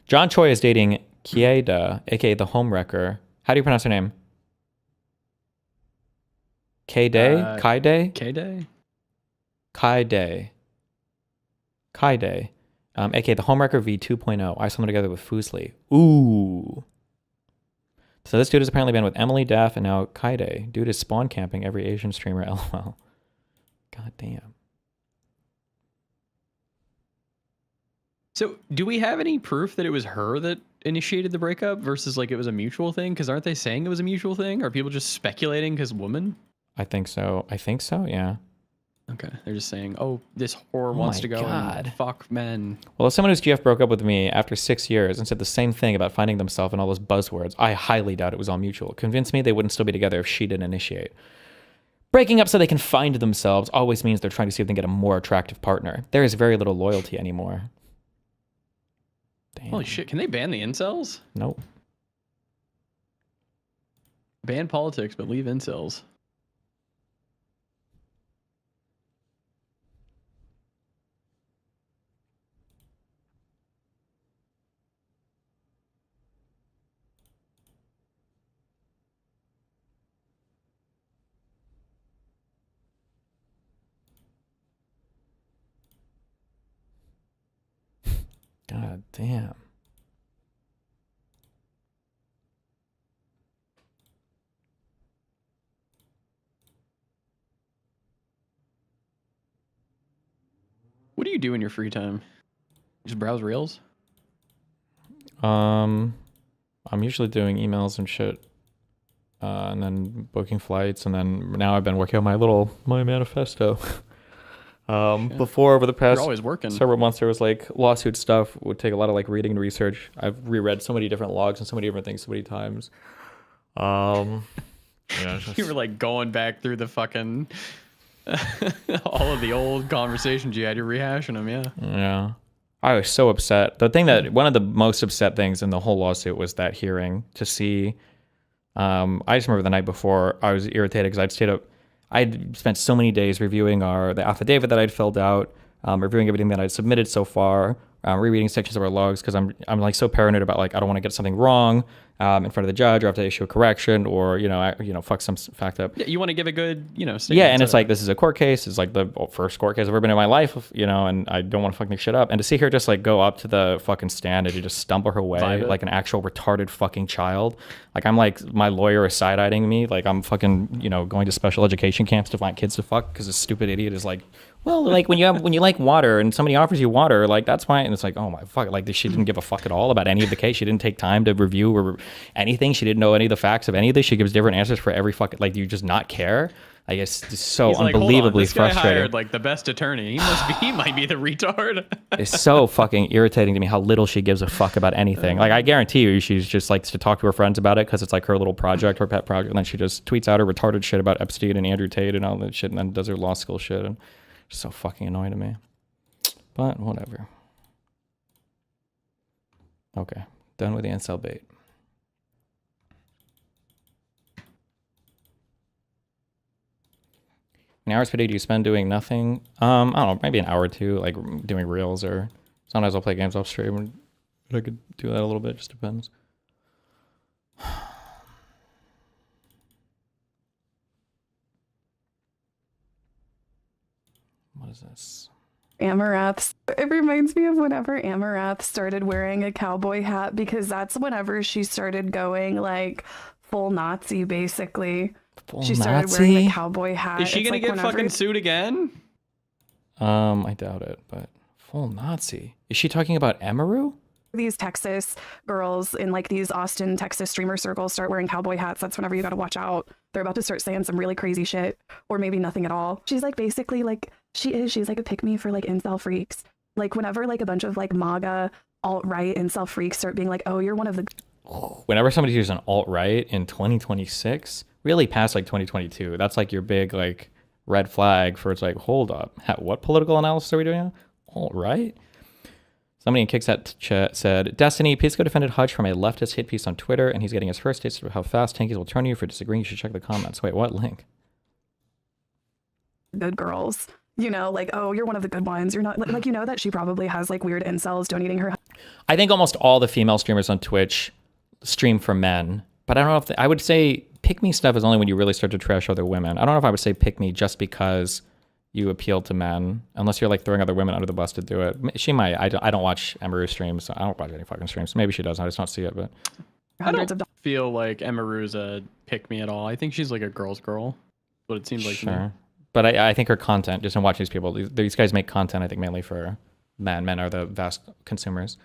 John Choi is dating Kieda, aka the Homewrecker. How do you pronounce her name? K-Day? Kai-Day? K-Day? Kai Day, aka the Homewrecker V 2.0. I saw them together with Fusli. Ooh. So this dude has apparently been with Emily, Daff, and now Kaide. Dude is spawn camping every Asian streamer, lol. God damn. So do we have any proof that it was her that initiated the breakup versus like it was a mutual thing? Because aren't they saying it was a mutual thing? Are people just speculating because woman? I think so. Yeah. Okay. They're just saying, oh, this whore wants to go and fuck men. Well, as someone whose GF broke up with me after 6 years and said the same thing about finding themselves and all those buzzwords, I highly doubt it was all mutual. Convince me they wouldn't still be together if she didn't initiate. Breaking up so they can find themselves always means they're trying to see if they can get a more attractive partner. There is very little loyalty anymore. Damn. Holy shit. Can they ban the incels? Nope. Ban politics, but leave incels. God damn. What do you do in your free time? Just browse reels? I'm usually doing emails and shit. And then booking flights, and then now I've been working on my manifesto. Before, over the past You're always working. several months, there was like lawsuit stuff, would take a lot of like reading and research. I've reread so many different logs and so many different things so many times. You were like going back through the fucking all of the old conversations you had. You're rehashing them, yeah. Yeah. I was so upset. One of the most upset things in the whole lawsuit was that hearing to see. I just remember the night before I was irritated because I'd stayed up. I'd spent so many days reviewing the affidavit that I'd filled out, reviewing everything that I'd submitted so far, rereading sections of our logs because I'm like so paranoid about like I don't want to get something wrong in front of the judge or have to issue a correction or fuck some fact up. Yeah, you want to give a good statement. Yeah, and it's like this is a court case. It's like the first court case I've ever been in my life, and I don't want to fuck this shit up. And to see her just like go up to the fucking stand and to just stumble her way like an actual retarded fucking child. Like I'm like my lawyer is side-eyeing me. Like I'm fucking going to special education camps to find kids to fuck because this stupid idiot is like, well, like when you like water and somebody offers you water, like that's fine. And it's like, oh my fuck, like she didn't give a fuck at all about any of the case. She didn't take time to review or anything. She didn't know any of the facts of any of this. She gives different answers for every fucking, like, do you just not care? I guess it's so He's like, unbelievably this guy frustrating. hired like the best attorney. He might be the retard. It's so fucking irritating to me how little she gives a fuck about anything. Like I guarantee you, she's just likes to talk to her friends about it because it's like her little project, her pet project, and then she just tweets out her retarded shit about Epstein and Andrew Tate and all that shit, and then does her law school shit, and it's so fucking annoying to me. But whatever. Okay, done with the incel bait. How many hours per day do you spend doing nothing? I don't know, maybe an hour or two, like doing reels, or sometimes I'll play games off stream. And I could do that a little bit, just depends. What is this? Amarath. It reminds me of whenever Amarath started wearing a cowboy hat because that's whenever she started going like full Nazi, basically. She started wearing the cowboy hat. Is she gonna get fucking sued again? I doubt it, but full Nazi. Is she talking about Emiru? These Texas girls in like these Austin, Texas streamer circles start wearing cowboy hats. That's whenever you gotta watch out. They're about to start saying some really crazy shit, or maybe nothing at all. She's like basically like she's like a pick-me for like incel freaks. Like whenever like a bunch of like MAGA alt-right incel freaks start being like, oh, you're one of the. Whenever somebody hears an alt-right in 2026, really past like 2022, that's like your big like red flag for it's like, hold up, what political analysis are we doing now? Alt-right? Somebody in Kicksat chat said, Destiny, Pisco defended Hutch from a leftist hit piece on Twitter, and he's getting his first taste of how fast tankies will turn you for disagreeing. You should check the comments. Wait, what link? Good girls. Like, oh, you're one of the good ones. You're not like, that she probably has like weird incels donating her. I think almost all the female streamers on Twitch stream for men, but I don't know if I would say pick me stuff is only when you really start to trash other women. I don't know if I would say pick me just because you appeal to men, unless you're like throwing other women under the bus to do it. She might. I don't watch Emiru streams. So I don't watch any fucking streams. Maybe she does. I just don't see it. But I don't feel like Emiru's a pick me at all. I think she's like a girl's girl. What it seems like to me. sure. But I think her content, just in watching these people, these guys make content. I think mainly for men. Men are the vast consumers.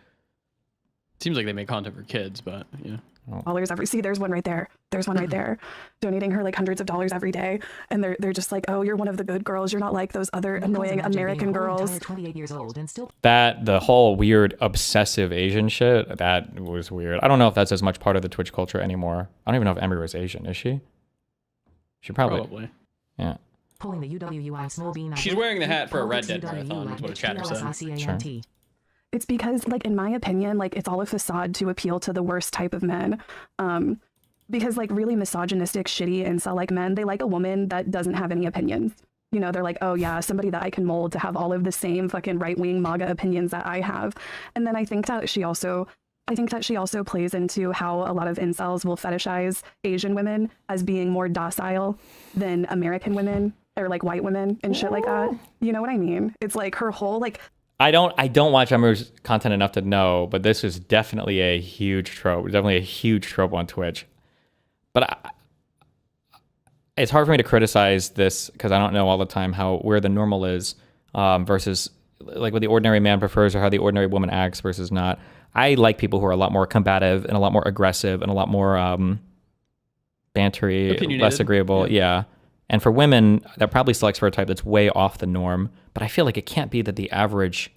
Seems like they make content for kids, but yeah. Dollars every. See, there's one right there. There's one right there, donating her like hundreds of dollars every day, and they're just like, oh, you're one of the good girls. You're not like those other annoying American girls. 28 years old and still. That the whole weird obsessive Asian shit, that was weird. I don't know if that's as much part of the Twitch culture anymore. I don't even know if Emiru is Asian. Is she? She probably. Yeah. Pulling the UWUI small bean. She's wearing the hat for a Red Dead marathon. Is what a chatter said. Sure. It's because, like, in my opinion, like, it's all a facade to appeal to the worst type of men. Because, like, really misogynistic, shitty incel-like men, they like a woman that doesn't have any opinions. You know, they're like, oh, yeah, somebody that I can mold to have all of the same fucking right-wing MAGA opinions that I have. And then I think that she also plays into how a lot of incels will fetishize Asian women as being more docile than American women or, like, white women and shit like that. You know what I mean? It's, like, her whole, like... I don't watch Emiru's content enough to know, but this is definitely a huge trope. Definitely a huge trope on Twitch. But it's hard for me to criticize this because I don't know all the time where the normal is versus like what the ordinary man prefers or how the ordinary woman acts versus not. I like people who are a lot more combative and a lot more aggressive and a lot more bantery, less agreeable. Yeah. And for women, that probably selects for a type that's way off the norm. But I feel like it can't be that the average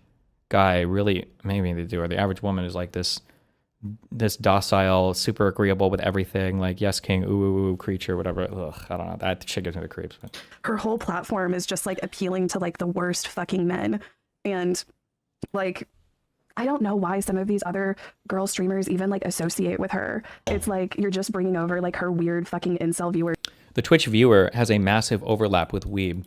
guy really, maybe they do, or the average woman is like this docile, super agreeable with everything, like yes king, ooh creature, whatever. Ugh, I don't know. That shit gives me the creeps. But. Her whole platform is just like appealing to like the worst fucking men. And like, I don't know why some of these other girl streamers even like associate with her. It's like you're just bringing over like her weird fucking incel viewers. The Twitch viewer has a massive overlap with weeb.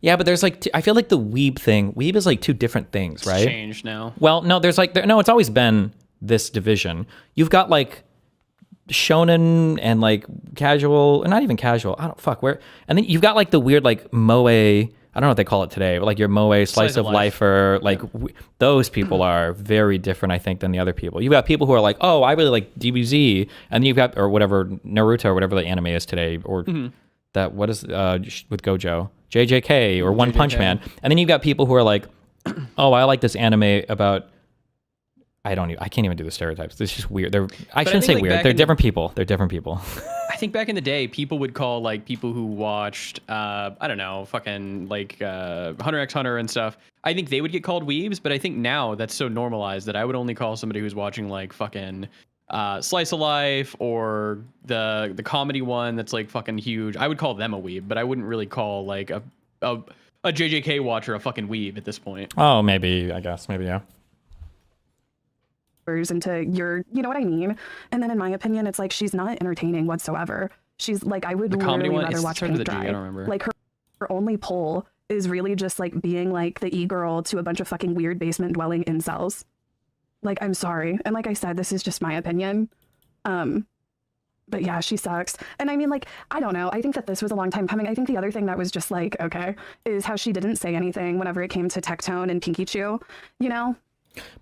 Yeah, but there's like, I feel like the weeb is like two different things, right? It's changed now. Well, no, there's like, no, it's always been this division. You've got like shonen and like casual, not even casual. I don't fuck where. And then you've got like the weird like moe, I don't know what they call it today, but like your moe slice of lifer, like those people are very different, I think, than the other people. You've got people who are like, oh, I really like DBZ, and then you've got, or whatever, Naruto or whatever the anime is today, or that, what is, with Gojo, JJK or One Punch Man. And then you've got people who are like, oh, I like this anime about, I can't even do the stereotypes. It's just weird. I shouldn't say weird. They're different people. They're different people. I think back in the day, people would call like people who watched, I don't know, fucking like Hunter x Hunter and stuff. I think they would get called weebs, but I think now that's so normalized that I would only call somebody who's watching like fucking Slice of Life or the comedy one that's like fucking huge. I would call them a weeb, but I wouldn't really call like a JJK watcher a fucking weeb at this point. Oh, maybe, I guess, maybe, yeah. Into your, you know what I mean? And then in my opinion, it's like she's not entertaining whatsoever. She's like, I would literally rather watch Paint Dry. I don't remember. Like her only pull is really just like being like the e-girl to a bunch of fucking weird basement dwelling incels. Like, I'm sorry. And like I said, this is just my opinion. But yeah, she sucks. And I mean, like, I don't know. I think that this was a long time coming. I think the other thing that was just like, okay, is how she didn't say anything whenever it came to Tectone and Pinky Chew, you know?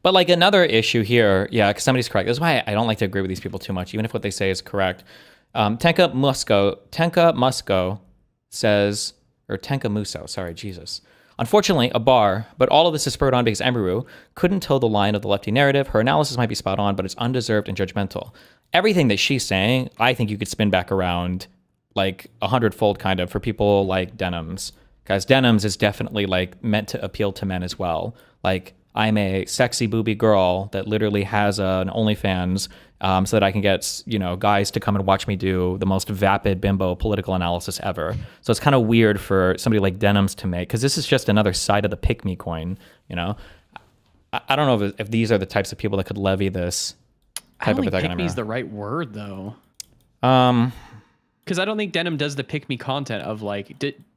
But like another issue here, yeah, because somebody's correct. This is why I don't like to agree with these people too much, even if what they say is correct. Tenka Musco says, or Tenka Muso, sorry, Jesus. Unfortunately, a bar, but all of this is spurred on because Emiru couldn't toe the line of the lefty narrative. Her analysis might be spot on, but it's undeserved and judgmental. Everything that she's saying, I think you could spin back around like 100-fold kind of for people like Denims. Because Denims is definitely like meant to appeal to men as well. Like, I'm a sexy booby girl that literally has an OnlyFans so that I can get, you know, guys to come and watch me do the most vapid bimbo political analysis ever. So it's kind of weird for somebody like Denims to make, because this is just another side of the pick-me coin, you know? I don't know if these are the types of people that could levy this type of attack on Emiru. I don't think pick-me is the right word, though. Because I don't think Denim does the pick-me content of like...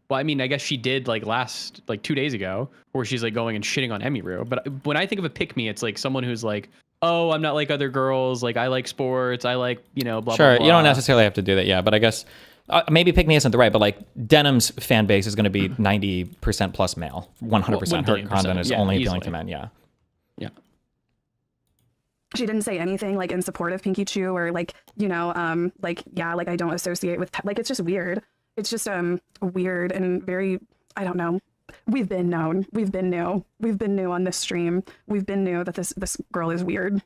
Well, I mean, I guess she did like 2 days ago, where she's like going and shitting on Emiru. But when I think of a pick me, it's like someone who's like, oh, I'm not like other girls. Like I like sports. I like, you know, blah, blah, blah. Sure, you don't necessarily have to do that, yeah. But I guess maybe pick me isn't the right, but like Denim's fan base is going to be 90% plus male, 100%. Her content is only appealing to men. Yeah. Yeah. She didn't say anything like in support of Pinky Chew or like, you know, like, yeah, like I don't associate with, like, it's just weird. It's just weird and very, I don't know. We've been known. We've been new on this stream. We've been new that this girl is weird.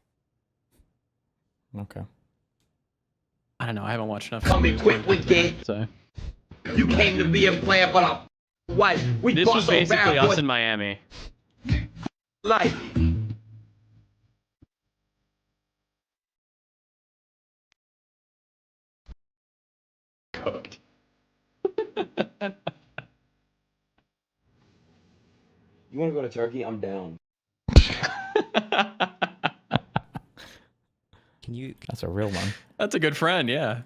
Okay. I don't know. I haven't watched enough. Come be quick with it. So You came to be a player, but a wife. We this was bust a basically bad us boy in Miami. life. Cooked. You want to go to Turkey? I'm down. That's a real one. That's a good friend. Yeah.